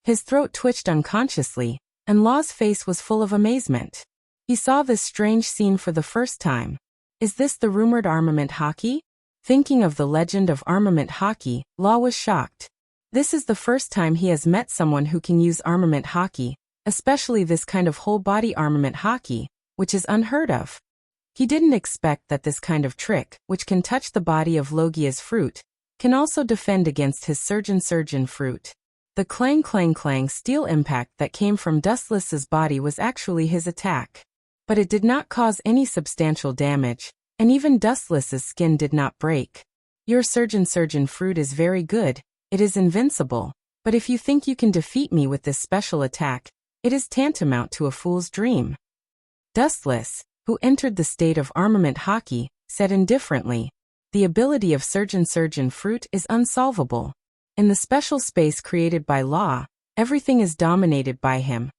Speaker 1: His throat twitched unconsciously, and Law's face was full of amazement. He saw this strange scene for the first time. Is this the rumored armament hockey? Thinking of the legend of armament hockey, Law was shocked. This is the first time he has met someone who can use armament hockey, especially this kind of whole-body armament hockey, which is unheard of. He didn't expect that this kind of trick, which can touch the body of Logia's fruit, can also defend against his surgeon fruit. The clang clang clang steel impact that came from Dustless's body was actually his attack. But it did not cause any substantial damage, and even Dustless's skin did not break. Your surgeon fruit is very good, it is invincible, but if you think you can defeat me with this special attack, it is tantamount to a fool's dream. Dustless, who entered the state of armament hockey, said indifferently, the ability of surgeon fruit is unsolvable. In the special space created by Law, everything is dominated by him.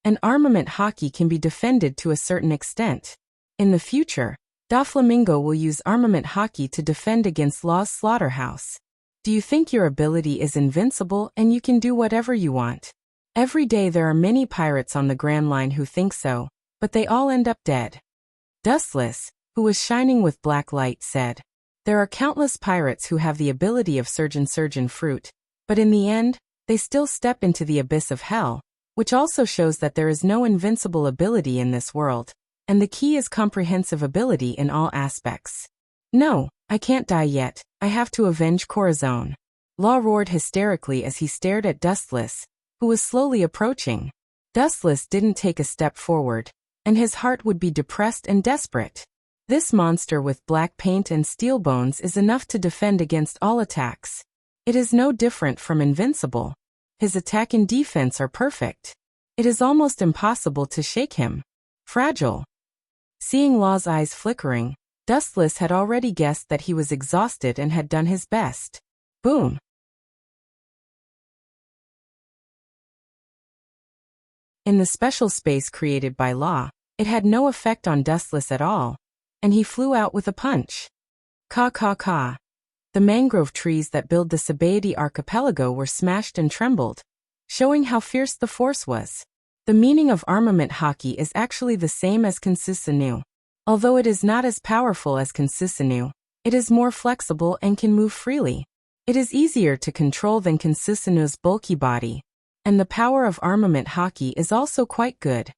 Speaker 1: An armament hockey can be defended to a certain extent. In the future, Doflamingo will use armament hockey to defend against Law's slaughterhouse. Do you think your ability is invincible and you can do whatever you want? Every day there are many pirates on the Grand Line who think so, but they all end up dead. Dustless, who was shining with black light, said, there are countless pirates who have the ability of surgeon fruit, but in the end, they still step into the abyss of hell, which also shows that there is no invincible ability in this world, and the key is comprehensive ability in all aspects. No, I can't die yet, I have to avenge Corazon. Law roared hysterically as he stared at Dustless, who was slowly approaching. Dustless didn't take a step forward, and his heart would be depressed and desperate. This monster with black paint and steel bones is enough to defend against all attacks. It is no different from invincible. His attack and defense are perfect. It is almost impossible to shake him. Fragile. Seeing Law's eyes flickering, Dustless had already guessed that he was exhausted and had done his best. Boom. In the special space created by Law, it had no effect on Dustless at all, and he flew out with a punch. Caw caw caw. The mangrove trees that build the Sabaody archipelago were smashed and trembled, showing how fierce the force was. The meaning of armament hockey is actually the same as Kansusanu. Although it is not as powerful as Kansusanu, it is more flexible and can move freely. It is easier to control than Kansusanu's bulky body, and the power of armament hockey is also quite good.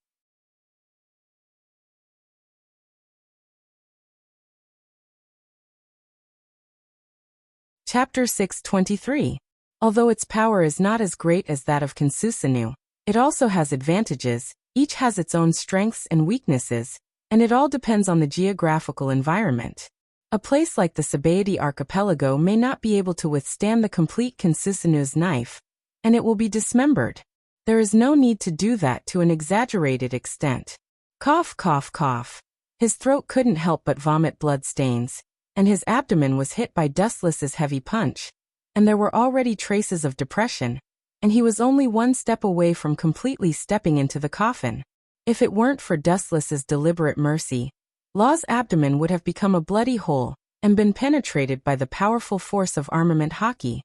Speaker 1: Chapter 623. Although its power is not as great as that of Kansusanu, it also has advantages, each has its own strengths and weaknesses, and it all depends on the geographical environment. A place like the Sabaody archipelago may not be able to withstand the complete Kansusanu's knife, and it will be dismembered. There is no need to do that to an exaggerated extent. Cough cough cough. His throat couldn't help but vomit blood stains, and his abdomen was hit by Dustless's heavy punch, and there were already traces of depression, and he was only one step away from completely stepping into the coffin. If it weren't for Dustless's deliberate mercy, Law's abdomen would have become a bloody hole and been penetrated by the powerful force of armament hockey.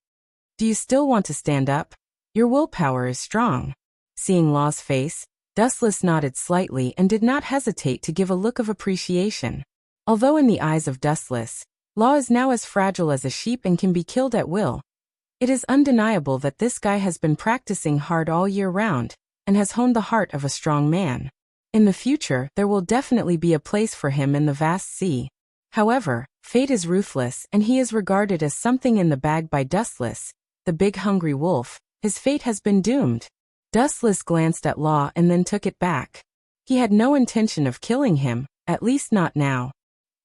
Speaker 1: Do you still want to stand up? Your willpower is strong. Seeing Law's face, Dustless nodded slightly and did not hesitate to give a look of appreciation. Although in the eyes of Dustless, Law is now as fragile as a sheep and can be killed at will, it is undeniable that this guy has been practicing hard all year round, and has honed the heart of a strong man. In the future, there will definitely be a place for him in the vast sea. However, fate is ruthless and he is regarded as something in the bag by Dustless, the big hungry wolf. His fate has been doomed. Dustless glanced at Law and then took it back. He had no intention of killing him, at least not now.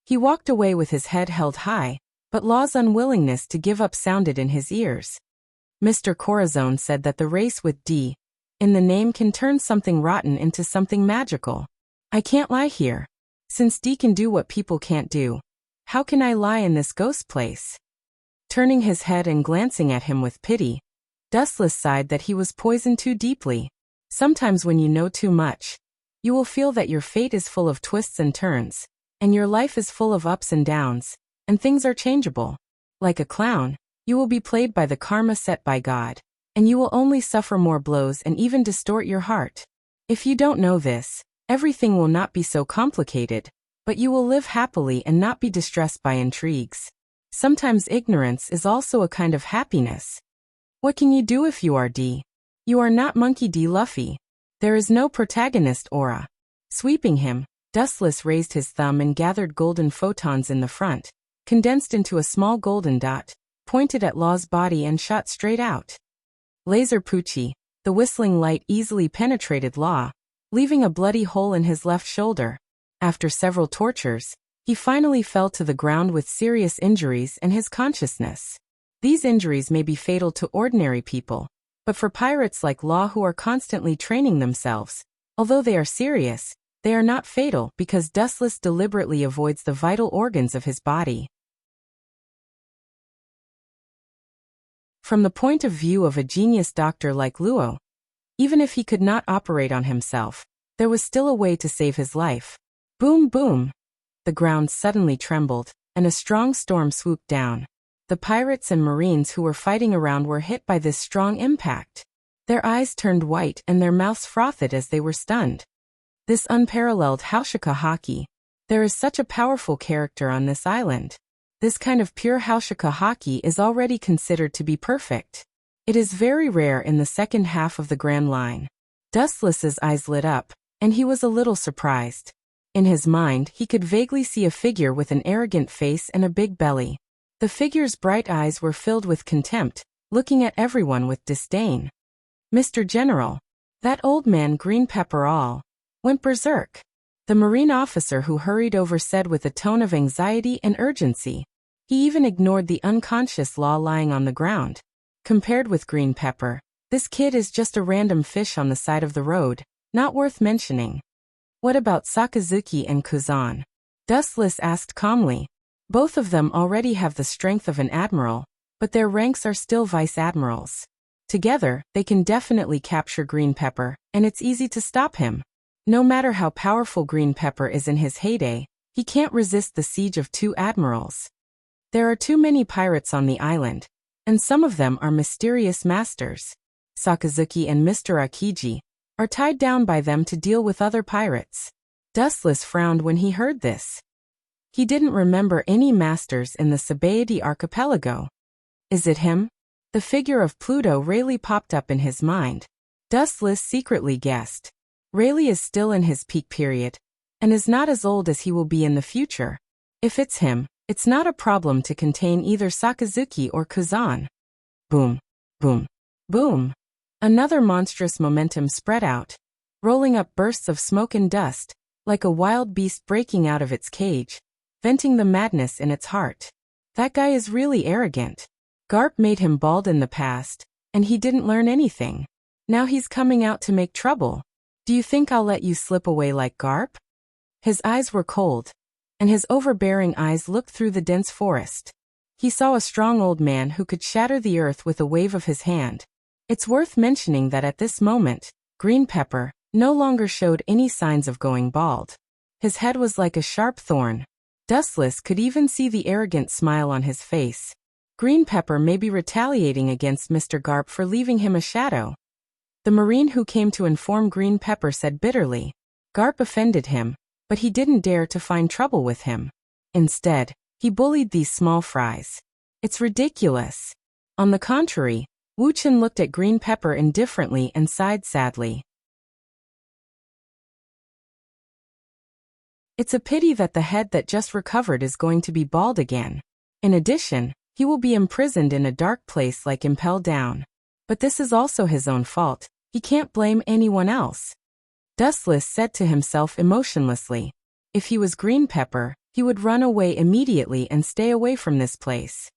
Speaker 1: He walked away with his head held high, but Law's unwillingness to give up sounded in his ears. Mr. Corazon said that the race with D in the name can turn something rotten into something magical. I can't lie here. Since D can do what people can't do, how can I lie in this ghost place? Turning his head and glancing at him with pity, Dustless sighed that he was poisoned too deeply. Sometimes when you know too much, you will feel that your fate is full of twists and turns, and your life is full of ups and downs, and things are changeable. Like a clown, you will be played by the karma set by God, and you will only suffer more blows and even distort your heart. If you don't know this, everything will not be so complicated, but you will live happily and not be distressed by intrigues. Sometimes ignorance is also a kind of happiness. What can you do if you are D? You are not Monkey D. Luffy. There is no protagonist aura. Sweeping him, Dustless raised his thumb and gathered golden photons in the front, condensed into a small golden dot, pointed at Law's body and shot straight out. Laser Poochie, the whistling light easily penetrated Law, leaving a bloody hole in his left shoulder. After several tortures, he finally fell to the ground with serious injuries and his consciousness. These injuries may be fatal to ordinary people, but for pirates like Law who are constantly training themselves, although they are serious, they are not fatal because Dustless deliberately avoids the vital organs of his body. From the point of view of a genius doctor like Luo, even if he could not operate on himself, there was still a way to save his life. Boom, boom! The ground suddenly trembled, and a strong storm swooped down. The pirates and marines who were fighting around were hit by this strong impact. Their eyes turned white and their mouths frothed as they were stunned. This unparalleled Haushika Haki. There is such a powerful character on this island. This kind of pure Haushika Haki is already considered to be perfect. It is very rare in the second half of the Grand Line. Dustless's eyes lit up, and he was a little surprised. In his mind, he could vaguely see a figure with an arrogant face and a big belly. The figure's bright eyes were filled with contempt, looking at everyone with disdain. Mr. General, that old man Green Pepper all went berserk. The Marine officer who hurried over said with a tone of anxiety and urgency. He even ignored the unconscious Law lying on the ground. Compared with Green Pepper, this kid is just a random fish on the side of the road, not worth mentioning. What about Sakazuki and Kuzan? Dustless asked calmly. Both of them already have the strength of an admiral, but their ranks are still vice admirals. Together, they can definitely capture Green Pepper, and it's easy to stop him. No matter how powerful Green Pepper is in his heyday, he can't resist the siege of two admirals. There are too many pirates on the island, and some of them are mysterious masters. Sakazuki and Mr. Akiji are tied down by them to deal with other pirates. Dustless frowned when he heard this. He didn't remember any masters in the Sabaody archipelago. Is it him? The figure of Pluto Rayleigh popped up in his mind. Dustless secretly guessed. Rayleigh is still in his peak period, and is not as old as he will be in the future. If it's him, it's not a problem to contain either Sakazuki or Kuzan. Boom, boom, boom. Another monstrous momentum spread out, rolling up bursts of smoke and dust, like a wild beast breaking out of its cage, venting the madness in its heart. That guy is really arrogant. Garp made him bald in the past, and he didn't learn anything. Now he's coming out to make trouble. Do you think I'll let you slip away like Garp? His eyes were cold, and his overbearing eyes looked through the dense forest. He saw a strong old man who could shatter the earth with a wave of his hand. It's worth mentioning that at this moment, Green Pepper no longer showed any signs of going bald. His head was like a sharp thorn. Dustless could even see the arrogant smile on his face. Green Pepper may be retaliating against Mr. Garp for leaving him a shadow. The Marine who came to inform Green Pepper said bitterly. Garp offended him, but he didn't dare to find trouble with him. Instead, he bullied these small fries. It's ridiculous. On the contrary, Wuxia looked at Green Pepper indifferently and sighed sadly. It's a pity that the head that just recovered is going to be bald again. In addition, he will be imprisoned in a dark place like Impel Down. But this is also his own fault. He can't blame anyone else. Dustless said to himself emotionlessly. If he was Green Pepper, he would run away immediately and stay away from this place.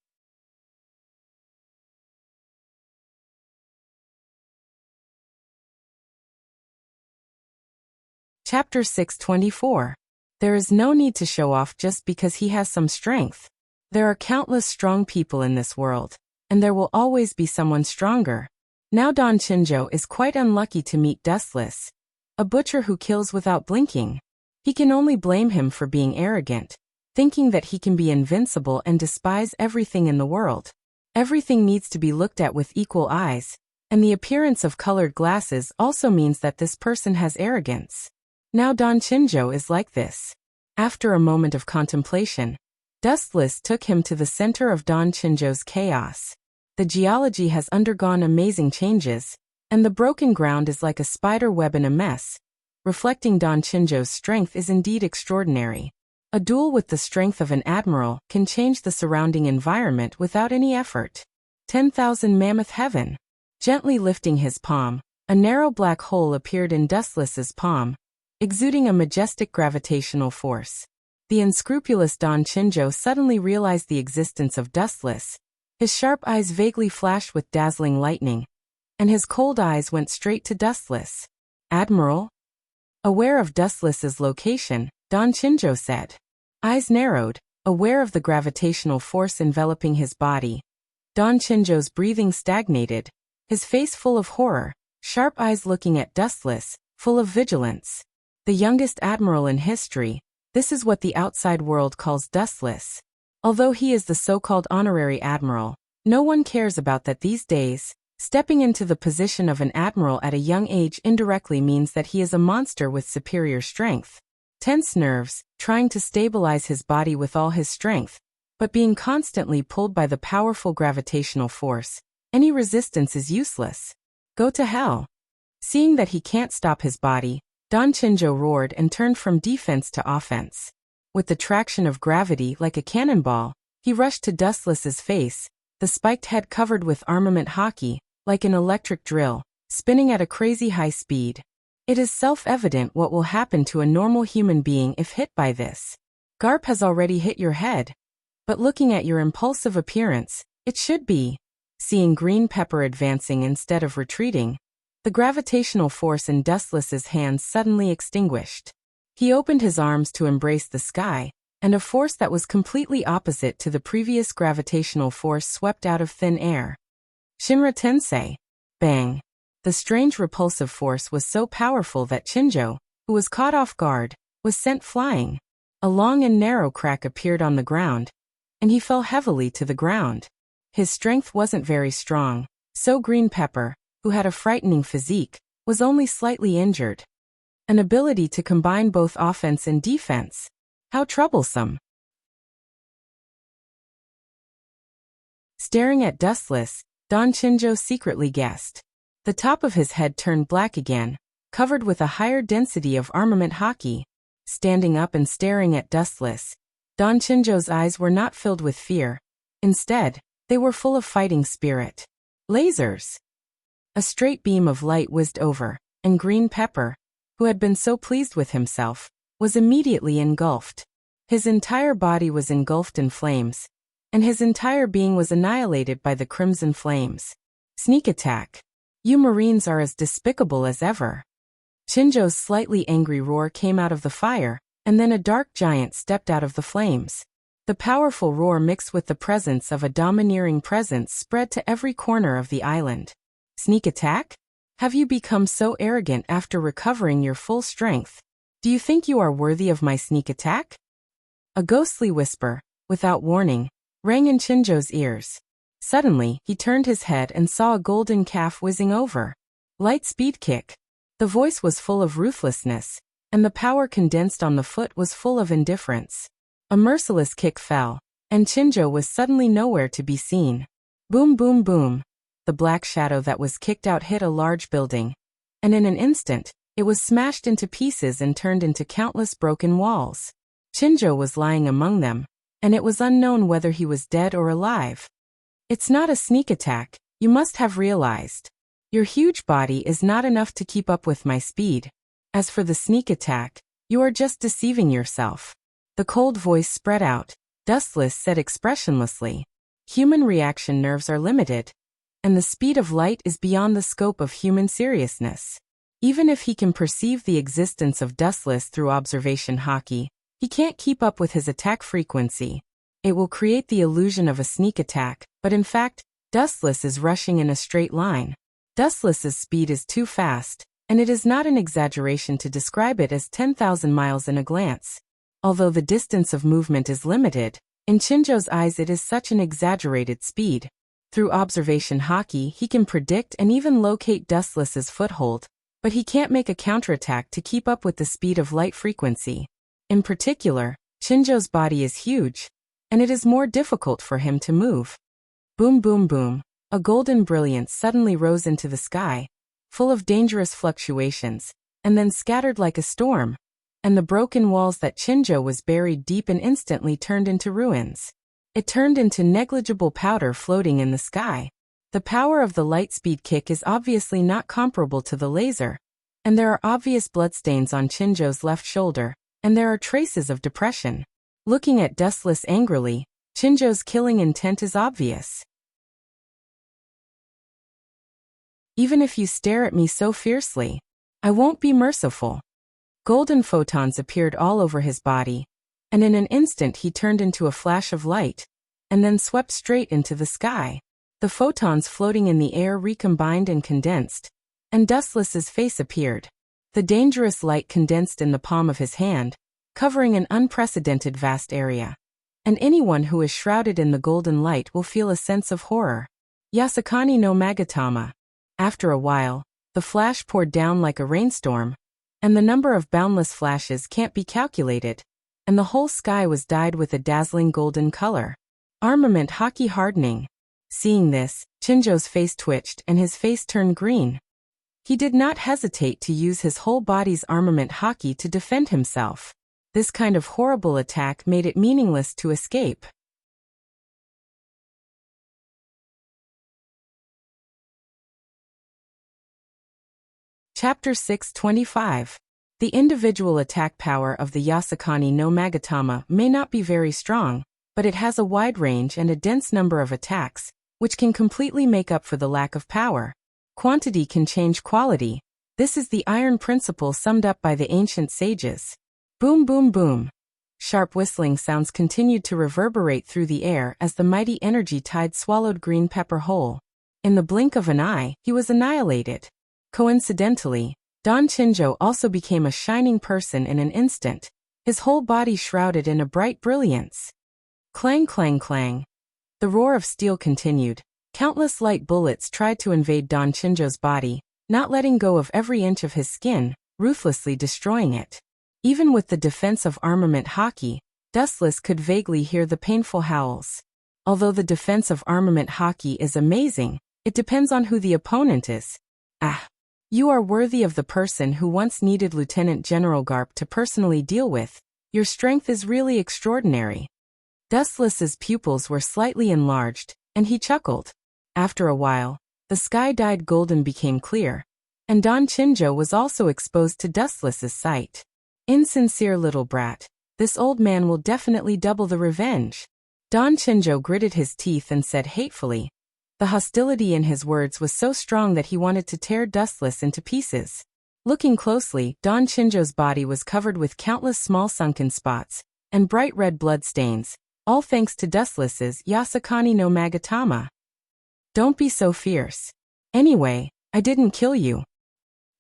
Speaker 1: Chapter 624. There is no need to show off just because he has some strength. There are countless strong people in this world, and there will always be someone stronger. Now Don Chinjo is quite unlucky to meet Dustless, a butcher who kills without blinking. He can only blame him for being arrogant, thinking that he can be invincible and despise everything in the world. Everything needs to be looked at with equal eyes, and the appearance of colored glasses also means that this person has arrogance. Now Don Chinjo is like this. After a moment of contemplation, Dustless took him to the center of Don Chinjo's chaos. The geology has undergone amazing changes, and the broken ground is like a spider web in a mess. Reflecting Don Chinjo's strength is indeed extraordinary. A duel with the strength of an admiral can change the surrounding environment without any effort. 10,000 Mammoth Heaven. Gently lifting his palm, a narrow black hole appeared in Dustless's palm, exuding a majestic gravitational force. The unscrupulous Don Chinjo suddenly realized the existence of Dustless. His sharp eyes vaguely flashed with dazzling lightning, and his cold eyes went straight to Dustless. Admiral? Aware of Dustless's location, Don Chinjo said. Eyes narrowed, aware of the gravitational force enveloping his body. Don Chinjo's breathing stagnated, his face full of horror, sharp eyes looking at Dustless, full of vigilance. The youngest admiral in history, this is what the outside world calls Dustless. Although he is the so-called honorary admiral, no one cares about that these days. Stepping into the position of an admiral at a young age indirectly means that he is a monster with superior strength. Tense nerves, trying to stabilize his body with all his strength, but being constantly pulled by the powerful gravitational force. Any resistance is useless. Go to hell. Seeing that he can't stop his body, Don Chinjo roared and turned from defense to offense. With the traction of gravity like a cannonball, he rushed to Dustless's face, the spiked head covered with armament hockey, like an electric drill, spinning at a crazy high speed. It is self-evident what will happen to a normal human being if hit by this. Garp has already hit your head. But looking at your impulsive appearance, it should be. Seeing Green Pepper advancing instead of retreating, the gravitational force in Dustless's hands suddenly extinguished. He opened his arms to embrace the sky, and a force that was completely opposite to the previous gravitational force swept out of thin air. Shinra Tensei. Bang. The strange repulsive force was so powerful that Chinjo, who was caught off guard, was sent flying. A long and narrow crack appeared on the ground, and he fell heavily to the ground. His strength wasn't very strong, so Green Pepper, who had a frightening physique, was only slightly injured. An ability to combine both offense and defense. How troublesome. Staring at Dustless, Don Chinjo secretly guessed. The top of his head turned black again, covered with a higher density of armament hockey. Standing up and staring at Dustless, Don Chinjo's eyes were not filled with fear. Instead, they were full of fighting spirit. Lasers. A straight beam of light whizzed over, and Green Pepper, who had been so pleased with himself, was immediately engulfed. His entire body was engulfed in flames, and his entire being was annihilated by the crimson flames. Sneak attack. You Marines are as despicable as ever. Chinjo's slightly angry roar came out of the fire, and then a dark giant stepped out of the flames. The powerful roar mixed with the presence of a domineering presence spread to every corner of the island. Sneak attack? Have you become so arrogant after recovering your full strength? Do you think you are worthy of my sneak attack? A ghostly whisper, without warning, rang in Chinjo's ears. Suddenly, he turned his head and saw a golden calf whizzing over. Light speed kick. The voice was full of ruthlessness, and the power condensed on the foot was full of indifference. A merciless kick fell, and Chinjo was suddenly nowhere to be seen. Boom boom boom. The black shadow that was kicked out hit a large building, and in an instant, It was smashed into pieces and turned into countless broken walls. Chinjo was lying among them, and it was unknown whether he was dead or alive. It's not a sneak attack, you must have realized. Your huge body is not enough to keep up with my speed. As for the sneak attack, you are just deceiving yourself. The cold voice spread out. Dustless said expressionlessly. Human reaction nerves are limited, and the speed of light is beyond the scope of human seriousness. Even if he can perceive the existence of Dustless through observation haki, he can't keep up with his attack frequency. It will create the illusion of a sneak attack, but in fact, Dustless is rushing in a straight line. Dustless's speed is too fast, and it is not an exaggeration to describe it as 10,000 miles in a glance. Although the distance of movement is limited, in Chinjo's eyes it is such an exaggerated speed. Through observation haki, he can predict and even locate Dustless's foothold, but he can't make a counterattack to keep up with the speed of light frequency. In particular, Chinjo's body is huge, and it is more difficult for him to move. Boom boom boom. A golden brilliance suddenly rose into the sky, full of dangerous fluctuations, and then scattered like a storm, and the broken walls that Chinjo was buried deep in instantly turned into ruins. It turned into negligible powder floating in the sky. The power of the light speed kick is obviously not comparable to the laser, and there are obvious bloodstains on Chinjo's left shoulder, and there are traces of depression. Looking at Dustless angrily, Chinjo's killing intent is obvious. Even if you stare at me so fiercely, I won't be merciful. Golden photons appeared all over his body, and in an instant he turned into a flash of light, and then swept straight into the sky. The photons floating in the air recombined and condensed, and Dustless's face appeared. The dangerous light condensed in the palm of his hand, covering an unprecedented vast area. And anyone who is shrouded in the golden light will feel a sense of horror. Yasakani no Magatama. After a while, the flash poured down like a rainstorm, and the number of boundless flashes can't be calculated, and the whole sky was dyed with a dazzling golden color. Armament haki hardening. Seeing this, Chinjo's face twitched and his face turned green. He did not hesitate to use his whole body's armament haki to defend himself. This kind of horrible attack made it meaningless to escape. Chapter 625. The individual attack power of the Yasakani no Magatama may not be very strong, but it has a wide range and a dense number of attacks, which can completely make up for the lack of power. Quantity can change quality. This is the iron principle summed up by the ancient sages. Boom boom boom. Sharp whistling sounds continued to reverberate through the air as the mighty energy tide swallowed Green Pepper whole. In the blink of an eye, he was annihilated. Coincidentally, Don Chinjo also became a shining person in an instant, his whole body shrouded in a bright brilliance. Clang clang clang. The roar of steel continued. Countless light bullets tried to invade Don Chinjo's body, not letting go of every inch of his skin, ruthlessly destroying it. Even with the defense of armament haki, Dustless could vaguely hear the painful howls. Although the defense of armament haki is amazing, it depends on who the opponent is. Ah! You are worthy of the person who once needed Lieutenant General Garp to personally deal with. Your strength is really extraordinary. Dustless's pupils were slightly enlarged, and he chuckled. After a while, the sky dyed golden became clear, and Don Chinjo was also exposed to Dustless's sight. Insincere little brat, this old man will definitely double the revenge. Don Chinjo gritted his teeth and said hatefully. The hostility in his words was so strong that he wanted to tear Dustless into pieces. Looking closely, Don Chinjo's body was covered with countless small sunken spots and bright red blood stains, all thanks to Dustless's Yasakani no Magatama. Don't be so fierce. Anyway, I didn't kill you.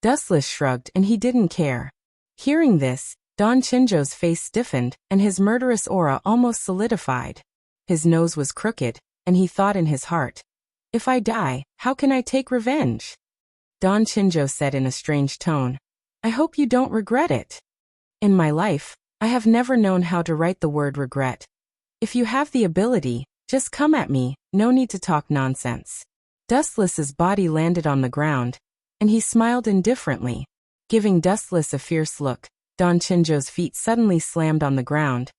Speaker 1: Dustless shrugged and he didn't care. Hearing this, Don Chinjo's face stiffened and his murderous aura almost solidified. His nose was crooked, and he thought in his heart, if I die, how can I take revenge? Don Chinjo said in a strange tone, I hope you don't regret it. In my life, I have never known how to write the word regret. If you have the ability, just come at me, no need to talk nonsense. Dustless's body landed on the ground, and he smiled indifferently. Giving Dustless a fierce look, Don Chinjo's feet suddenly slammed on the ground,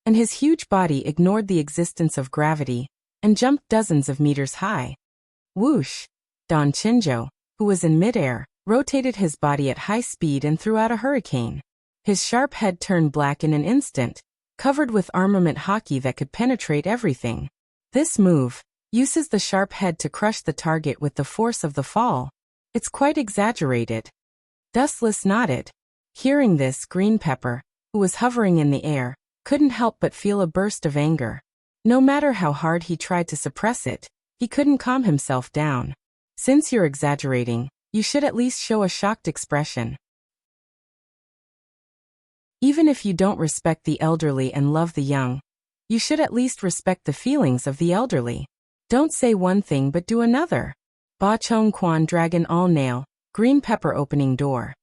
Speaker 1: and his huge body ignored the existence of gravity and jumped dozens of meters high. Whoosh! Don Chinjo, who was in midair, rotated his body at high speed and threw out a hurricane. His sharp head turned black in an instant, covered with armament haki that could penetrate everything. This move uses the sharp head to crush the target with the force of the fall. It's quite exaggerated. Dustless nodded. Hearing this, Green Pepper, who was hovering in the air, couldn't help but feel a burst of anger. No matter how hard he tried to suppress it, he couldn't calm himself down. Since you're exaggerating, you should at least show a shocked expression. Even if you don't respect the elderly and love the young, you should at least respect the feelings of the elderly. Don't say one thing but do another. Ba Chong Quan Dragon All Nail, Green Pepper opening door.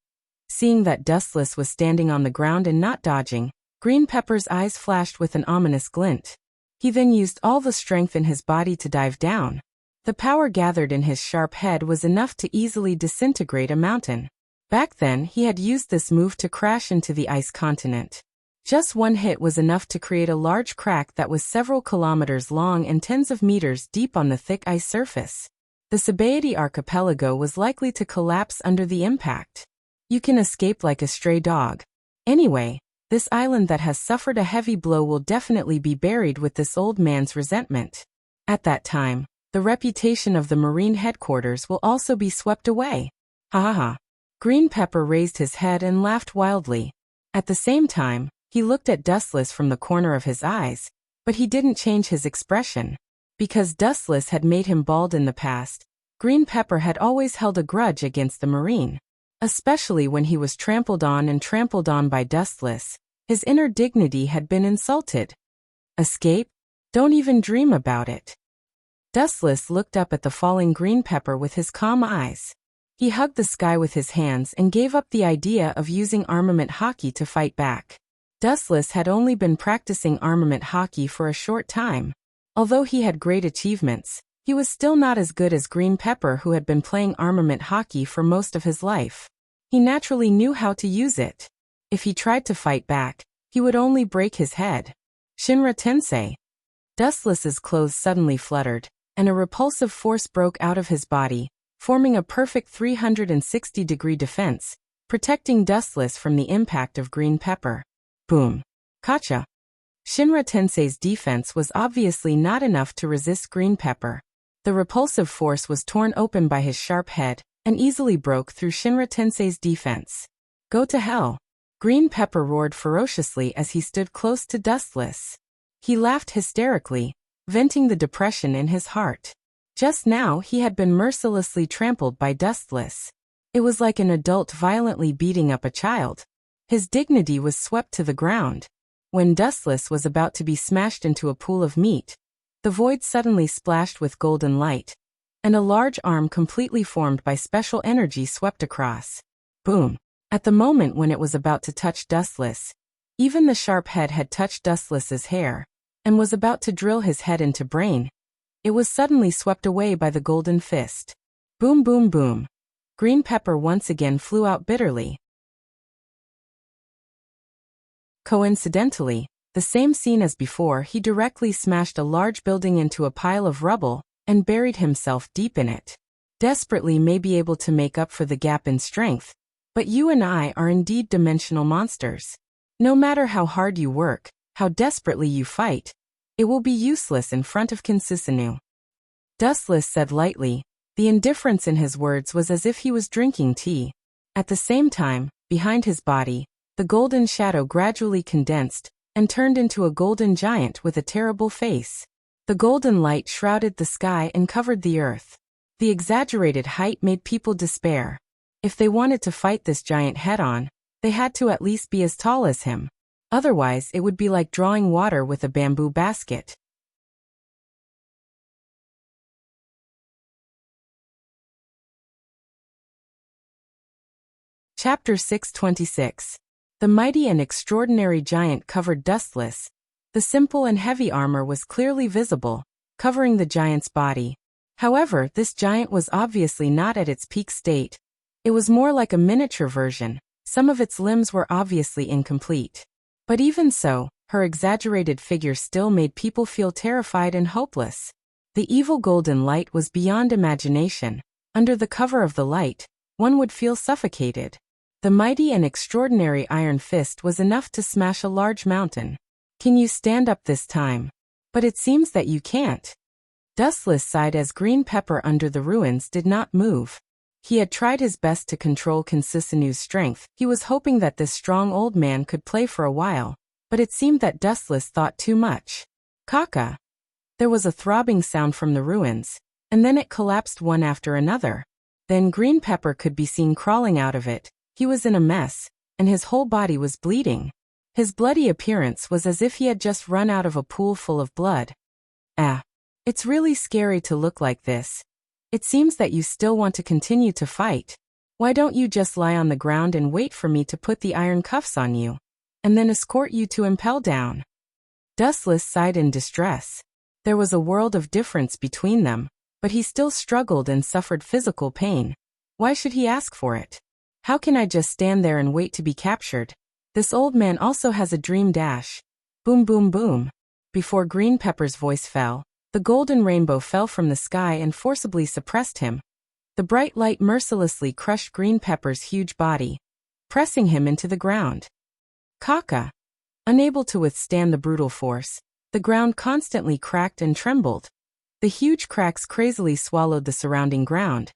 Speaker 1: Seeing that Dustless was standing on the ground and not dodging, Green Pepper's eyes flashed with an ominous glint. He then used all the strength in his body to dive down. The power gathered in his sharp head was enough to easily disintegrate a mountain. Back then, he had used this move to crash into the ice continent. Just one hit was enough to create a large crack that was several kilometers long and tens of meters deep on the thick ice surface. The Sabaody archipelago was likely to collapse under the impact. You can escape like a stray dog. Anyway, this island that has suffered a heavy blow will definitely be buried with this old man's resentment. At that time, the reputation of the Marine headquarters will also be swept away. Ha ha ha. Green Pepper raised his head and laughed wildly. At the same time, he looked at Dustless from the corner of his eyes, but he didn't change his expression. Because Dustless had made him bald in the past, Green Pepper had always held a grudge against the Marine. Especially when he was trampled on by Dustless, his inner dignity had been insulted. Escape? Don't even dream about it. Dustless looked up at the falling Green Pepper with his calm eyes. He hugged the sky with his hands and gave up the idea of using armament haki to fight back. Dustless had only been practicing armament haki for a short time. Although he had great achievements, he was still not as good as Green Pepper, who had been playing armament haki for most of his life. He naturally knew how to use it. If he tried to fight back, he would only break his head. Shinra Tensei. Dustless's clothes suddenly fluttered, and a repulsive force broke out of his body, forming a perfect 360-degree defense, protecting Dustless from the impact of Green Pepper. Boom. Gotcha. Shinra Tensei's defense was obviously not enough to resist Green Pepper. The repulsive force was torn open by his sharp head and easily broke through Shinra Tensei's defense. Go to hell. Green Pepper roared ferociously as he stood close to Dustless. He laughed hysterically, venting the depression in his heart. Just now he had been mercilessly trampled by Dustless. It was like an adult violently beating up a child. His dignity was swept to the ground. When Dustless was about to be smashed into a pool of meat, the void suddenly splashed with golden light, and a large arm completely formed by special energy swept across. Boom. At the moment when it was about to touch Dustless, even the sharp head had touched Dustless's hair, and was about to drill his head into brain. It was suddenly swept away by the golden fist. Boom boom boom. Green Pepper once again flew out bitterly. Coincidentally, the same scene as before, he directly smashed a large building into a pile of rubble and buried himself deep in it. Desperately may be able to make up for the gap in strength, but you and I are indeed dimensional monsters. No matter how hard you work, how desperately you fight, it will be useless in front of Kinsusinu. Dustless said lightly. The indifference in his words was as if he was drinking tea. At the same time, behind his body, the golden shadow gradually condensed and turned into a golden giant with a terrible face. The golden light shrouded the sky and covered the earth. The exaggerated height made people despair. If they wanted to fight this giant head-on, they had to at least be as tall as him. Otherwise, it would be like drawing water with a bamboo basket. Chapter 626. The mighty and extraordinary giant covered Dustless. The simple and heavy armor was clearly visible, covering the giant's body. However, this giant was obviously not at its peak state. It was more like a miniature version. Some of its limbs were obviously incomplete. But even so, her exaggerated figure still made people feel terrified and hopeless. The evil golden light was beyond imagination. Under the cover of the light, one would feel suffocated. The mighty and extraordinary iron fist was enough to smash a large mountain. Can you stand up this time? But it seems that you can't. Dustless sighed as Green Pepper under the ruins did not move. He had tried his best to control Consisinu's strength. He was hoping that this strong old man could play for a while, but it seemed that Dustless thought too much. Kaka. There was a throbbing sound from the ruins, and then it collapsed one after another. Then Green Pepper could be seen crawling out of it. He was in a mess, and his whole body was bleeding. His bloody appearance was as if he had just run out of a pool full of blood. It's really scary to look like this. It seems that you still want to continue to fight. Why don't you just lie on the ground and wait for me to put the iron cuffs on you, and then escort you to Impel Down? Dustless sighed in distress. There was a world of difference between them, but he still struggled and suffered physical pain. Why should he ask for it? How can I just stand there and wait to be captured? This old man also has a dream dash. Boom boom boom. Before Green Pepper's voice fell, the golden rainbow fell from the sky and forcibly suppressed him. The bright light mercilessly crushed Green Pepper's huge body, pressing him into the ground. Kaka. Unable to withstand the brutal force, the ground constantly cracked and trembled. The huge cracks crazily swallowed the surrounding ground,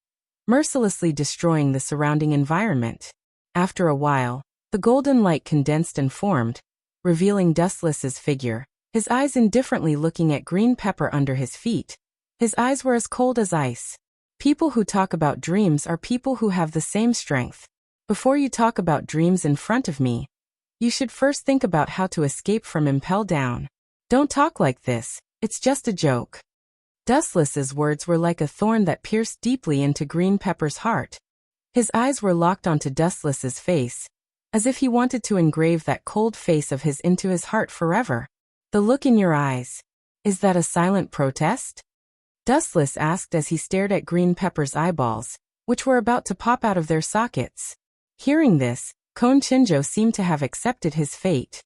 Speaker 1: mercilessly destroying the surrounding environment. After a while, the golden light condensed and formed, revealing Dustless's figure, his eyes indifferently looking at Green Pepper under his feet. His eyes were as cold as ice. People who talk about dreams are people who have the same strength. Before you talk about dreams in front of me, you should first think about how to escape from Impel Down. Don't talk like this, it's just a joke. Dustless's words were like a thorn that pierced deeply into Green Pepper's heart. His eyes were locked onto Dustless's face, as if he wanted to engrave that cold face of his into his heart forever. The look in your eyes. Is that a silent protest? Dustless asked as he stared at Green Pepper's eyeballs, which were about to pop out of their sockets. Hearing this, Kon Chinjo seemed to have accepted his fate.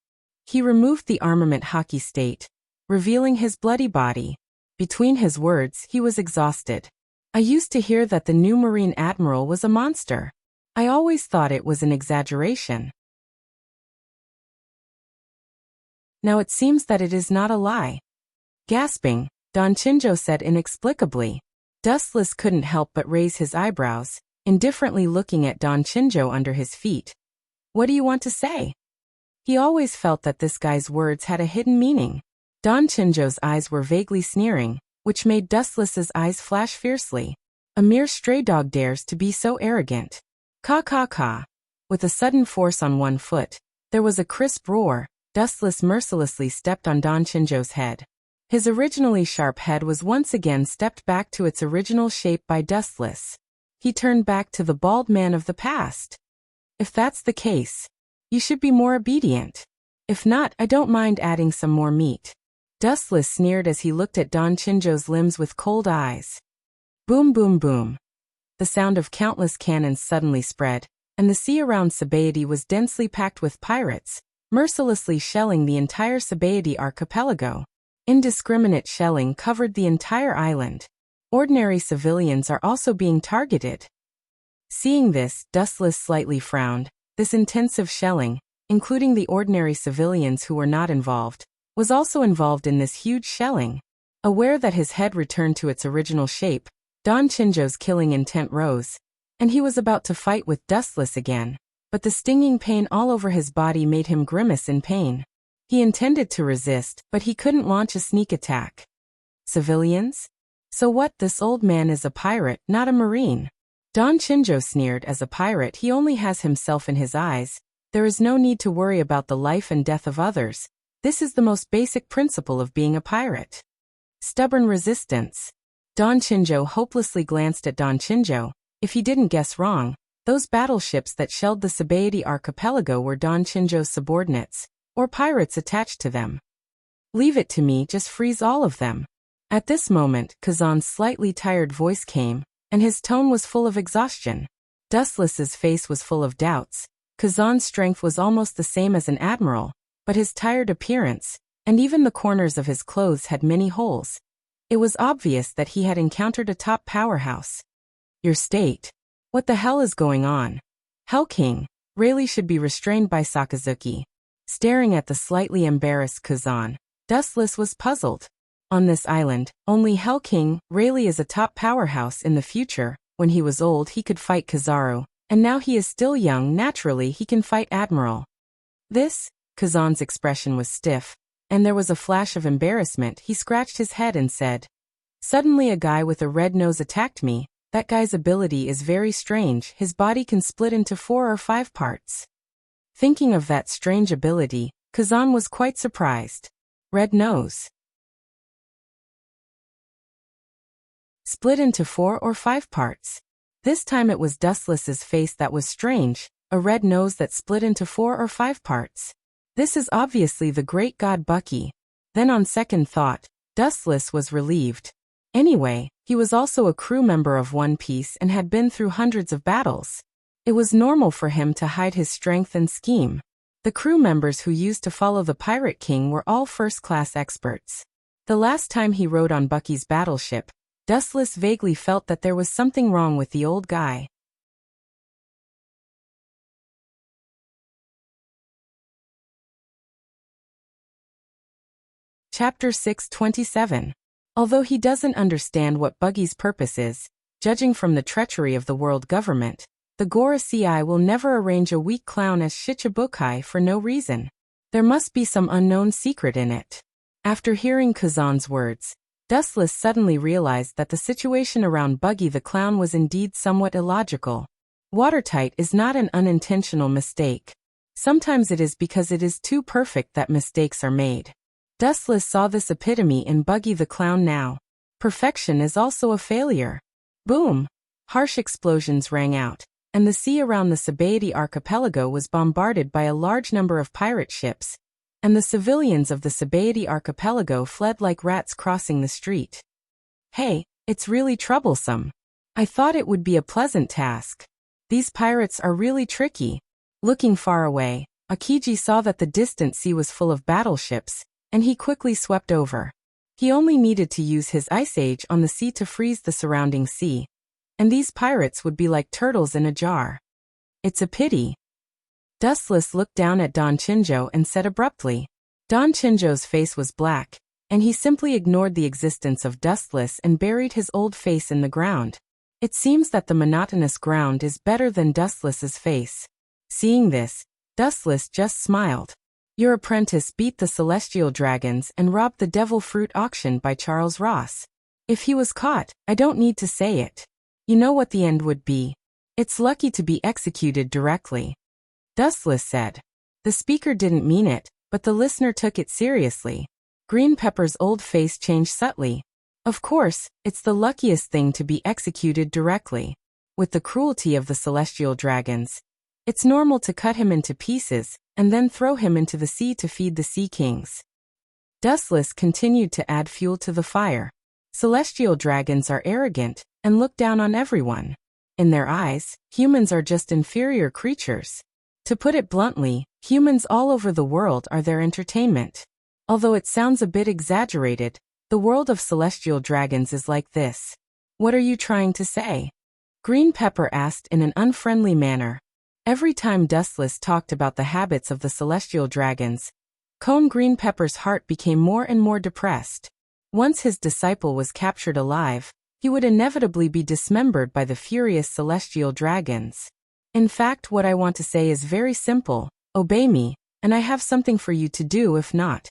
Speaker 1: He removed the armament hockey state, revealing his bloody body. Between his words, he was exhausted. I used to hear that the new Marine Admiral was a monster. I always thought it was an exaggeration. Now it seems that it is not a lie. Gasping, Don Chinjo said inexplicably. Dustless couldn't help but raise his eyebrows, indifferently looking at Don Chinjo under his feet. What do you want to say? He always felt that this guy's words had a hidden meaning. Don Chinjo's eyes were vaguely sneering, which made Dustless's eyes flash fiercely. A mere stray dog dares to be so arrogant. Ka ka ka. With a sudden force on one foot, there was a crisp roar. Dustless mercilessly stepped on Don Chinjo's head. His originally sharp head was once again stepped back to its original shape by Dustless. He turned back to the bald man of the past. If that's the case, you should be more obedient. If not, I don't mind adding some more meat. Dustless sneered as he looked at Don Chinjo's limbs with cold eyes. Boom boom boom. The sound of countless cannons suddenly spread, and the sea around Sabaody was densely packed with pirates, mercilessly shelling the entire Sabaody archipelago. Indiscriminate shelling covered the entire island. Ordinary civilians are also being targeted. Seeing this, Dustless slightly frowned. This intensive shelling, including the ordinary civilians who were not involved, was also involved in this huge shelling. Aware that his head returned to its original shape, Don Chinjo's killing intent rose, and he was about to fight with Dustless again, but the stinging pain all over his body made him grimace in pain. He intended to resist, but he couldn't launch a sneak attack. Civilians? So what? This old man is a pirate, not a marine. Don Chinjo sneered. As a pirate, he only has himself in his eyes. There is no need to worry about the life and death of others. This is the most basic principle of being a pirate. Stubborn resistance. Don Chinjo hopelessly glanced at Don Chinjo. If he didn't guess wrong, those battleships that shelled the Sabaody archipelago were Don Chinjo's subordinates, or pirates attached to them. Leave it to me, just freeze all of them. At this moment, Kazan's slightly tired voice came, and his tone was full of exhaustion. Dustless's face was full of doubts. Kazan's strength was almost the same as an admiral, but his tired appearance, and even the corners of his clothes had many holes. It was obvious that he had encountered a top powerhouse. Your state. What the hell is going on? Hell King, Rayleigh should be restrained by Sakazuki. Staring at the slightly embarrassed Kazan, Dustless was puzzled. On this island, only Hell King, Rayleigh is a top powerhouse in the future. When he was old he could fight Kizaru, and now he is still young, naturally he can fight Admiral. This? Kazan's expression was stiff, and there was a flash of embarrassment. He scratched his head and said, "Suddenly a guy with a red nose attacked me. That guy's ability is very strange. His body can split into 4 or 5 parts." Thinking of that strange ability, Kazan was quite surprised. Red nose. Split into 4 or 5 parts. This time it was Dustless's face that was strange, a red nose that split into 4 or 5 parts. This is obviously the great god Bucky. Then on second thought, Dustless was relieved. Anyway, he was also a crew member of One Piece and had been through hundreds of battles. It was normal for him to hide his strength and scheme. The crew members who used to follow the Pirate King were all first-class experts. The last time he rode on Bucky's battleship, Dustless vaguely felt that there was something wrong with the old guy. Chapter 627. Although he doesn't understand what Buggy's purpose is, judging from the treachery of the world government, the Gorosei will never arrange a weak clown as Shichibukai for no reason. There must be some unknown secret in it. After hearing Kazan's words, Dustless suddenly realized that the situation around Buggy the Clown was indeed somewhat illogical. Watertight is not an unintentional mistake. Sometimes it is because it is too perfect that mistakes are made. Dustless saw this epitome in Buggy the Clown now. Perfection is also a failure. Boom! Harsh explosions rang out, and the sea around the Sabaody archipelago was bombarded by a large number of pirate ships, and the civilians of the Sabaody archipelago fled like rats crossing the street. Hey, it's really troublesome. I thought it would be a pleasant task. These pirates are really tricky. Looking far away, Akiji saw that the distant sea was full of battleships, and he quickly swept over. He only needed to use his ice age on the sea to freeze the surrounding sea, and these pirates would be like turtles in a jar. It's a pity. Dustless looked down at Don Chinjo and said abruptly. Don Chinjo's face was black, and he simply ignored the existence of Dustless and buried his old face in the ground. It seems that the monotonous ground is better than Dustless's face. Seeing this, Dustless just smiled. Your apprentice beat the celestial dragons and robbed the devil fruit auction by Charles Ross. If he was caught, I don't need to say it. You know what the end would be. It's lucky to be executed directly. Dustless said. The speaker didn't mean it, but the listener took it seriously. Green Pepper's old face changed subtly. Of course, it's the luckiest thing to be executed directly. With the cruelty of the celestial dragons, it's normal to cut him into pieces, and then throw him into the sea to feed the sea kings. Dustless continued to add fuel to the fire. Celestial dragons are arrogant, and look down on everyone. In their eyes, humans are just inferior creatures. To put it bluntly, humans all over the world are their entertainment. Although it sounds a bit exaggerated, the world of celestial dragons is like this. What are you trying to say? Green Pepper asked in an unfriendly manner. Every time Dustless talked about the habits of the celestial dragons, Cone Green Pepper's heart became more and more depressed. Once his disciple was captured alive, he would inevitably be dismembered by the furious celestial dragons. In fact, what I want to say is very simple. Obey me, and I have something for you to do. If not,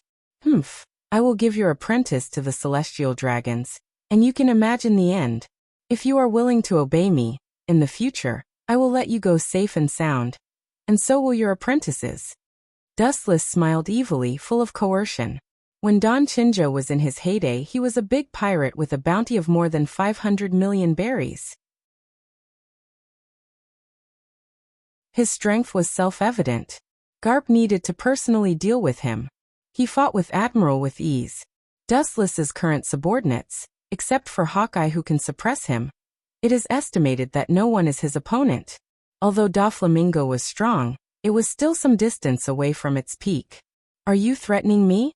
Speaker 1: I will give your apprentice to the celestial dragons, and you can imagine the end. If you are willing to obey me, in the future, I will let you go safe and sound, and so will your apprentices. Dustless smiled evilly, full of coercion. When Don Chinjo was in his heyday, he was a big pirate with a bounty of more than 500 million berries. His strength was self-evident. Garp needed to personally deal with him. He fought with Admiral with ease. Dustless's current subordinates, except for Hawkeye who can suppress him, it is estimated that no one is his opponent. Although Doflamingo was strong, it was still some distance away from its peak. Are you threatening me?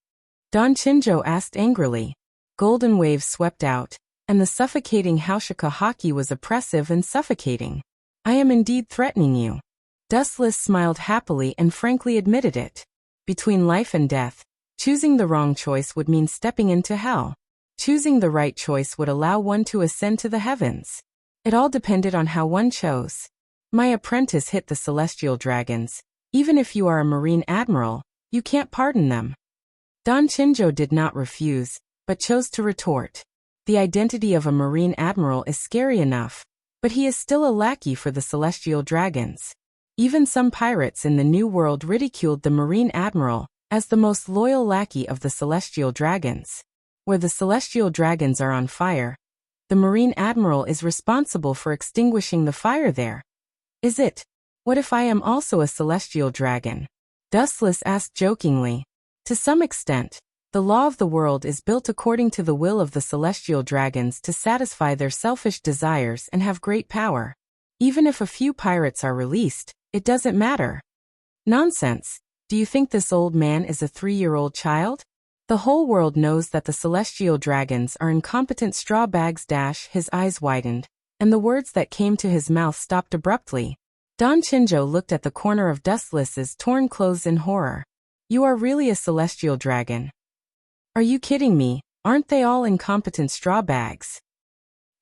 Speaker 1: Don Chinjo asked angrily. Golden waves swept out, and the suffocating Haushika haki was oppressive and suffocating. I am indeed threatening you. Dustless smiled happily and frankly admitted it. Between life and death, choosing the wrong choice would mean stepping into hell. Choosing the right choice would allow one to ascend to the heavens. It all depended on how one chose. My apprentice hit the celestial dragons. Even if you are a marine admiral, you can't pardon them. Don Chinjo did not refuse, but chose to retort. The identity of a marine admiral is scary enough, but he is still a lackey for the celestial dragons. Even some pirates in the New World ridiculed the marine admiral as the most loyal lackey of the celestial dragons. Where the celestial dragons are on fire, the marine admiral is responsible for extinguishing the fire there. Is it? What if I am also a celestial dragon? Dustless asked jokingly. To some extent, the law of the world is built according to the will of the celestial dragons to satisfy their selfish desires and have great power. Even if a few pirates are released, it doesn't matter. Nonsense. Do you think this old man is a 3-year-old child? The whole world knows that the celestial dragons are incompetent straw bags. His eyes widened, and the words that came to his mouth stopped abruptly. Don Chinjo looked at the corner of Dustless's torn clothes in horror. You are really a celestial dragon. Are you kidding me? Aren't they all incompetent straw bags?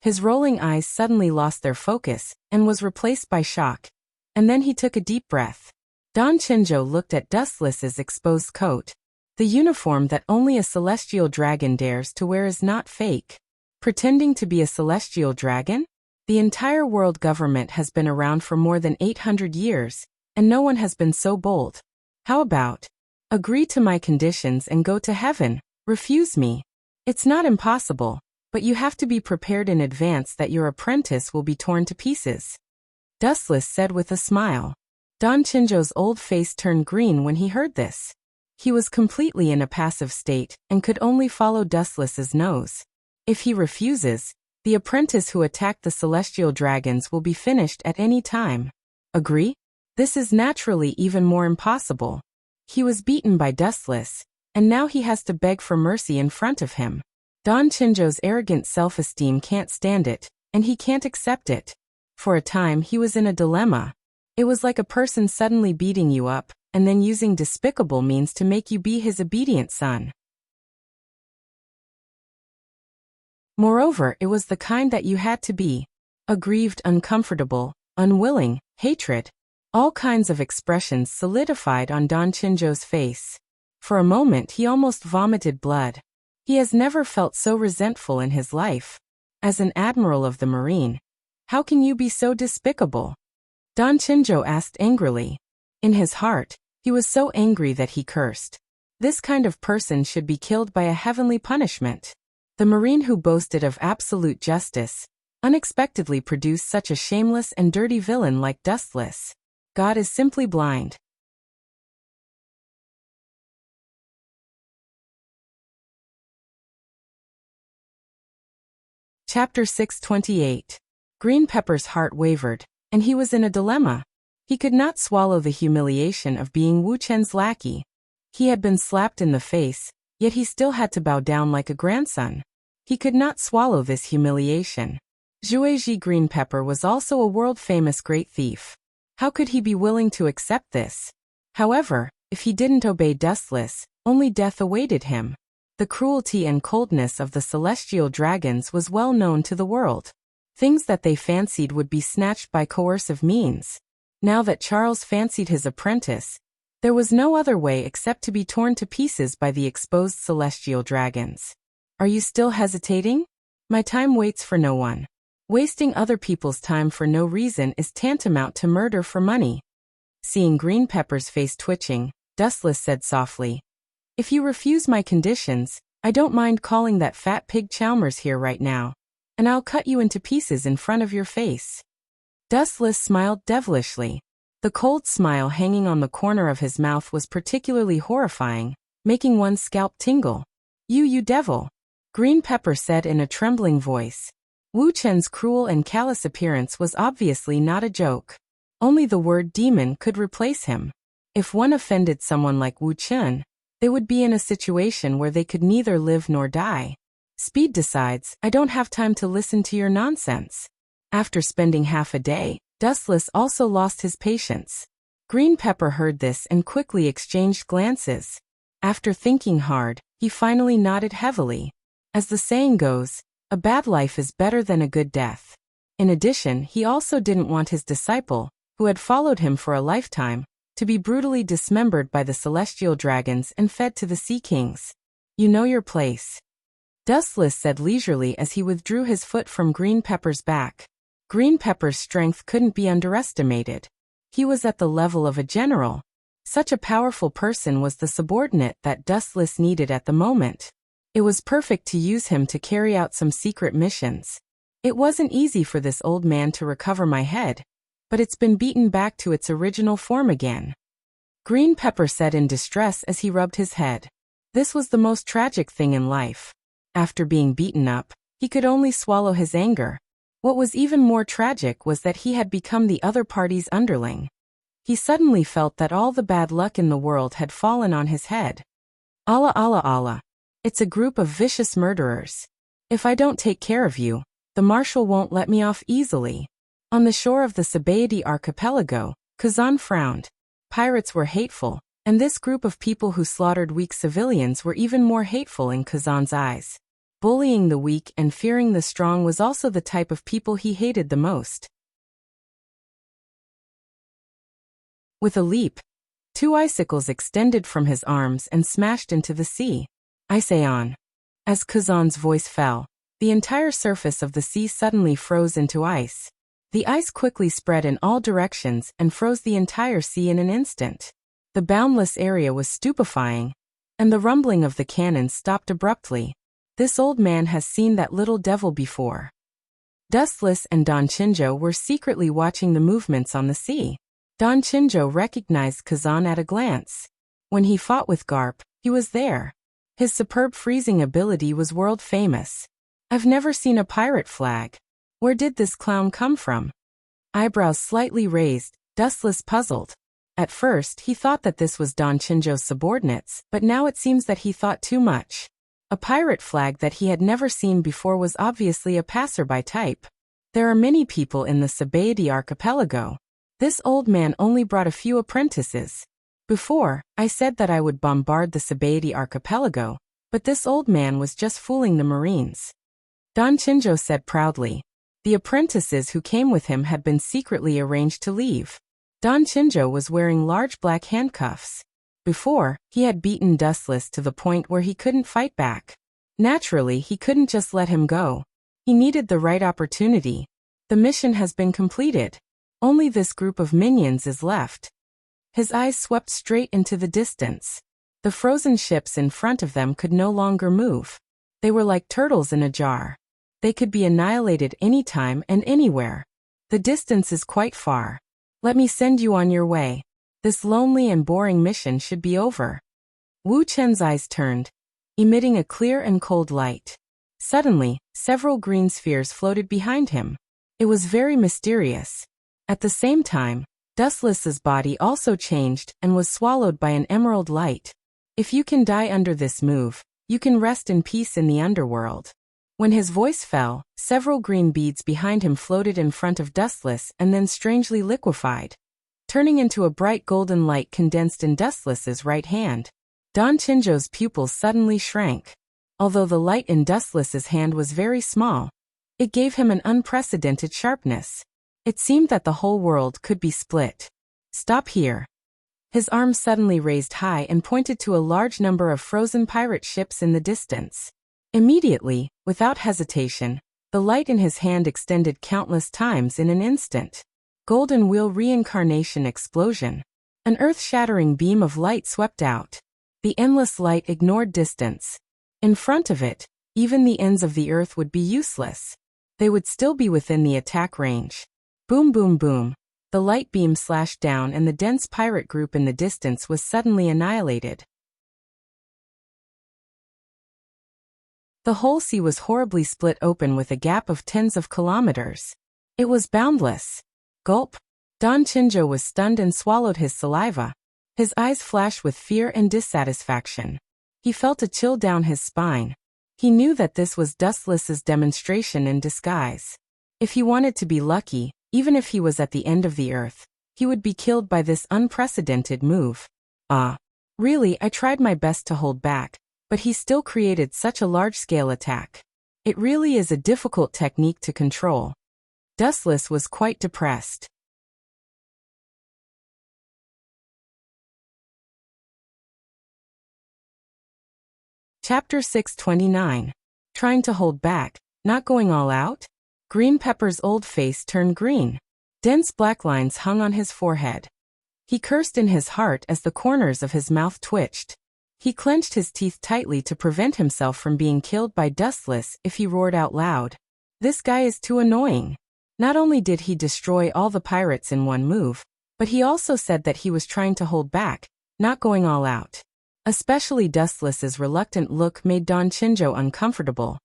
Speaker 1: His rolling eyes suddenly lost their focus and was replaced by shock. And then he took a deep breath. Don Chinjo looked at Dustless's exposed coat. The uniform that only a celestial dragon dares to wear is not fake. Pretending to be a celestial dragon? The entire world government has been around for more than 800 years, and no one has been so bold. How about, agree to my conditions and go to heaven, refuse me? It's not impossible, but you have to be prepared in advance that your apprentice will be torn to pieces. Dustless said with a smile. Don Chinjo's old face turned green when he heard this. He was completely in a passive state and could only follow Dustless's nose. If he refuses, the apprentice who attacked the celestial dragons will be finished at any time. Agree? This is naturally even more impossible. He was beaten by Dustless, and now he has to beg for mercy in front of him. Don Chinjo's arrogant self-esteem can't stand it, and he can't accept it. For a time he was in a dilemma. It was like a person suddenly beating you up, and then using despicable means to make you be his obedient son. Moreover, it was the kind that you had to be. Aggrieved, uncomfortable, unwilling, hatred. All kinds of expressions solidified on Don Chinjo's face. For a moment he almost vomited blood. He has never felt so resentful in his life. As an admiral of the marine, how can you be so despicable? Don Chinjo asked angrily. In his heart, he was so angry that he cursed. This kind of person should be killed by a heavenly punishment. The marine who boasted of absolute justice unexpectedly produced such a shameless and dirty villain like Dustless. God is simply blind. Chapter 628. Green Pepper's heart wavered, and he was in a dilemma. He could not swallow the humiliation of being Wu Chen's lackey. He had been slapped in the face, yet he still had to bow down like a grandson. He could not swallow this humiliation. Zhueji Green Pepper was also a world-famous great thief. How could he be willing to accept this? However, if he didn't obey Dustless, only death awaited him. The cruelty and coldness of the celestial dragons was well known to the world. Things that they fancied would be snatched by coercive means. Now that Charles fancied his apprentice, there was no other way except to be torn to pieces by the exposed celestial dragons. Are you still hesitating? My time waits for no one. Wasting other people's time for no reason is tantamount to murder for money. Seeing Green Pepper's face twitching, Dustless said softly, If you refuse my conditions, I don't mind calling that fat pig Chalmers here right now, and I'll cut you into pieces in front of your face. Dustless smiled devilishly. The cold smile hanging on the corner of his mouth was particularly horrifying, making one's scalp tingle. You devil! Green Pepper said in a trembling voice. Wu Chen's cruel and callous appearance was obviously not a joke. Only the word demon could replace him. If one offended someone like Wuxia, they would be in a situation where they could neither live nor die. Speed decides, I don't have time to listen to your nonsense. After spending half a day, Dustless also lost his patience. Green Pepper heard this and quickly exchanged glances. After thinking hard, he finally nodded heavily. As the saying goes, a bad life is better than a good death. In addition, he also didn't want his disciple, who had followed him for a lifetime, to be brutally dismembered by the celestial dragons and fed to the sea kings. You know your place. Dustless said leisurely as he withdrew his foot from Green Pepper's back. Green Pepper's strength couldn't be underestimated. He was at the level of a general. Such a powerful person was the subordinate that Dustless needed at the moment. It was perfect to use him to carry out some secret missions. It wasn't easy for this old man to recover my head, but it's been beaten back to its original form again. Green Pepper said in distress as he rubbed his head. This was the most tragic thing in life. After being beaten up, he could only swallow his anger. What was even more tragic was that he had become the other party's underling. He suddenly felt that all the bad luck in the world had fallen on his head. Allah Allah Allah. It's a group of vicious murderers. If I don't take care of you, the marshal won't let me off easily. On the shore of the Sabaody archipelago, Kazan frowned. Pirates were hateful, and this group of people who slaughtered weak civilians were even more hateful in Kazan's eyes. Bullying the weak and fearing the strong was also the type of people he hated the most. With a leap, 2 icicles extended from his arms and smashed into the sea. I say on. As Kazan's voice fell, the entire surface of the sea suddenly froze into ice. The ice quickly spread in all directions and froze the entire sea in an instant. The boundless area was stupefying, and the rumbling of the cannons stopped abruptly. This old man has seen that little devil before. Dustless and Don Chinjo were secretly watching the movements on the sea. Don Chinjo recognized Kazan at a glance. When he fought with Garp, he was there. His superb freezing ability was world famous. I've never seen a pirate flag. Where did this clown come from? Eyebrows slightly raised, Dustless puzzled. At first, he thought that this was Don Chinjo's subordinates, but now it seems that he thought too much. A pirate flag that he had never seen before was obviously a passerby type. There are many people in the Sabaody archipelago. This old man only brought a few apprentices. Before, I said that I would bombard the Sabaody archipelago, but this old man was just fooling the Marines. Don Chinjo said proudly. The apprentices who came with him had been secretly arranged to leave. Don Chinjo was wearing large black handcuffs. Before, he had beaten Dustless to the point where he couldn't fight back. Naturally, he couldn't just let him go. He needed the right opportunity. The mission has been completed. Only this group of minions is left. His eyes swept straight into the distance. The frozen ships in front of them could no longer move. They were like turtles in a jar. They could be annihilated anytime and anywhere. The distance is quite far. Let me send you on your way. This lonely and boring mission should be over. Wu Chen's eyes turned, emitting a clear and cold light. Suddenly, several green spheres floated behind him. It was very mysterious. At the same time, Dustless's body also changed and was swallowed by an emerald light. If you can die under this move, you can rest in peace in the underworld. When his voice fell, several green beads behind him floated in front of Dustless and then strangely liquefied, turning into a bright golden light condensed in Dustless's right hand. Don Chinjo's pupils suddenly shrank. Although the light in Dustless's hand was very small, it gave him an unprecedented sharpness. It seemed that the whole world could be split. Stop here. His arm suddenly raised high and pointed to a large number of frozen pirate ships in the distance. Immediately, without hesitation, the light in his hand extended countless times in an instant. Golden Wheel Reincarnation Explosion. An earth-shattering beam of light swept out. The endless light ignored distance. In front of it, even the ends of the earth would be useless. They would still be within the attack range. Boom boom boom. The light beam slashed down and the dense pirate group in the distance was suddenly annihilated. The whole sea was horribly split open with a gap of tens of kilometers. It was boundless. Gulp. Don Chinjo was stunned and swallowed his saliva. His eyes flashed with fear and dissatisfaction. He felt a chill down his spine. He knew that this was Dustless's demonstration in disguise. If he wanted to be lucky, even if he was at the end of the earth, he would be killed by this unprecedented move. Really, I tried my best to hold back, but he still created such a large-scale attack. It really is a difficult technique to control. Dustless was quite depressed. Chapter 629. Trying to hold back, not going all out? Green Pepper's old face turned green. Dense black lines hung on his forehead. He cursed in his heart as the corners of his mouth twitched. He clenched his teeth tightly to prevent himself from being killed by Dustless if he roared out loud. This guy is too annoying. Not only did he destroy all the pirates in one move, but he also said that he was trying to hold back, not going all out. Especially Dustless's reluctant look made Don Chinjo uncomfortable.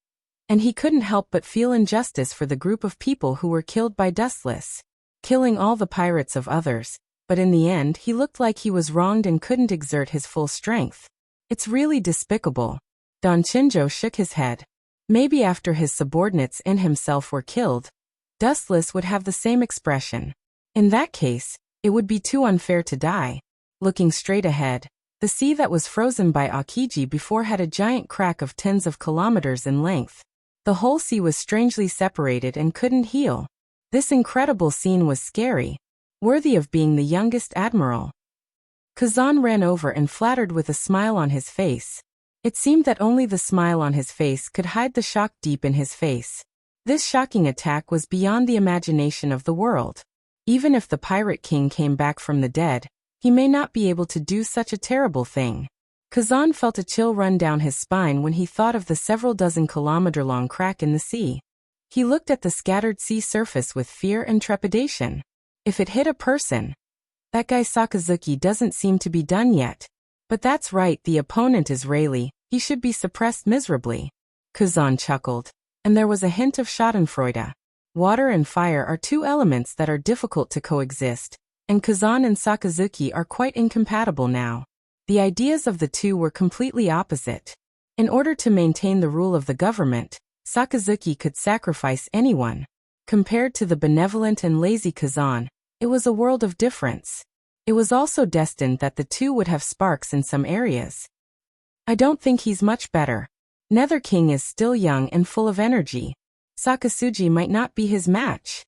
Speaker 1: And he couldn't help but feel injustice for the group of people who were killed by Dustless, killing all the pirates of others, but in the end he looked like he was wronged and couldn't exert his full strength. It's really despicable. Don Chinjo shook his head. Maybe after his subordinates and himself were killed, Dustless would have the same expression. In that case, it would be too unfair to die. Looking straight ahead, the sea that was frozen by Aokiji before had a giant crack of tens of kilometers in length. The whole sea was strangely separated and couldn't heal. This incredible scene was scary, worthy of being the youngest admiral. Kazan ran over and flattered with a smile on his face. It seemed that only the smile on his face could hide the shock deep in his face. This shocking attack was beyond the imagination of the world. Even if the Pirate King came back from the dead, he may not be able to do such a terrible thing. Kazan felt a chill run down his spine when he thought of the several dozen kilometer-long crack in the sea. He looked at the scattered sea surface with fear and trepidation. If it hit a person, that guy Sakazuki doesn't seem to be done yet. But that's right, the opponent is Rayleigh, he should be suppressed miserably. Kazan chuckled, and there was a hint of schadenfreude. Water and fire are two elements that are difficult to coexist, and Kazan and Sakazuki are quite incompatible now. The ideas of the two were completely opposite. In order to maintain the rule of the government, Sakazuki could sacrifice anyone. Compared to the benevolent and lazy Kazan, it was a world of difference. It was also destined that the two would have sparks in some areas. I don't think he's much better. Nether King is still young and full of energy. Sakasuji might not be his match.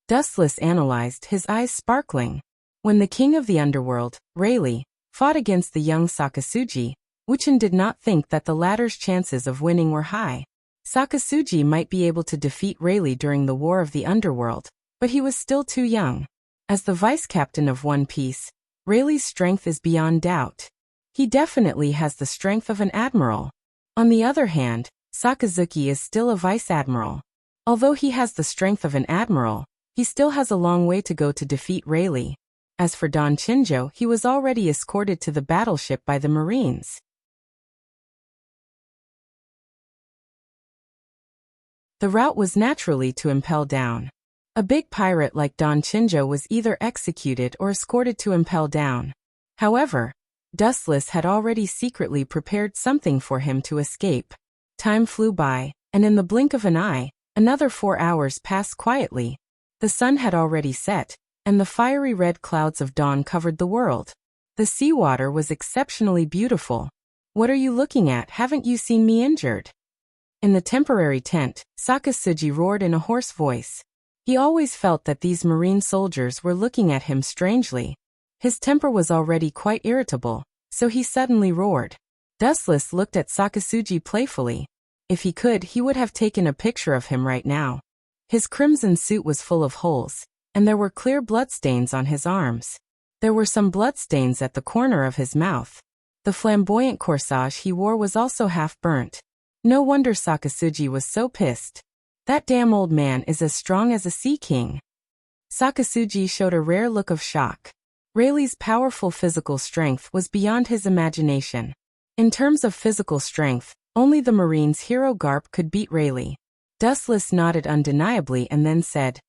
Speaker 1: Dustless analyzed, his eyes sparkling. When the king of the underworld, Rayleigh, fought against the young Sakasuji, Wuxia did not think that the latter's chances of winning were high. Sakasuji might be able to defeat Rayleigh during the War of the Underworld, but he was still too young. As the vice-captain of One Piece, Rayleigh's strength is beyond doubt. He definitely has the strength of an admiral. On the other hand, Sakazuki is still a vice-admiral. Although he has the strength of an admiral, he still has a long way to go to defeat Rayleigh. As for Don Chinjo, he was already escorted to the battleship by the Marines. The route was naturally to impel down. A big pirate like Don Chinjo was either executed or escorted to impel down. However, Dustless had already secretly prepared something for him to escape. Time flew by, and in the blink of an eye, another 4 hours passed quietly. The sun had already set, and the fiery red clouds of dawn covered the world. The seawater was exceptionally beautiful. What are you looking at? Haven't you seen me injured? In the temporary tent, Sakasuji roared in a hoarse voice. He always felt that these marine soldiers were looking at him strangely. His temper was already quite irritable, so he suddenly roared. Dustless looked at Sakasuji playfully. If he could, he would have taken a picture of him right now. His crimson suit was full of holes, and there were clear bloodstains on his arms. There were some bloodstains at the corner of his mouth. The flamboyant corsage he wore was also half burnt. No wonder Sakasuji was so pissed. That damn old man is as strong as a sea king. Sakasuji showed a rare look of shock. Rayleigh's powerful physical strength was beyond his imagination. In terms of physical strength, only the Marine's hero Garp could beat Rayleigh. Dustless nodded undeniably and then said,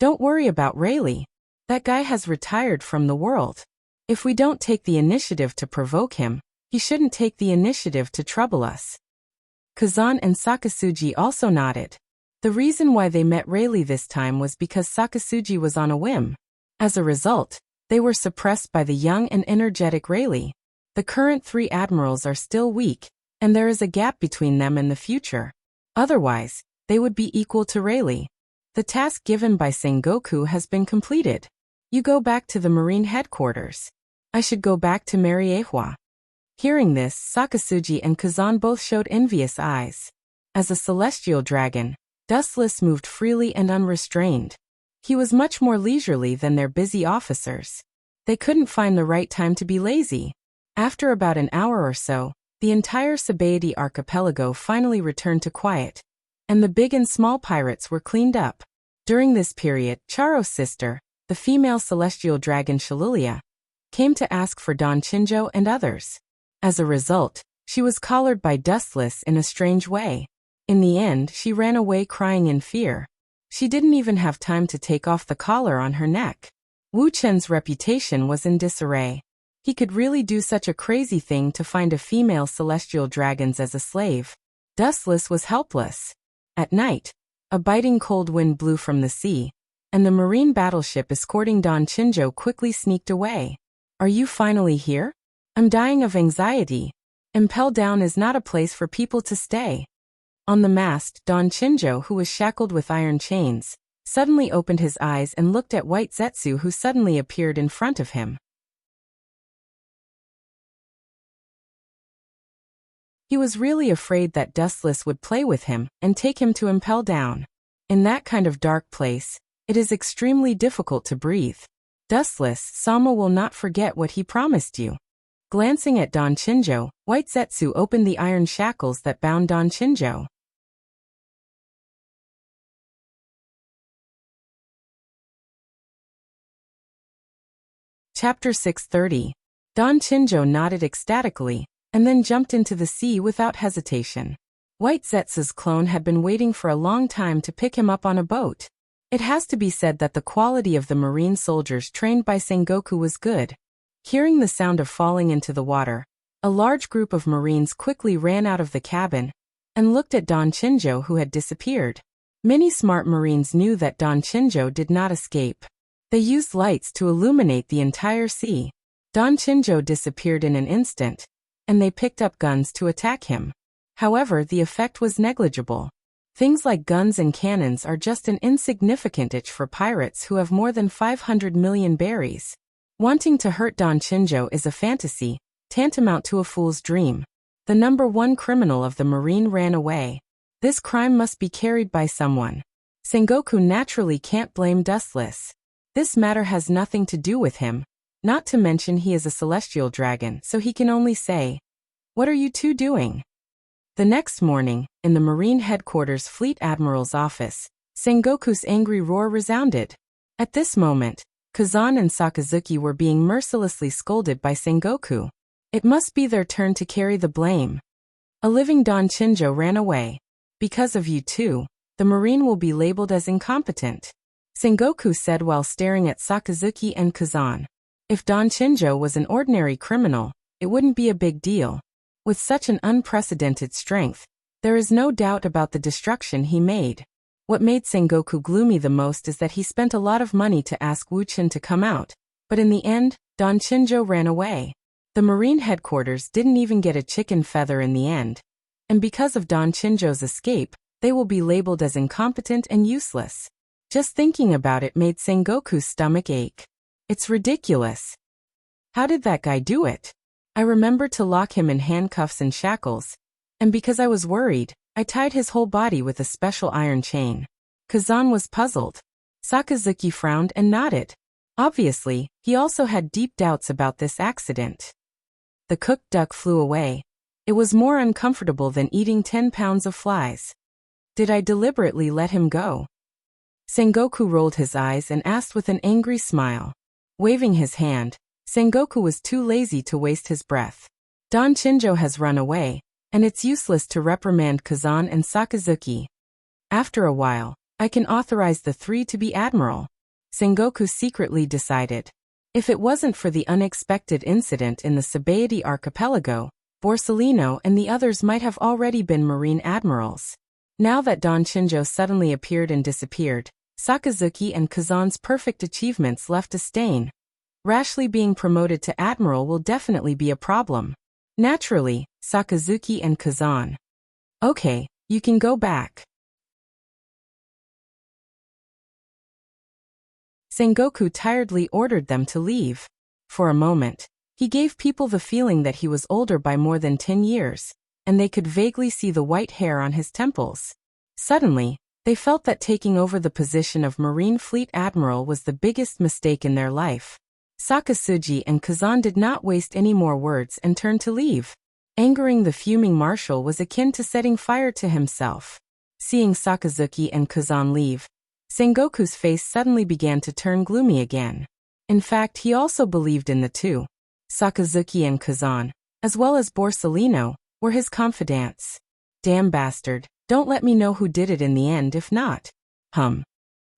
Speaker 1: "Don't worry about Rayleigh. That guy has retired from the world. If we don't take the initiative to provoke him, he shouldn't take the initiative to trouble us." Kazan and Sakasuji also nodded. The reason why they met Rayleigh this time was because Sakasuji was on a whim. As a result, they were suppressed by the young and energetic Rayleigh. The current 3 admirals are still weak, and there is a gap between them and the future. Otherwise, they would be equal to Rayleigh. The task given by Sengoku has been completed. You go back to the Marine headquarters. I should go back to Mariehua. Hearing this, Sakasuji and Kazan both showed envious eyes. As a celestial dragon, Dustless moved freely and unrestrained. He was much more leisurely than their busy officers. They couldn't find the right time to be lazy. After about an hour or so, the entire Sabaody archipelago finally returned to quiet, and the big and small pirates were cleaned up. During this period, Charo's sister, the female celestial dragon Shalilia, came to ask for Don Chinjo and others. As a result, she was collared by Dustless in a strange way. In the end, she ran away crying in fear. She didn't even have time to take off the collar on her neck. Wu Chen's reputation was in disarray. He could really do such a crazy thing to find a female celestial dragon as a slave. Dustless was helpless. At night, a biting cold wind blew from the sea, and the marine battleship escorting Don Chinjo quickly sneaked away. "Are you finally here? I'm dying of anxiety. Impel Down is not a place for people to stay." On the mast, Don Chinjo, who was shackled with iron chains, suddenly opened his eyes and looked at White Zetsu, who suddenly appeared in front of him. He was really afraid that Dustless would play with him and take him to Impel Down. In that kind of dark place, it is extremely difficult to breathe. "Dustless, Sama will not forget what he promised you." Glancing at Don Chinjo, White Zetsu opened the iron shackles that bound Don Chinjo. Chapter 630. Don Chinjo nodded ecstatically, and then jumped into the sea without hesitation. White Zetsu's clone had been waiting for a long time to pick him up on a boat. It has to be said that the quality of the marine soldiers trained by Sengoku was good. Hearing the sound of falling into the water, a large group of Marines quickly ran out of the cabin and looked at Don Chinjo, who had disappeared. Many smart Marines knew that Don Chinjo did not escape. They used lights to illuminate the entire sea. Don Chinjo disappeared in an instant, and they picked up guns to attack him. However, the effect was negligible. Things like guns and cannons are just an insignificant itch for pirates who have more than 500 million berries. Wanting to hurt Don Chinjo is a fantasy, tantamount to a fool's dream. The #1 criminal of the marine ran away. This crime must be carried by someone. Sengoku naturally can't blame Dustless. This matter has nothing to do with him, not to mention he is a celestial dragon, so he can only say, "What are you two doing?" The next morning, in the Marine Headquarters Fleet Admiral's office, Sengoku's angry roar resounded. At this moment, Kazan and Sakazuki were being mercilessly scolded by Sengoku. It must be their turn to carry the blame. A living Don Chinjo ran away. Because of you two, the Marine will be labeled as incompetent, Sengoku said while staring at Sakazuki and Kazan. If Don Chinjo was an ordinary criminal, it wouldn't be a big deal. With such an unprecedented strength, there is no doubt about the destruction he made. What made Sengoku gloomy the most is that he spent a lot of money to ask Wu Chen to come out, but in the end, Don Chinjo ran away. The Marine headquarters didn't even get a chicken feather in the end, and because of Don Chinjo's escape, they will be labeled as incompetent and useless. Just thinking about it made Sengoku's stomach ache. It's ridiculous. How did that guy do it? I remembered to lock him in handcuffs and shackles, and because I was worried, I tied his whole body with a special iron chain. Kazan was puzzled. Sakazuki frowned and nodded. Obviously, he also had deep doubts about this accident. The cooked duck flew away. It was more uncomfortable than eating 10 pounds of flies. Did I deliberately let him go? Sengoku rolled his eyes and asked with an angry smile. Waving his hand, Sengoku was too lazy to waste his breath. Don Chinjo has run away, and it's useless to reprimand Kazan and Sakazuki. After a while, I can authorize the three to be admiral. Sengoku secretly decided. If it wasn't for the unexpected incident in the Sabaody archipelago, Borsellino and the others might have already been marine admirals. Now that Don Chinjo suddenly appeared and disappeared, Sakazuki and Kazan's perfect achievements left a stain. Rashly being promoted to admiral will definitely be a problem. Naturally, Sakazuki and Kazan. Okay, you can go back. Sengoku tiredly ordered them to leave. For a moment, he gave people the feeling that he was older by more than 10 years, and they could vaguely see the white hair on his temples. Suddenly, they felt that taking over the position of Marine Fleet Admiral was the biggest mistake in their life. Sakazuki and Kazan did not waste any more words and turned to leave. Angering the fuming marshal was akin to setting fire to himself. Seeing Sakazuki and Kazan leave, Sengoku's face suddenly began to turn gloomy again. In fact, he also believed in the two. Sakazuki and Kazan, as well as Borsellino, were his confidants. Damn bastard, don't let me know who did it in the end if not.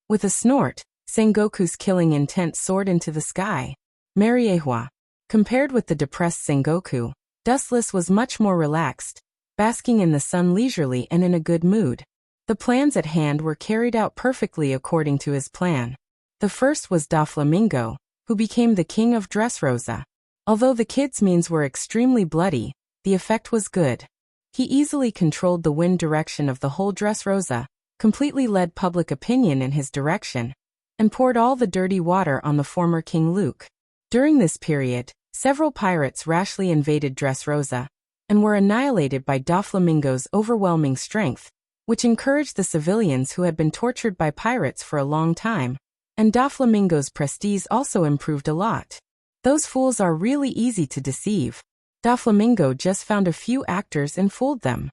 Speaker 1: With a snort, Sengoku's killing intent soared into the sky. Mariehua. Compared with the depressed Sengoku, Dustless was much more relaxed, basking in the sun leisurely and in a good mood. The plans at hand were carried out perfectly according to his plan. The first was Doflamingo, who became the king of Dressrosa. Although the kid's means were extremely bloody, the effect was good. He easily controlled the wind direction of the whole Dressrosa, completely led public opinion in his direction, and poured all the dirty water on the former King Luke. During this period, several pirates rashly invaded Dressrosa, and were annihilated by Doflamingo's overwhelming strength, which encouraged the civilians who had been tortured by pirates for a long time, and Doflamingo's prestige also improved a lot. Those fools are really easy to deceive. Doflamingo just found a few actors and fooled them.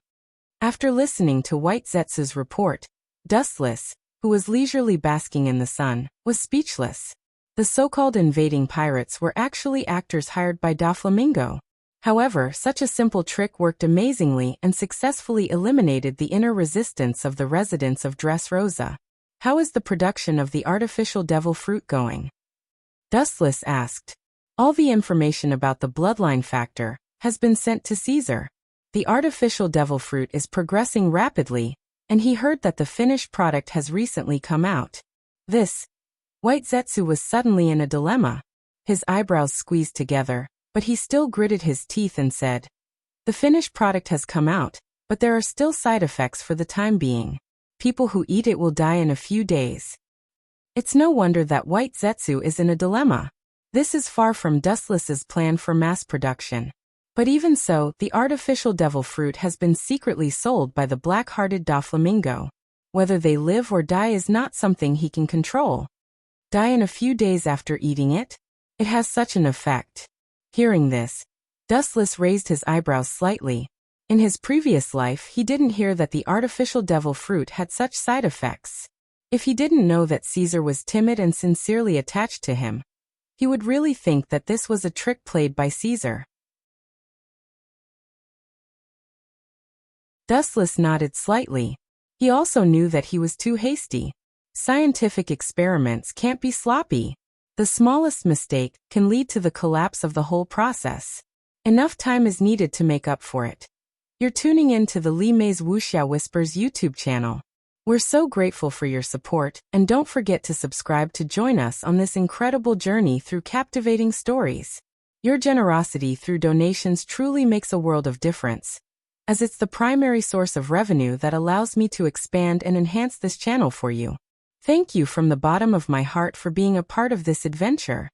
Speaker 1: After listening to White Zetsu's report, Dustless, who was leisurely basking in the sun, was speechless. The so-called invading pirates were actually actors hired by Doflamingo. However, such a simple trick worked amazingly and successfully eliminated the inner resistance of the residents of Dressrosa. How is the production of the artificial devil fruit going? Dustless asked. All the information about the bloodline factor has been sent to Caesar. The artificial devil fruit is progressing rapidly, and he heard that the finished product has recently come out. White Zetsu was suddenly in a dilemma. His eyebrows squeezed together, but he still gritted his teeth and said, "The finished product has come out, but there are still side effects for the time being. People who eat it will die in a few days." It's no wonder that White Zetsu is in a dilemma. This is far from Dustless's plan for mass production. But even so, the artificial devil fruit has been secretly sold by the black-hearted Doflamingo. Whether they live or die is not something he can control. Die in a few days after eating it? It has such an effect. Hearing this, Dustless raised his eyebrows slightly. In his previous life, he didn't hear that the artificial devil fruit had such side effects. If he didn't know that Caesar was timid and sincerely attached to him, he would really think that this was a trick played by Caesar. Dustless nodded slightly. He also knew that he was too hasty. Scientific experiments can't be sloppy. The smallest mistake can lead to the collapse of the whole process. Enough time is needed to make up for it. You're tuning in to the Li Mei's Wuxia Whispers YouTube channel. We're so grateful for your support, and don't forget to subscribe to join us on this incredible journey through captivating stories. Your generosity through donations truly makes a world of difference, as it's the primary source of revenue that allows me to expand and enhance this channel for you. Thank you from the bottom of my heart for being a part of this adventure.